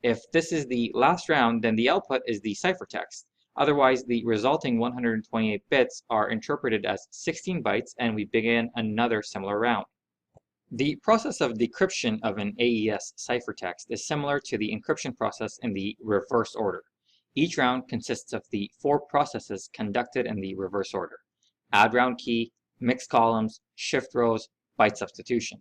If this is the last round, then the output is the ciphertext. Otherwise, the resulting 128 bits are interpreted as 16 bytes and we begin another similar round. The process of decryption of an AES ciphertext is similar to the encryption process in the reverse order. Each round consists of the 4 processes conducted in the reverse order: add round key, mixed columns, shift rows, byte substitution.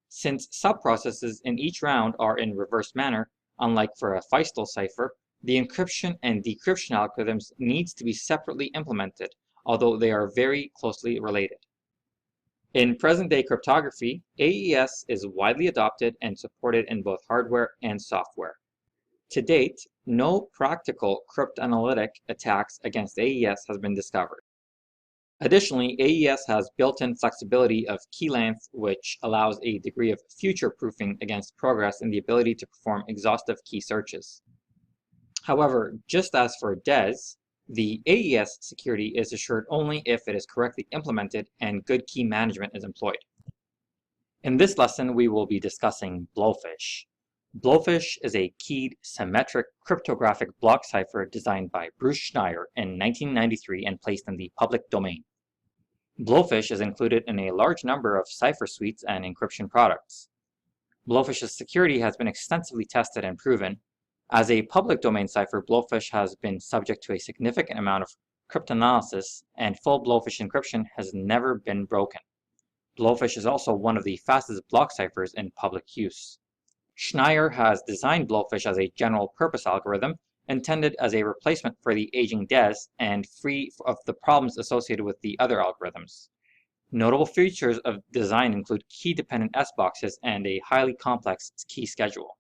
Since subprocesses in each round are in reverse manner, unlike for a Feistel cipher, the encryption and decryption algorithms needs to be separately implemented, although they are very closely related. In present-day cryptography, AES is widely adopted and supported in both hardware and software. To date, no practical cryptanalytic attacks against AES has been discovered. Additionally, AES has built-in flexibility of key length, which allows a degree of future-proofing against progress and the ability to perform exhaustive key searches. However, just as for DES, the AES security is assured only if it is correctly implemented and good key management is employed. In this lesson, we will be discussing Blowfish. Blowfish is a keyed symmetric cryptographic block cipher designed by Bruce Schneier in 1993 and placed in the public domain. Blowfish is included in a large number of cipher suites and encryption products. Blowfish's security has been extensively tested and proven. As a public domain cipher, Blowfish has been subject to a significant amount of cryptanalysis, and full Blowfish encryption has never been broken. Blowfish is also one of the fastest block ciphers in public use. Schneier has designed Blowfish as a general-purpose algorithm intended as a replacement for the aging DES and free of the problems associated with the other algorithms. Notable features of design include key-dependent S-boxes and a highly complex key schedule.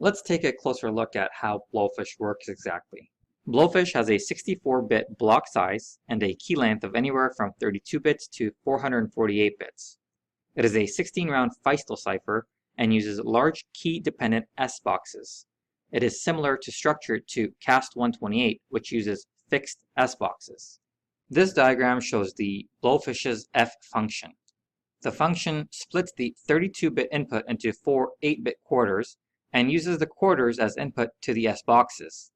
Let's take a closer look at how Blowfish works exactly. Blowfish has a 64-bit block size and a key length of anywhere from 32 bits to 448 bits. It is a 16-round Feistel cipher and uses large key-dependent S-boxes. It is similar to structure to CAST128, which uses fixed S-boxes. This diagram shows the Blowfish's F function. The function splits the 32-bit input into 4 8-bit quarters and uses the quarters as input to the S-boxes.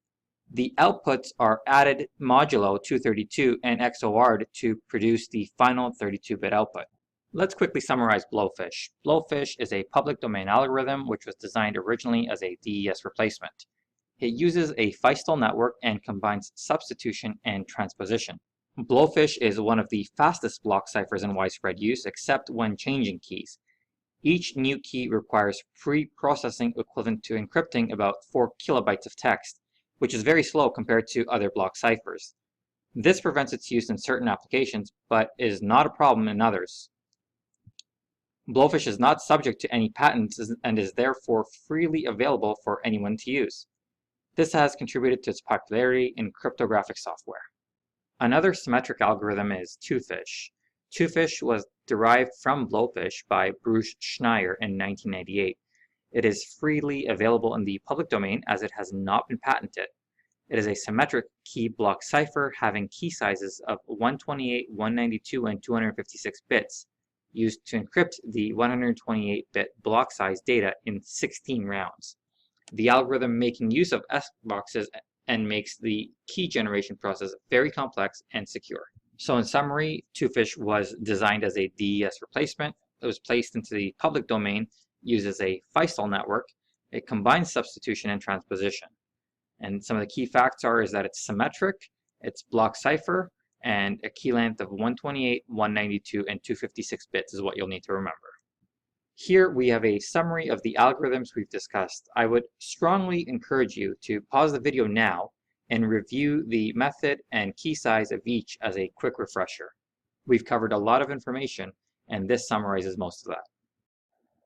The outputs are added modulo 232 and XOR'd to produce the final 32-bit output. Let's quickly summarize Blowfish. Blowfish is a public domain algorithm which was designed originally as a DES replacement. It uses a Feistel network and combines substitution and transposition. Blowfish is one of the fastest block ciphers in widespread use, except when changing keys. Each new key requires pre-processing equivalent to encrypting about 4 kilobytes of text, which is very slow compared to other block ciphers. This prevents its use in certain applications, but is not a problem in others. Blowfish is not subject to any patents and is therefore freely available for anyone to use. This has contributed to its popularity in cryptographic software. Another symmetric algorithm is Twofish. Twofish was derived from Blowfish by Bruce Schneier in 1998. It is freely available in the public domain as it has not been patented. It is a symmetric key block cipher having key sizes of 128, 192, and 256 bits, used to encrypt the 128-bit block size data in 16 rounds. The algorithm making use of S-boxes and makes the key generation process very complex and secure. So in summary, Twofish was designed as a DES replacement. It was placed into the public domain, uses a Feistel network. It combines substitution and transposition. And some of the key facts is that it's symmetric, it's block cipher, and a key length of 128, 192, and 256 bits is what you'll need to remember. Here we have a summary of the algorithms we've discussed. I would strongly encourage you to pause the video now and review the method and key size of each as a quick refresher. We've covered a lot of information, and this summarizes most of that.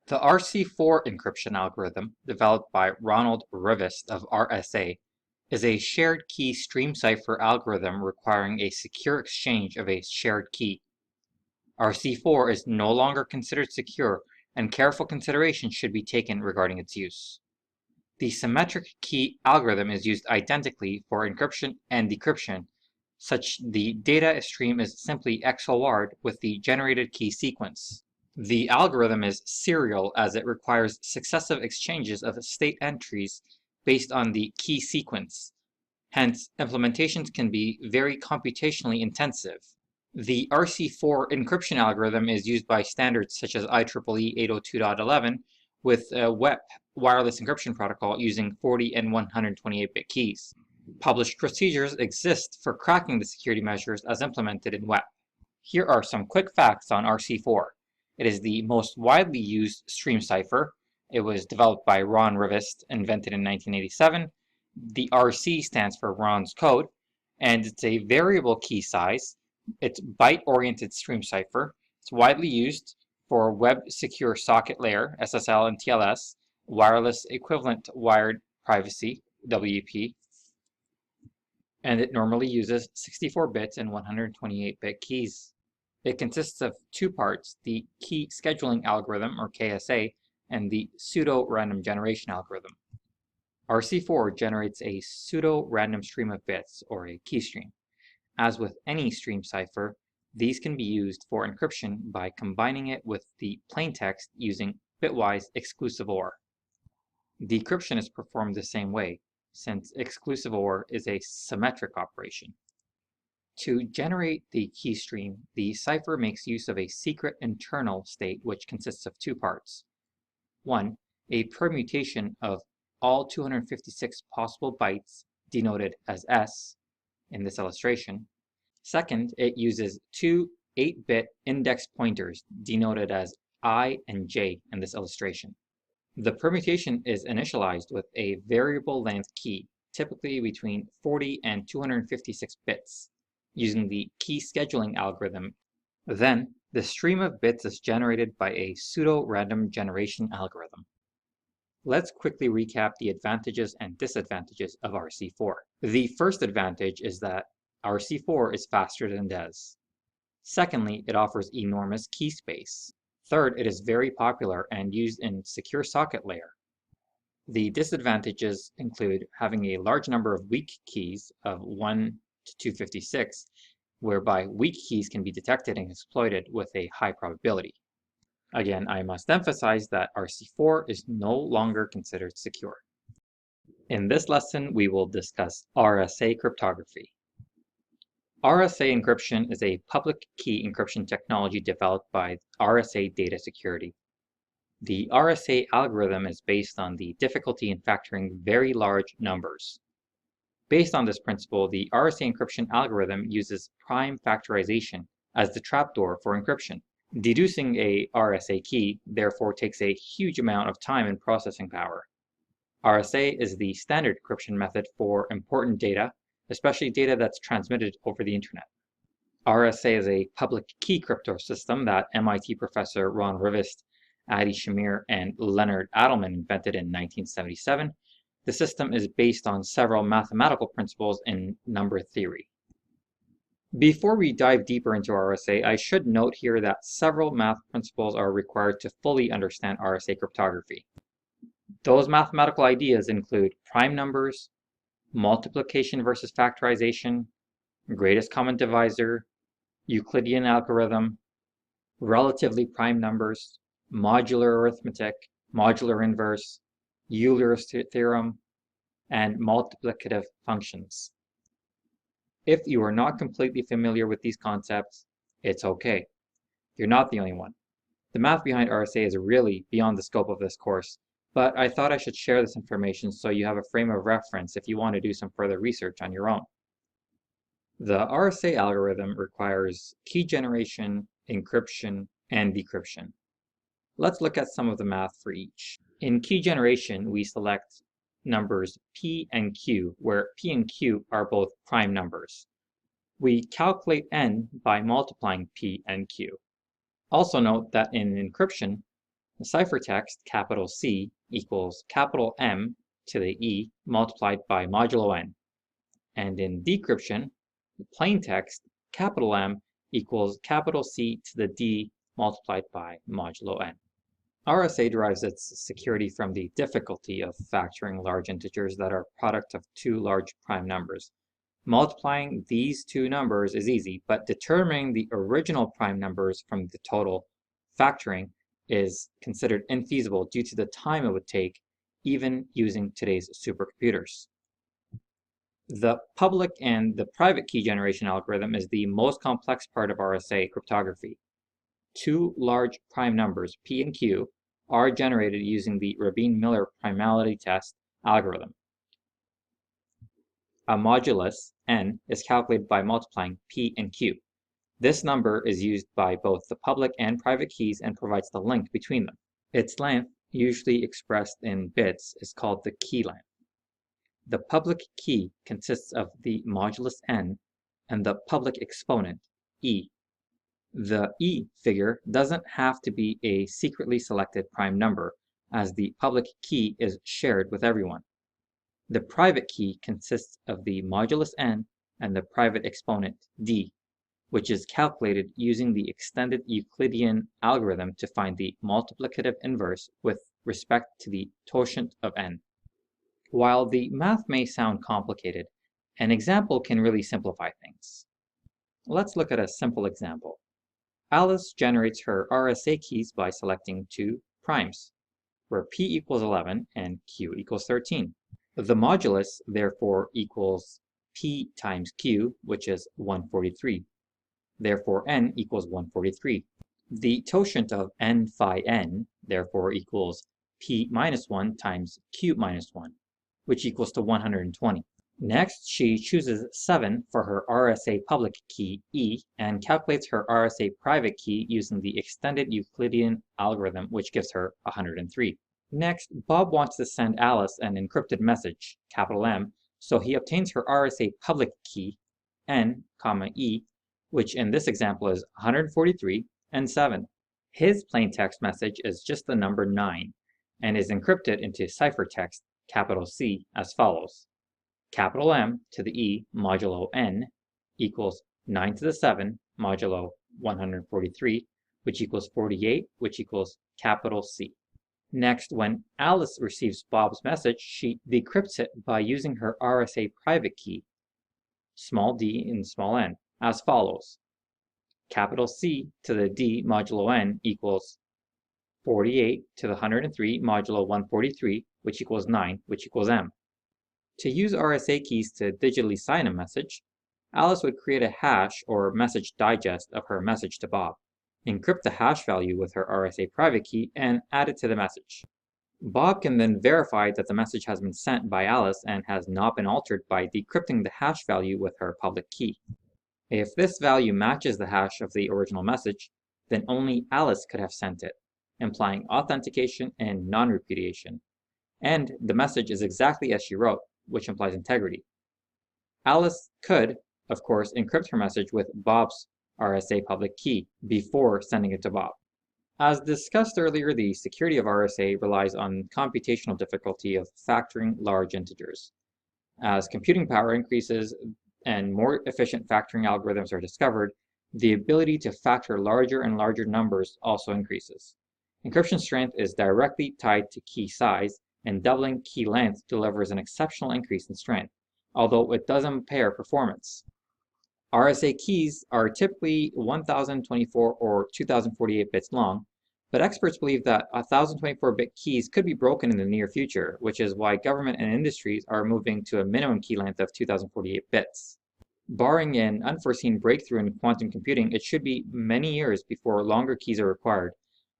The RC4 encryption algorithm, developed by Ronald Rivest of RSA, is a shared key stream cipher algorithm requiring a secure exchange of a shared key. RC4 is no longer considered secure, and careful consideration should be taken regarding its use. The symmetric key algorithm is used identically for encryption and decryption, such the data stream is simply XOR'd with the generated key sequence. The algorithm is serial as it requires successive exchanges of state entries based on the key sequence. Hence, implementations can be very computationally intensive. The RC4 encryption algorithm is used by standards such as IEEE 802.11 with WEP, wireless encryption protocol, using 40 and 128-bit keys. Published procedures exist for cracking the security measures as implemented in WEP. Here are some quick facts on RC4. It is the most widely used stream cipher. It was developed by Ron Rivest, invented in 1987. The RC stands for Ron's code, and it's a variable key size. It's byte-oriented stream cipher, It's widely used for Web Secure Socket Layer, SSL and TLS, Wireless Equivalent Wired Privacy, WEP, and it normally uses 64 bits and 128-bit keys. It consists of two parts, the key scheduling algorithm, or KSA, and the pseudo-random generation algorithm. RC4 generates a pseudo-random stream of bits, or a key stream. As with any stream cipher, these can be used for encryption by combining it with the plaintext using bitwise exclusive OR. Decryption is performed the same way, since exclusive OR is a symmetric operation. To generate the key stream, the cipher makes use of a secret internal state which consists of two parts. One, a permutation of all 256 possible bytes denoted as S in this illustration. Second, it uses two 8-bit index pointers denoted as I and J in this illustration. The permutation is initialized with a variable length key, typically between 40 and 256 bits, using the key scheduling algorithm. Then, the stream of bits is generated by a pseudo-random generation algorithm. Let's quickly recap the advantages and disadvantages of RC4. The first advantage is that RC4 is faster than DES. Secondly, it offers enormous key space. Third, it is very popular and used in secure socket layer. The disadvantages include having a large number of weak keys of 1 to 256, whereby weak keys can be detected and exploited with a high probability. Again, I must emphasize that RC4 is no longer considered secure. In this lesson, we will discuss RSA cryptography. RSA encryption is a public key encryption technology developed by RSA Data Security. The RSA algorithm is based on the difficulty in factoring very large numbers. Based on this principle, the RSA encryption algorithm uses prime factorization as the trapdoor for encryption. Deducing a RSA key, therefore, takes a huge amount of time and processing power. RSA is the standard encryption method for important data, especially data that's transmitted over the internet. RSA is a public key crypto system that MIT professor Ron Rivest, Adi Shamir, and Leonard Adleman invented in 1977. The system is based on several mathematical principles in number theory. Before we dive deeper into RSA, I should note here that several math principles are required to fully understand RSA cryptography. Those mathematical ideas include prime numbers, multiplication versus factorization, greatest common divisor, Euclidean algorithm, relatively prime numbers, modular arithmetic, modular inverse, Euler's theorem, and multiplicative functions. If you are not completely familiar with these concepts, it's okay. You're not the only one. The math behind RSA is really beyond the scope of this course, but I thought I should share this information so you have a frame of reference if you want to do some further research on your own. The RSA algorithm requires key generation, encryption, and decryption. Let's look at some of the math for each. In key generation, we select numbers P and Q, where P and Q are both prime numbers. We calculate n by multiplying P and Q. Also note that in encryption, the ciphertext capital C equals capital M to the E multiplied by modulo n. And in decryption, the plaintext capital M equals capital C to the D multiplied by modulo n. RSA derives its security from the difficulty of factoring large integers that are product of two large prime numbers. Multiplying these two numbers is easy, but determining the original prime numbers from the total factoring is considered infeasible due to the time it would take, even using today's supercomputers. The public and the private key generation algorithm is the most complex part of RSA cryptography. Two large prime numbers, P and Q, are generated using the Rabin-Miller primality test algorithm. A modulus, n, is calculated by multiplying P and Q. This number is used by both the public and private keys and provides the link between them. Its length, usually expressed in bits, is called the key length. The public key consists of the modulus n and the public exponent, e. The E figure doesn't have to be a secretly selected prime number, as the public key is shared with everyone. The private key consists of the modulus n and the private exponent d, which is calculated using the extended Euclidean algorithm to find the multiplicative inverse with respect to the totient of n. While the math may sound complicated, an example can really simplify things. Let's look at a simple example. Alice generates her RSA keys by selecting two primes, where p equals 11 and q equals 13. The modulus, therefore, equals p times q, which is 143. Therefore, n equals 143. The totient of n phi n, therefore, equals p minus 1 times q minus 1, which equals to 120. Next, she chooses 7 for her RSA public key E and calculates her RSA private key using the extended Euclidean algorithm, which gives her 103. Next, Bob wants to send Alice an encrypted message, capital M, so he obtains her RSA public key, N, E, which in this example is 143 and 7. His plaintext message is just the number 9 and is encrypted into ciphertext, capital C, as follows. Capital M to the E modulo N equals 9 to the 7 modulo 143, which equals 48, which equals capital C. Next, when Alice receives Bob's message, she decrypts it by using her RSA private key, small d and small n, as follows. Capital C to the D modulo N equals 48 to the 103 modulo 143, which equals 9, which equals M. To use RSA keys to digitally sign a message, Alice would create a hash or message digest of her message to Bob, encrypt the hash value with her RSA private key, and add it to the message. Bob can then verify that the message has been sent by Alice and has not been altered by decrypting the hash value with her public key. If this value matches the hash of the original message, then only Alice could have sent it, implying authentication and non-repudiation. And the message is exactly as she wrote, which implies integrity. Alice could, of course, encrypt her message with Bob's RSA public key before sending it to Bob. As discussed earlier, the security of RSA relies on computational difficulty of factoring large integers. As computing power increases and more efficient factoring algorithms are discovered, the ability to factor larger and larger numbers also increases. Encryption strength is directly tied to key size, and doubling key length delivers an exceptional increase in strength, although it does impair performance. RSA keys are typically 1024 or 2048 bits long, but experts believe that 1024-bit keys could be broken in the near future, which is why government and industries are moving to a minimum key length of 2048 bits. Barring an unforeseen breakthrough in quantum computing, it should be many years before longer keys are required,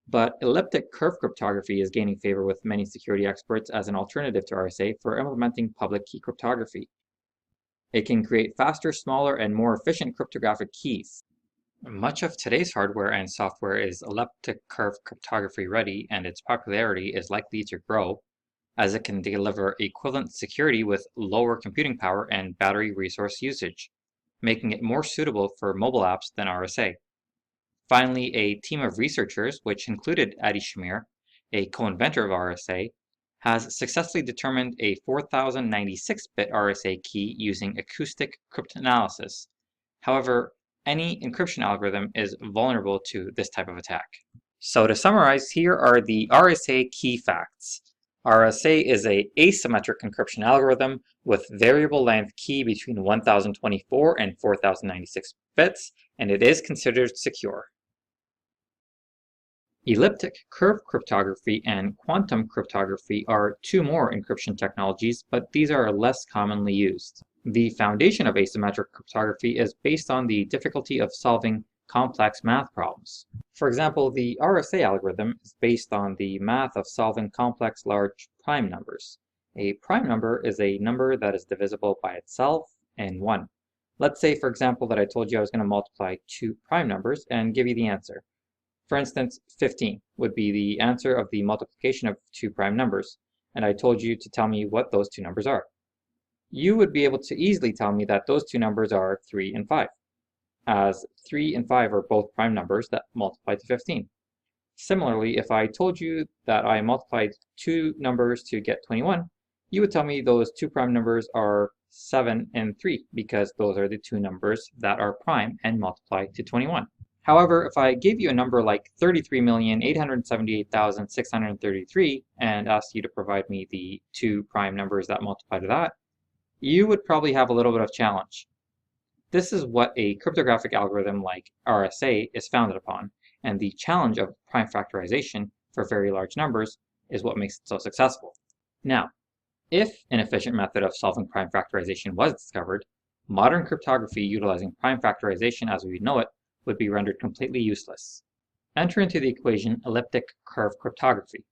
but elliptic curve cryptography is gaining favor with many security experts as an alternative to RSA for implementing public key cryptography. It can create faster, smaller, and more efficient cryptographic keys. Much of today's hardware and software is elliptic curve cryptography ready, and its popularity is likely to grow as it can deliver equivalent security with lower computing power and battery resource usage, making it more suitable for mobile apps than RSA. Finally, a team of researchers, which included Adi Shamir, a co-inventor of RSA, has successfully determined a 4096-bit RSA key using acoustic cryptanalysis. However, any encryption algorithm is vulnerable to this type of attack. So to summarize, here are the RSA key facts. RSA is an asymmetric encryption algorithm with variable length key between 1024 and 4096 bits, and it is considered secure. Elliptic curve cryptography and quantum cryptography are two more encryption technologies, but these are less commonly used. The foundation of asymmetric cryptography is based on the difficulty of solving complex math problems. For example, the RSA algorithm is based on the math of solving complex large prime numbers. A prime number is a number that is divisible by itself and 1. Let's say, for example, that I told you I was going to multiply two prime numbers and give you the answer. For instance, 15 would be the answer of the multiplication of two prime numbers, and I told you to tell me what those two numbers are. You would be able to easily tell me that those two numbers are 3 and 5. as 3 and 5 are both prime numbers that multiply to 15. Similarly, if I told you that I multiplied two numbers to get 21, you would tell me those two prime numbers are 7 and 3 because those are the two numbers that are prime and multiply to 21. However, if I gave you a number like 33,878,633 and asked you to provide me the two prime numbers that multiply to that, you would probably have a little bit of challenge. This is what a cryptographic algorithm like RSA is founded upon, and the challenge of prime factorization for very large numbers is what makes it so successful. Now, if an efficient method of solving prime factorization was discovered, modern cryptography utilizing prime factorization as we know it would be rendered completely useless. Enter into the equation elliptic curve cryptography.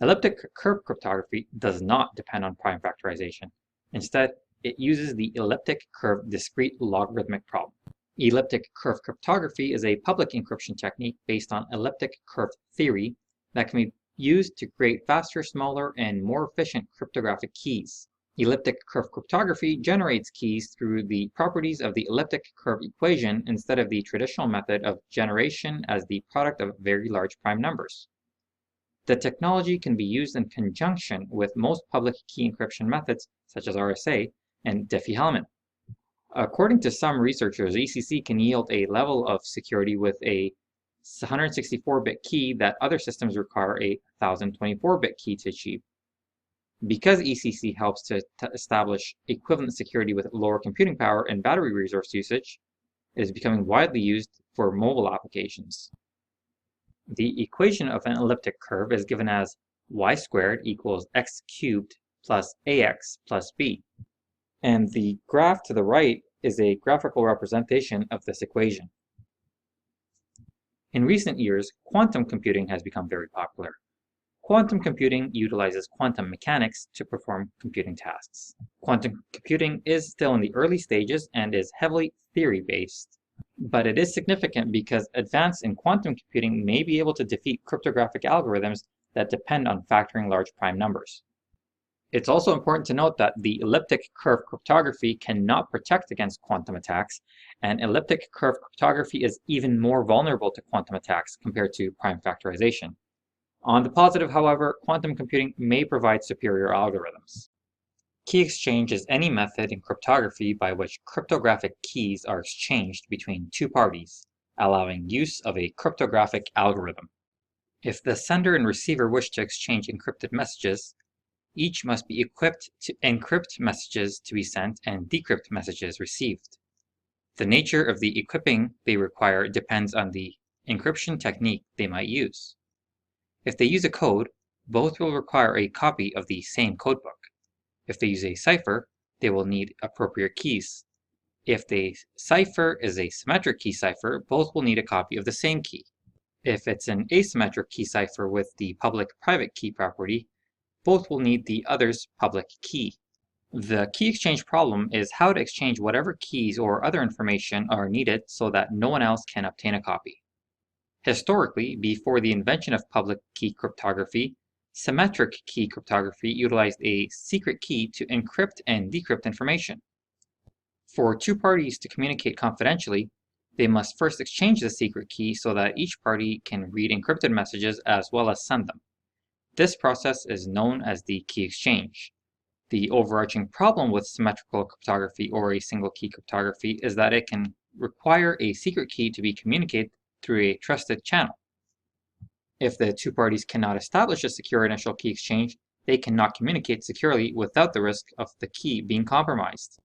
Elliptic curve cryptography does not depend on prime factorization. Instead, it uses the elliptic curve discrete logarithmic problem. Elliptic curve cryptography is a public encryption technique based on elliptic curve theory that can be used to create faster, smaller, and more efficient cryptographic keys. Elliptic curve cryptography generates keys through the properties of the elliptic curve equation instead of the traditional method of generation as the product of very large prime numbers. The technology can be used in conjunction with most public key encryption methods such as RSA and Diffie-Hellman. According to some researchers, ECC can yield a level of security with a 164-bit key that other systems require a 1024-bit key to achieve. Because ECC helps to establish equivalent security with lower computing power and battery resource usage, it is becoming widely used for mobile applications. The equation of an elliptic curve is given as y squared equals x cubed plus ax plus b. And the graph to the right is a graphical representation of this equation. In recent years, quantum computing has become very popular. Quantum computing utilizes quantum mechanics to perform computing tasks. Quantum computing is still in the early stages and is heavily theory-based, but it is significant because advances in quantum computing may be able to defeat cryptographic algorithms that depend on factoring large prime numbers. It's also important to note that the elliptic curve cryptography cannot protect against quantum attacks, and elliptic curve cryptography is even more vulnerable to quantum attacks compared to prime factorization. On the positive, however, quantum computing may provide superior algorithms. Key exchange is any method in cryptography by which cryptographic keys are exchanged between two parties, allowing use of a cryptographic algorithm. If the sender and receiver wish to exchange encrypted messages, each must be equipped to encrypt messages to be sent and decrypt messages received. The nature of the equipping they require depends on the encryption technique they might use. If they use a code, both will require a copy of the same codebook. If they use a cipher, they will need appropriate keys. If the cipher is a symmetric key cipher, both will need a copy of the same key. If it's an asymmetric key cipher with the public-private key property, both will need the other's public key. The key exchange problem is how to exchange whatever keys or other information are needed so that no one else can obtain a copy. Historically, before the invention of public key cryptography, symmetric key cryptography utilized a secret key to encrypt and decrypt information. For two parties to communicate confidentially, they must first exchange the secret key so that each party can read encrypted messages as well as send them. This process is known as the key exchange. The overarching problem with symmetrical cryptography or a single key cryptography is that it can require a secret key to be communicated through a trusted channel. If the two parties cannot establish a secure initial key exchange, they cannot communicate securely without the risk of the key being compromised.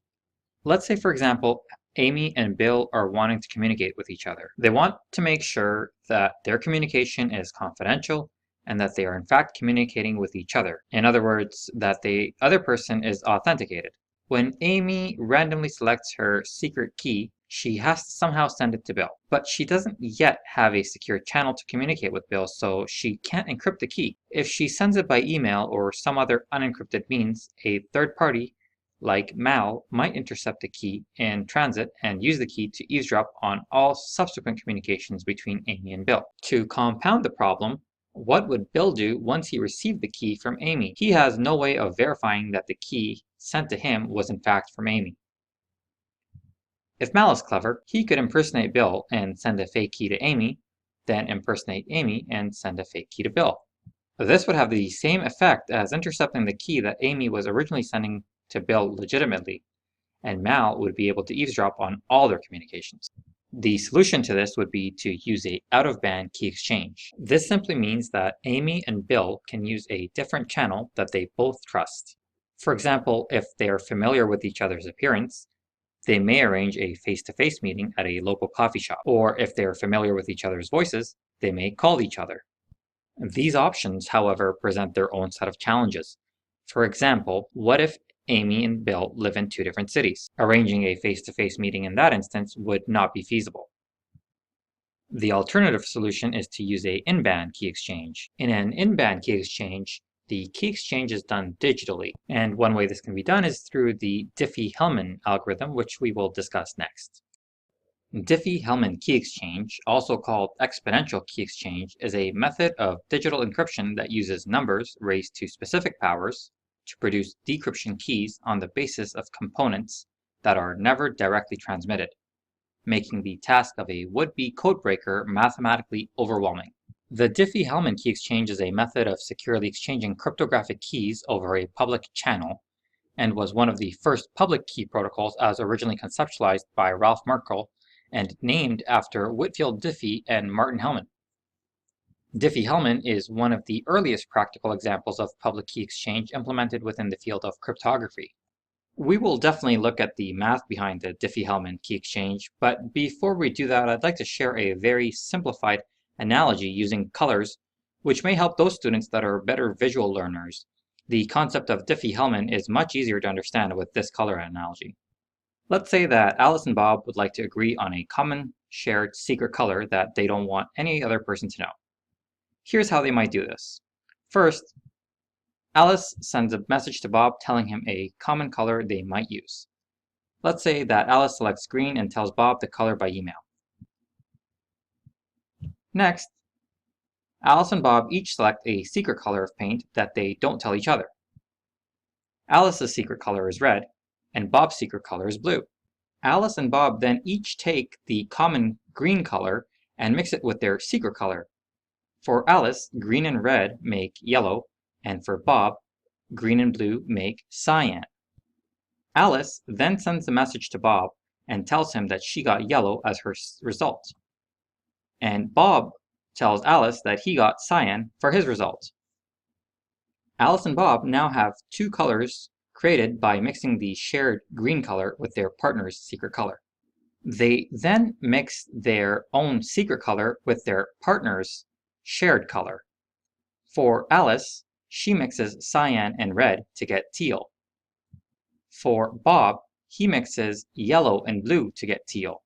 Let's say, for example, Amy and Bill are wanting to communicate with each other. They want to make sure that their communication is confidential and that they are in fact communicating with each other. In other words, that the other person is authenticated. When Amy randomly selects her secret key, she has to somehow send it to Bill. But she doesn't yet have a secure channel to communicate with Bill, so she can't encrypt the key. If she sends it by email or some other unencrypted means, a third party, like Mal, might intercept the key in transit and use the key to eavesdrop on all subsequent communications between Amy and Bill. To compound the problem, what would Bill do once he received the key from Amy? He has no way of verifying that the key sent to him was in fact from Amy. If Mal is clever, he could impersonate Bill and send a fake key to Amy, then impersonate Amy and send a fake key to Bill. This would have the same effect as intercepting the key that Amy was originally sending to Bill legitimately, and Mal would be able to eavesdrop on all their communications. The solution to this would be to use a out-of-band key exchange. This simply means that Amy and Bill can use a different channel that they both trust. For example, if they are familiar with each other's appearance, they may arrange a face-to-face meeting at a local coffee shop, or if they are familiar with each other's voices, they may call each other. These options, however, present their own set of challenges. For example, what if Amy and Bill live in two different cities? Arranging a face-to-face meeting in that instance would not be feasible. The alternative solution is to use a in-band key exchange. In an in-band key exchange, the key exchange is done digitally, and one way this can be done is through the Diffie-Hellman algorithm, which we will discuss next. Diffie-Hellman key exchange, also called exponential key exchange, is a method of digital encryption that uses numbers raised to specific powers to produce decryption keys on the basis of components that are never directly transmitted, making the task of a would-be codebreaker mathematically overwhelming. The Diffie-Hellman key exchange is a method of securely exchanging cryptographic keys over a public channel, and was one of the first public key protocols as originally conceptualized by Ralph Merkle and named after Whitfield Diffie and Martin Hellman. Diffie-Hellman is one of the earliest practical examples of public key exchange implemented within the field of cryptography. We will definitely look at the math behind the Diffie-Hellman key exchange, but before we do that, I'd like to share a very simplified analogy using colors, which may help those students that are better visual learners. The concept of Diffie-Hellman is much easier to understand with this color analogy. Let's say that Alice and Bob would like to agree on a common shared secret color that they don't want any other person to know. Here's how they might do this. First, Alice sends a message to Bob telling him a common color they might use. Let's say that Alice selects green and tells Bob the color by email. Next, Alice and Bob each select a secret color of paint that they don't tell each other. Alice's secret color is red, and Bob's secret color is blue. Alice and Bob then each take the common green color and mix it with their secret color. For Alice, green and red make yellow, and for Bob, green and blue make cyan. Alice then sends a message to Bob and tells him that she got yellow as her result. And Bob tells Alice that he got cyan for his result. Alice and Bob now have two colors created by mixing the shared green color with their partner's secret color. They then mix their own secret color with their partner's shared color. For Alice, she mixes cyan and red to get teal. For Bob, he mixes yellow and blue to get teal.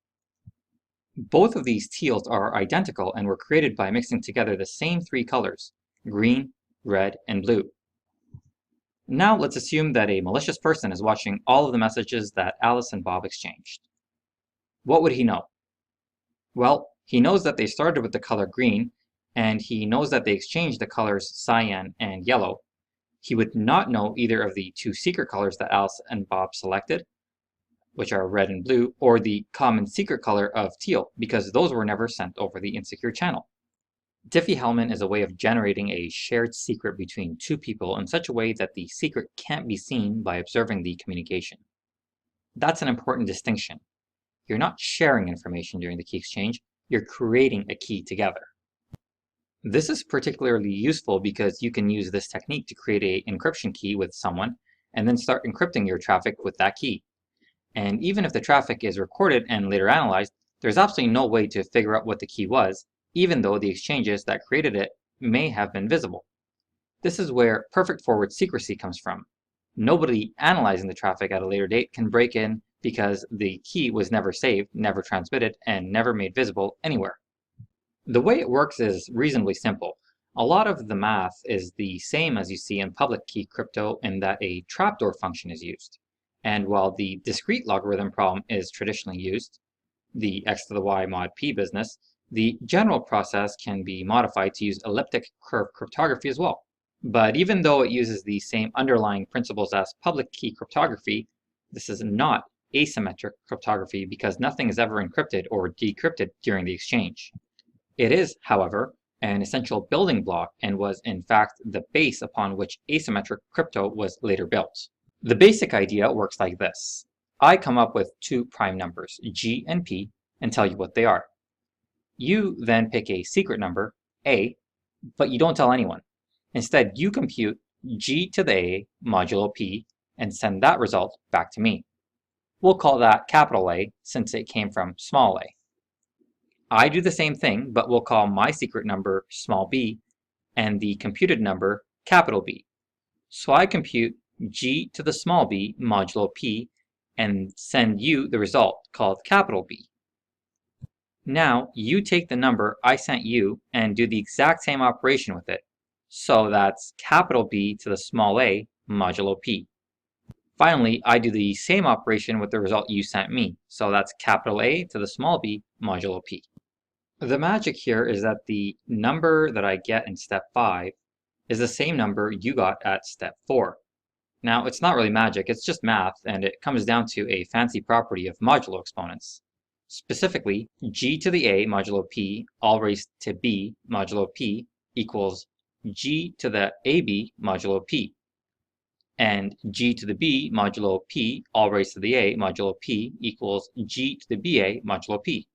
Both of these teals are identical and were created by mixing together the same three colors, green, red, and blue. Now let's assume that a malicious person is watching all of the messages that Alice and Bob exchanged. What would he know? Well, he knows that they started with the color green, and he knows that they exchanged the colors cyan and yellow. He would not know either of the two secret colors that Alice and Bob selected, which are red and blue, or the common secret color of teal, because those were never sent over the insecure channel. Diffie-Hellman is a way of generating a shared secret between two people in such a way that the secret can't be seen by observing the communication. That's an important distinction. You're not sharing information during the key exchange, you're creating a key together. This is particularly useful because you can use this technique to create an encryption key with someone and then start encrypting your traffic with that key. And even if the traffic is recorded and later analyzed, there's absolutely no way to figure out what the key was, even though the exchanges that created it may have been visible. This is where perfect forward secrecy comes from. Nobody analyzing the traffic at a later date can break in because the key was never saved, never transmitted, and never made visible anywhere. The way it works is reasonably simple. A lot of the math is the same as you see in public key crypto in that a trapdoor function is used. And while the discrete logarithm problem is traditionally used, the x to the y mod p business, the general process can be modified to use elliptic curve cryptography as well. But even though it uses the same underlying principles as public key cryptography, this is not asymmetric cryptography because nothing is ever encrypted or decrypted during the exchange. It is, however, an essential building block and was in fact the base upon which asymmetric crypto was later built. The basic idea works like this. I come up with two prime numbers, G and P, and tell you what they are. You then pick a secret number, A, but you don't tell anyone. Instead, you compute G to the A modulo P and send that result back to me. We'll call that capital A since it came from small a. I do the same thing, but we'll call my secret number small b and the computed number capital B. So I compute G to the small b modulo P and send you the result called capital B. Now you take the number I sent you and do the exact same operation with it. So that's capital B to the small a modulo P. Finally, I do the same operation with the result you sent me. So that's capital A to the small b modulo P. The magic here is that the number that I get in step 5 is the same number you got at step 4. Now, it's not really magic, it's just math, and it comes down to a fancy property of modulo exponents. Specifically, G to the A modulo P all raised to B modulo P equals G to the AB modulo P. And G to the B modulo P all raised to the A modulo P equals G to the BA modulo P.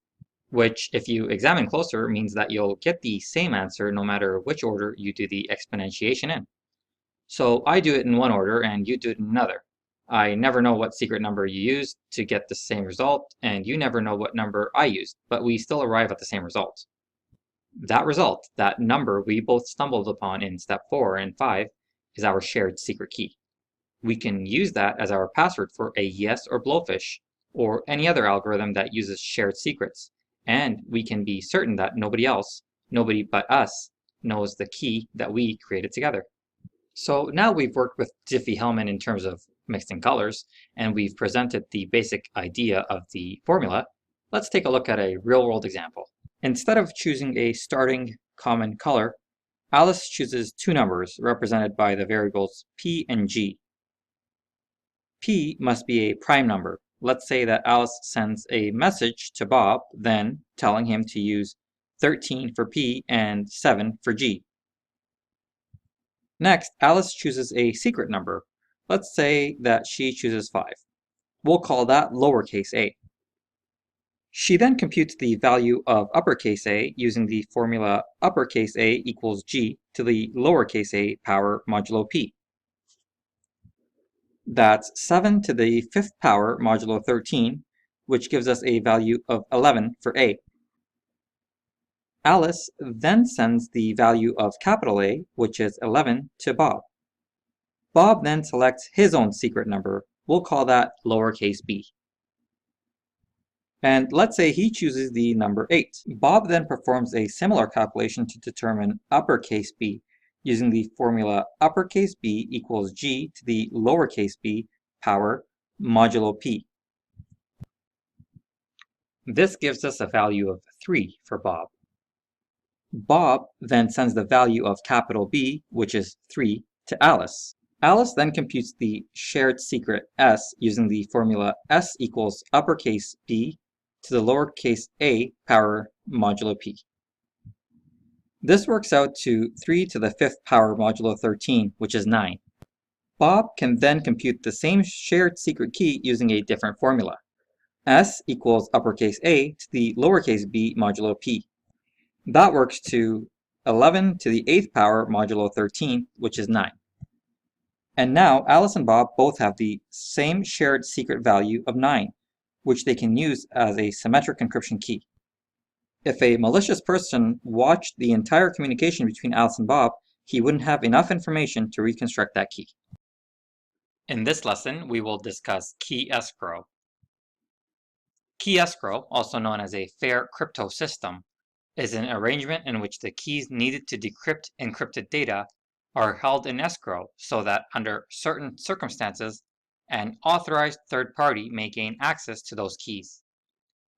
Which, if you examine closer, means that you'll get the same answer no matter which order you do the exponentiation in. So I do it in one order and you do it in another. I never know what secret number you used to get the same result, and you never know what number I used, but we still arrive at the same result. That result, that number we both stumbled upon in step 4 and 5, is our shared secret key. We can use that as our password for a yes or blowfish, or any other algorithm that uses shared secrets. And we can be certain that nobody else, nobody but us, knows the key that we created together. So now we've worked with Diffie-Hellman in terms of mixing colors, and we've presented the basic idea of the formula. Let's take a look at a real-world example. Instead of choosing a starting common color, Alice chooses two numbers represented by the variables P and G. P must be a prime number. Let's say that Alice sends a message to Bob, then telling him to use 13 for P and 7 for G. Next, Alice chooses a secret number. Let's say that she chooses 5. We'll call that lowercase a. She then computes the value of uppercase a using the formula uppercase A equals G to the lowercase a power modulo P. That's 7 to the 5th power modulo 13, which gives us a value of 11 for A. Alice then sends the value of capital A, which is 11, to Bob. Bob then selects his own secret number. We'll call that lowercase b. And let's say he chooses the number 8. Bob then performs a similar calculation to determine uppercase b, using the formula uppercase B equals G to the lowercase b power modulo P. This gives us a value of 3 for Bob. Bob then sends the value of capital B, which is 3, to Alice. Alice then computes the shared secret S using the formula S equals uppercase B to the lowercase a power modulo P. This works out to 3 to the 5th power modulo 13, which is 9. Bob can then compute the same shared secret key using a different formula. S equals uppercase A to the lowercase b modulo P. That works to 11 to the 8th power modulo 13, which is 9. And now Alice and Bob both have the same shared secret value of 9, which they can use as a symmetric encryption key. If a malicious person watched the entire communication between Alice and Bob, he wouldn't have enough information to reconstruct that key. In this lesson, we will discuss key escrow. Key escrow, also known as a fair crypto system, is an arrangement in which the keys needed to decrypt encrypted data are held in escrow so that under certain circumstances, an authorized third party may gain access to those keys.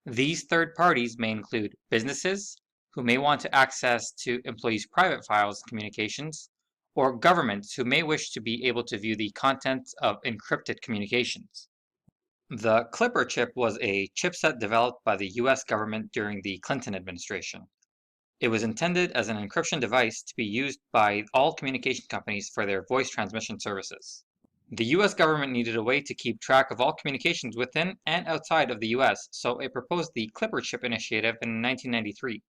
These third parties may include businesses who may want to access to employees' private files and communications, or governments who may wish to be able to view the contents of encrypted communications. The Clipper chip was a chipset developed by the US government during the Clinton administration. It was intended as an encryption device to be used by all communication companies for their voice transmission services. The US government needed a way to keep track of all communications within and outside of the US, so it proposed the Clipper chip initiative in 1993.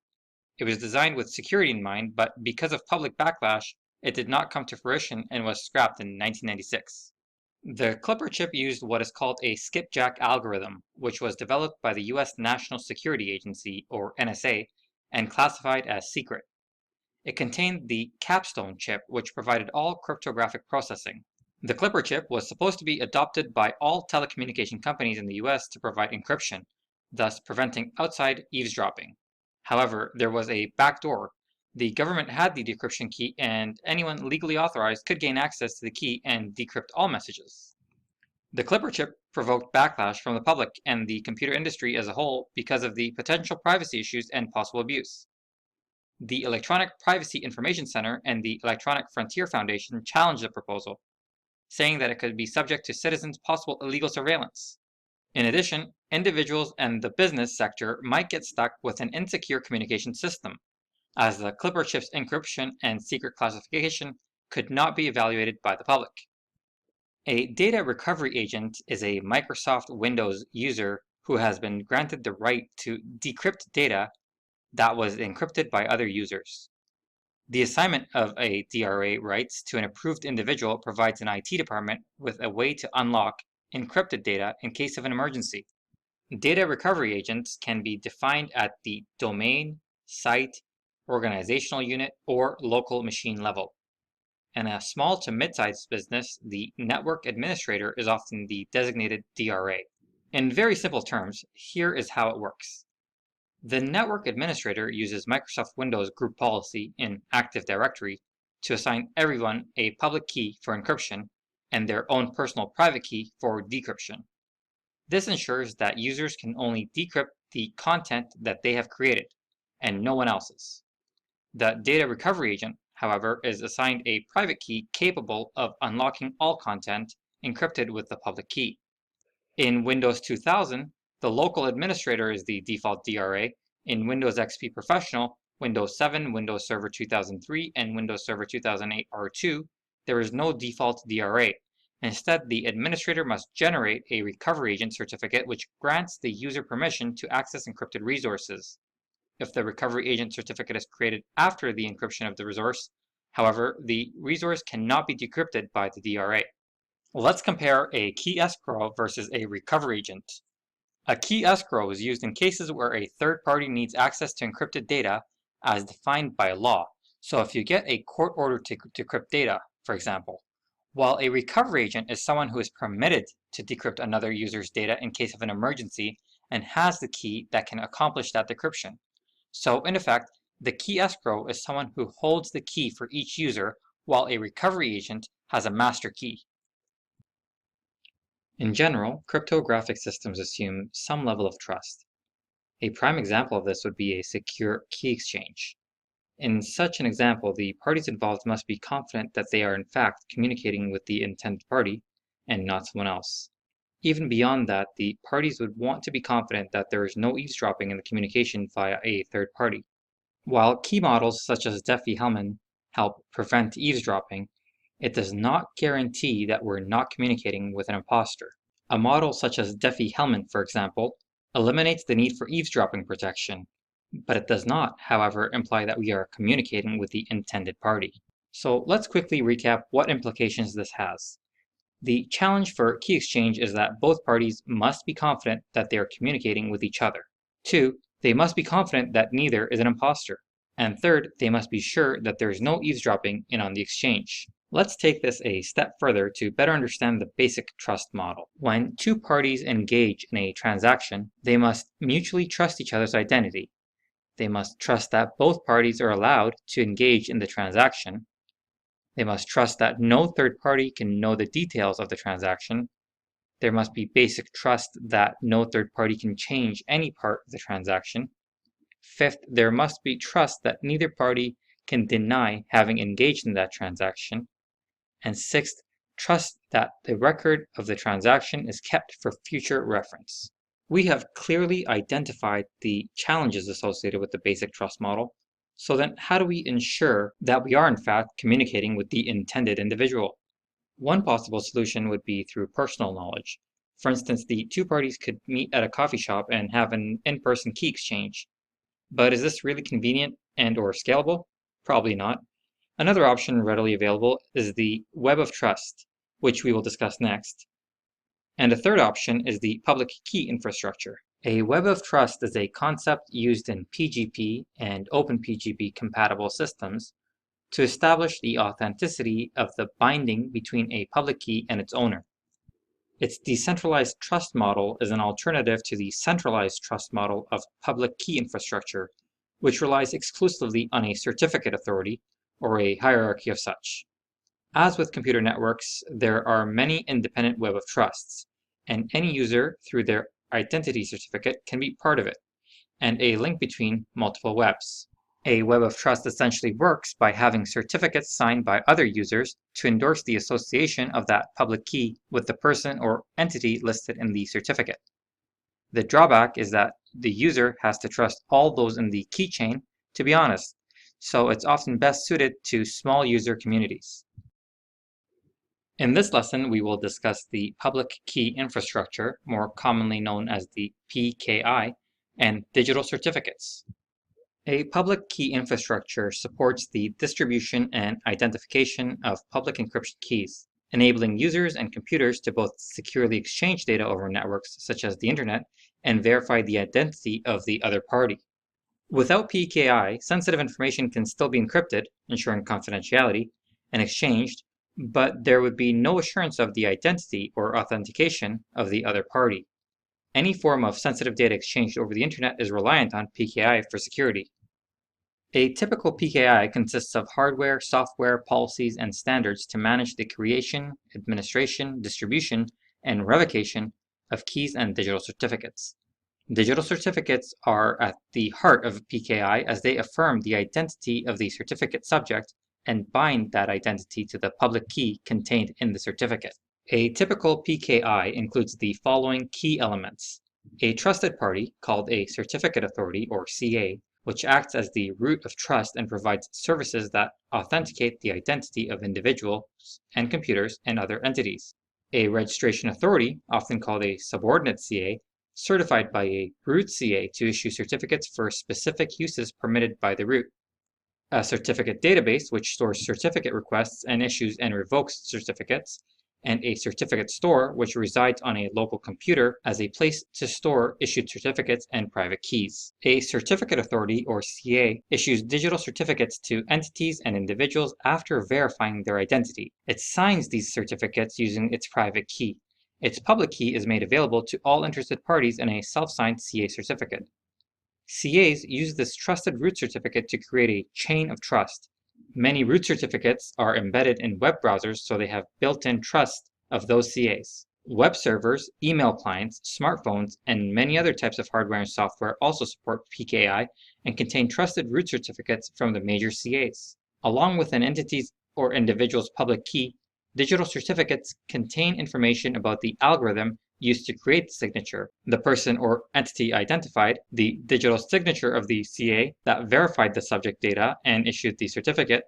It was designed with security in mind, but because of public backlash, it did not come to fruition and was scrapped in 1996. The Clipper chip used what is called a skipjack algorithm, which was developed by the US National Security Agency, or NSA, and classified as secret. It contained the Capstone chip, which provided all cryptographic processing. The Clipper chip was supposed to be adopted by all telecommunication companies in the US to provide encryption, thus preventing outside eavesdropping. However, there was a backdoor. The government had the decryption key, and anyone legally authorized could gain access to the key and decrypt all messages. The Clipper chip provoked backlash from the public and the computer industry as a whole because of the potential privacy issues and possible abuse. The Electronic Privacy Information Center and the Electronic Frontier Foundation challenged the proposal, saying that it could be subject to citizens' possible illegal surveillance. In addition, individuals and the business sector might get stuck with an insecure communication system, as the Clipper chip's encryption and secret classification could not be evaluated by the public. A data recovery agent is a Microsoft Windows user who has been granted the right to decrypt data that was encrypted by other users. The assignment of a DRA rights to an approved individual provides an IT department with a way to unlock encrypted data in case of an emergency. Data recovery agents can be defined at the domain, site, organizational unit, or local machine level. In a small to mid-sized business, the network administrator is often the designated DRA. In very simple terms, here is how it works. The network administrator uses Microsoft Windows group policy in Active Directory to assign everyone a public key for encryption and their own personal private key for decryption. This ensures that users can only decrypt the content that they have created, and no one else's. The data recovery agent, however, is assigned a private key capable of unlocking all content encrypted with the public key. In Windows 2000, the local administrator is the default DRA. In Windows XP Professional, Windows 7, Windows Server 2003, and Windows Server 2008 R2, there is no default DRA. Instead, the administrator must generate a recovery agent certificate which grants the user permission to access encrypted resources. If the recovery agent certificate is created after the encryption of the resource, however, the resource cannot be decrypted by the DRA. Let's compare a key escrow versus a recovery agent. A key escrow is used in cases where a third party needs access to encrypted data as defined by law. So if you get a court order to decrypt data, for example, while a recovery agent is someone who is permitted to decrypt another user's data in case of an emergency and has the key that can accomplish that decryption. So in effect, the key escrow is someone who holds the key for each user, while a recovery agent has a master key. In general, cryptographic systems assume some level of trust. A prime example of this would be a secure key exchange. In such an example, the parties involved must be confident that they are in fact communicating with the intended party and not someone else. Even beyond that, the parties would want to be confident that there is no eavesdropping in the communication via a third party. While key models such as Diffie-Hellman help prevent eavesdropping, it does not guarantee that we're not communicating with an imposter. A model such as Diffie-Hellman, for example, eliminates the need for eavesdropping protection, but it does not, however, imply that we are communicating with the intended party. So let's quickly recap what implications this has. The challenge for key exchange is that both parties must be confident that they are communicating with each other. 2, they must be confident that neither is an imposter. And 3rd, they must be sure that there is no eavesdropping in on the exchange. Let's take this a step further to better understand the basic trust model. When two parties engage in a transaction, they must mutually trust each other's identity. They must trust that both parties are allowed to engage in the transaction. They must trust that no third party can know the details of the transaction. There must be basic trust that no third party can change any part of the transaction. 5th, there must be trust that neither party can deny having engaged in that transaction. And 6th, trust that the record of the transaction is kept for future reference. We have clearly identified the challenges associated with the basic trust model. So then how do we ensure that we are in fact communicating with the intended individual? One possible solution would be through personal knowledge. For instance, the two parties could meet at a coffee shop and have an in-person key exchange. But is this really convenient and/or scalable? Probably not. Another option readily available is the Web of Trust, which we will discuss next. And a third option is the public key infrastructure. A Web of Trust is a concept used in PGP and OpenPGP compatible systems to establish the authenticity of the binding between a public key and its owner. Its decentralized trust model is an alternative to the centralized trust model of public key infrastructure, which relies exclusively on a certificate authority or a hierarchy of such. As with computer networks, there are many independent Web of Trusts, and any user, through their identity certificate, can be part of it, and a link between multiple webs. A Web of Trust essentially works by having certificates signed by other users to endorse the association of that public key with the person or entity listed in the certificate. The drawback is that the user has to trust all those in the key chain to be honest, so it's often best suited to small user communities. In this lesson, we will discuss the public key infrastructure, more commonly known as the PKI, and digital certificates. A public key infrastructure supports the distribution and identification of public encryption keys, enabling users and computers to both securely exchange data over networks such as the internet and verify the identity of the other party. Without PKI, sensitive information can still be encrypted, ensuring confidentiality, and exchanged, but there would be no assurance of the identity or authentication of the other party. Any form of sensitive data exchanged over the internet is reliant on PKI for security. A typical PKI consists of hardware, software, policies, and standards to manage the creation, administration, distribution, and revocation of keys and digital certificates. Digital certificates are at the heart of PKI as they affirm the identity of the certificate subject and bind that identity to the public key contained in the certificate. A typical PKI includes the following key elements: a trusted party, called a certificate authority or CA, which acts as the root of trust and provides services that authenticate the identity of individuals and computers and other entities. A registration authority, often called a subordinate CA, certified by a root CA to issue certificates for specific uses permitted by the root. A certificate database, which stores certificate requests and issues and revokes certificates, and a certificate store, which resides on a local computer as a place to store issued certificates and private keys. A certificate authority, or CA, issues digital certificates to entities and individuals after verifying their identity. It signs these certificates using its private key. Its public key is made available to all interested parties in a self-signed CA certificate. CAs use this trusted root certificate to create a chain of trust. Many root certificates are embedded in web browsers, so they have built-in trust of those CAs. Web servers, email clients, smartphones, and many other types of hardware and software also support PKI and contain trusted root certificates from the major CAs. Along with an entity's or individual's public key, digital certificates contain information about the algorithm used to create the signature, the person or entity identified, the digital signature of the CA that verified the subject data and issued the certificate,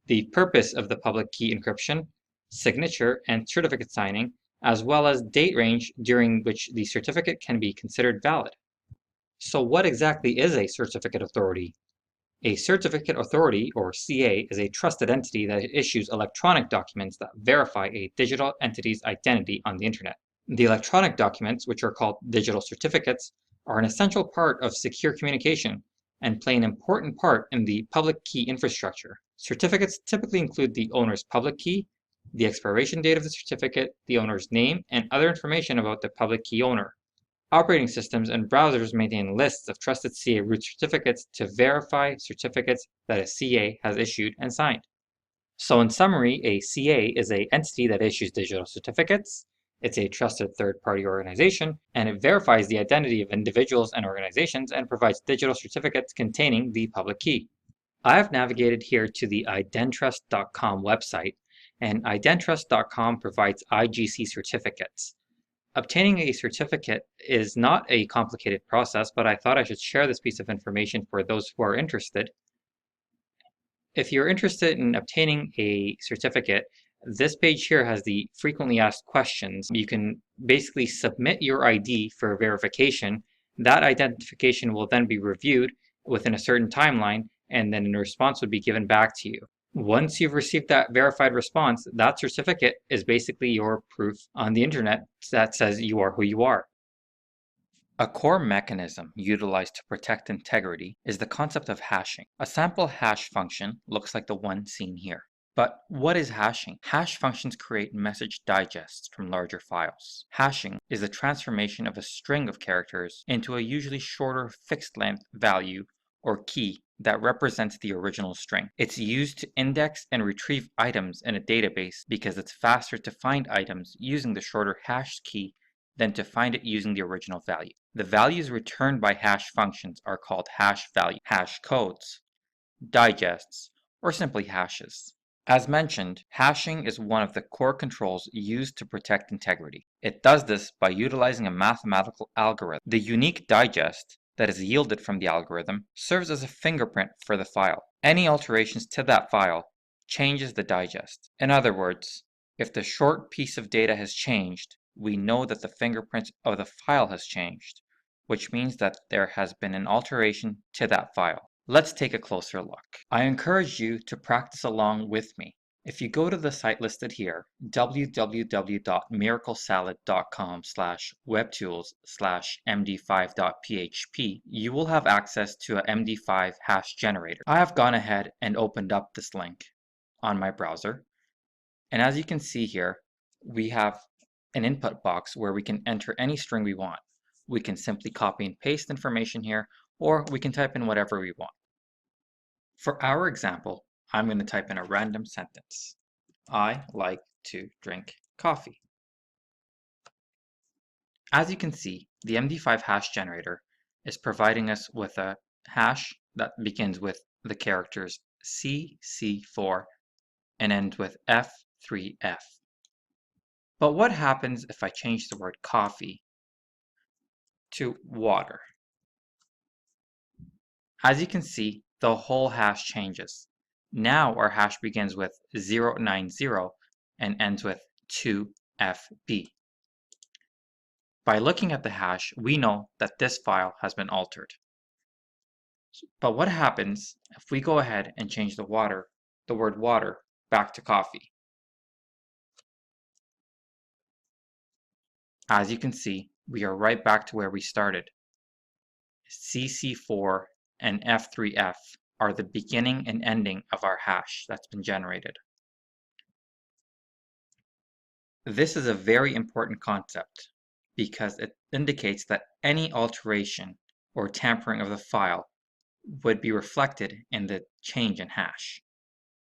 the purpose of the public key encryption, signature and certificate signing, as well as date range during which the certificate can be considered valid. So what exactly is a certificate authority? A certificate authority, or CA, is a trusted entity that issues electronic documents that verify a digital entity's identity on the internet. The electronic documents, which are called digital certificates, are an essential part of secure communication and play an important part in the public key infrastructure. Certificates typically include the owner's public key, the expiration date of the certificate, the owner's name, and other information about the public key owner. Operating systems and browsers maintain lists of trusted CA root certificates to verify certificates that a CA has issued and signed. So in summary, a CA is an entity that issues digital certificates. It's a trusted third-party organization, and it verifies the identity of individuals and organizations and provides digital certificates containing the public key. I have navigated here to the identrust.com website, and Identrust.com provides IGC certificates. Obtaining a certificate is not a complicated process, but I thought I should share this piece of information for those who are interested. If you're interested in obtaining a certificate, this page here has the frequently asked questions. You can basically submit your ID for verification. That identification will then be reviewed within a certain timeline, and then a response would be given back to you. Once you've received that verified response, that certificate is basically your proof on the internet that says you are who you are. A core mechanism utilized to protect integrity is the concept of hashing. A sample hash function looks like the one seen here. But what is hashing? Hash functions create message digests from larger files. Hashing is the transformation of a string of characters into a usually shorter fixed length value or key that represents the original string. It's used to index and retrieve items in a database because it's faster to find items using the shorter hashed key than to find it using the original value. The values returned by hash functions are called hash values, hash codes, digests, or simply hashes. As mentioned, hashing is one of the core controls used to protect integrity. It does this by utilizing a mathematical algorithm. The unique digest that is yielded from the algorithm serves as a fingerprint for the file. Any alterations to that file changes the digest. In other words, if the short piece of data has changed, we know that the fingerprint of the file has changed, which means that there has been an alteration to that file. Let's take a closer look. I encourage you to practice along with me. If you go to the site listed here, www.miraclesalad.com/webtools/md5.php, you will have access to a MD5 hash generator. I have gone ahead and opened up this link on my browser. And as you can see here, we have an input box where we can enter any string we want. We can simply copy and paste information here, or we can type in whatever we want. For our example, I'm going to type in a random sentence. I like to drink coffee. As you can see, the MD5 hash generator is providing us with a hash that begins with the characters CC4 and ends with F3F. But what happens if I change the word coffee to water? As you can see, the whole hash changes. Now our hash begins with 090 and ends with 2FB. By looking at the hash, we know that this file has been altered. But what happens if we go ahead and change the word water, back to coffee? As you can see, we are right back to where we started. CC4 and F3F are the beginning and ending of our hash that's been generated. This is a very important concept because it indicates that any alteration or tampering of the file would be reflected in the change in hash.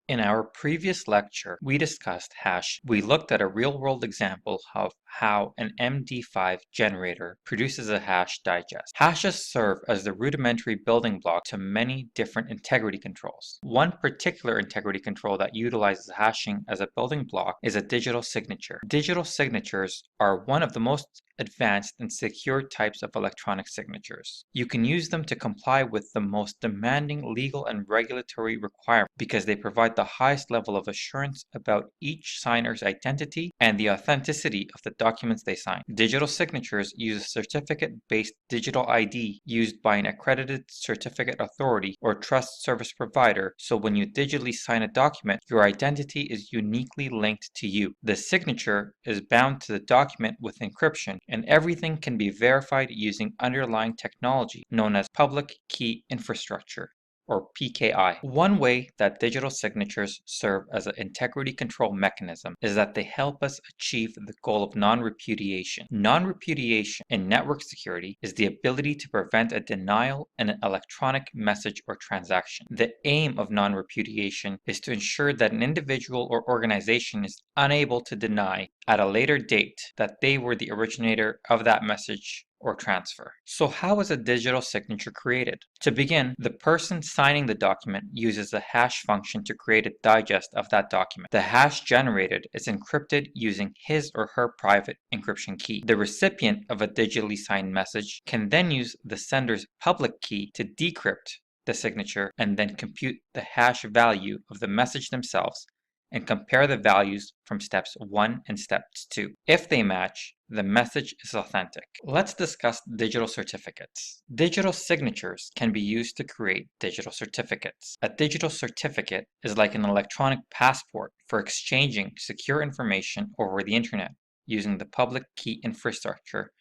In our previous lecture, we discussed hash. We looked at a real-world example of how an MD5 generator produces a hash digest. Hashes serve as the rudimentary building block to many different integrity controls. One particular integrity control that utilizes hashing as a building block is a digital signature. Digital signatures are one of the most advanced and secure types of electronic signatures. You can use them to comply with the most demanding legal and regulatory requirements because they provide the highest level of assurance about each signer's identity and the authenticity of the documents they sign. Digital signatures use a certificate-based digital ID used by an accredited certificate authority or trust service provider, so when you digitally sign a document, your identity is uniquely linked to you. The signature is bound to the document with encryption, and everything can be verified using underlying technology known as public key infrastructure, or PKI. One way that digital signatures serve as an integrity control mechanism is that they help us achieve the goal of non-repudiation. Non-repudiation in network security is the ability to prevent a denial in an electronic message or transaction. The aim of non-repudiation is to ensure that an individual or organization is unable to deny at a later date that they were the originator of that message or transfer. So how is a digital signature created? To begin, the person signing the document uses the hash function to create a digest of that document. The hash generated is encrypted using his or her private encryption key. The recipient of a digitally signed message can then use the sender's public key to decrypt the signature and then compute the hash value of the message themselves and compare the values from steps 1 and steps 2. If they match, the message is authentic. Let's discuss digital certificates. Digital signatures can be used to create digital certificates. A digital certificate is like an electronic passport for exchanging secure information over the internet using the public key infrastructure,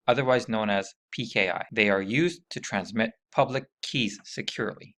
otherwise known as PKI. They are used to transmit public keys securely.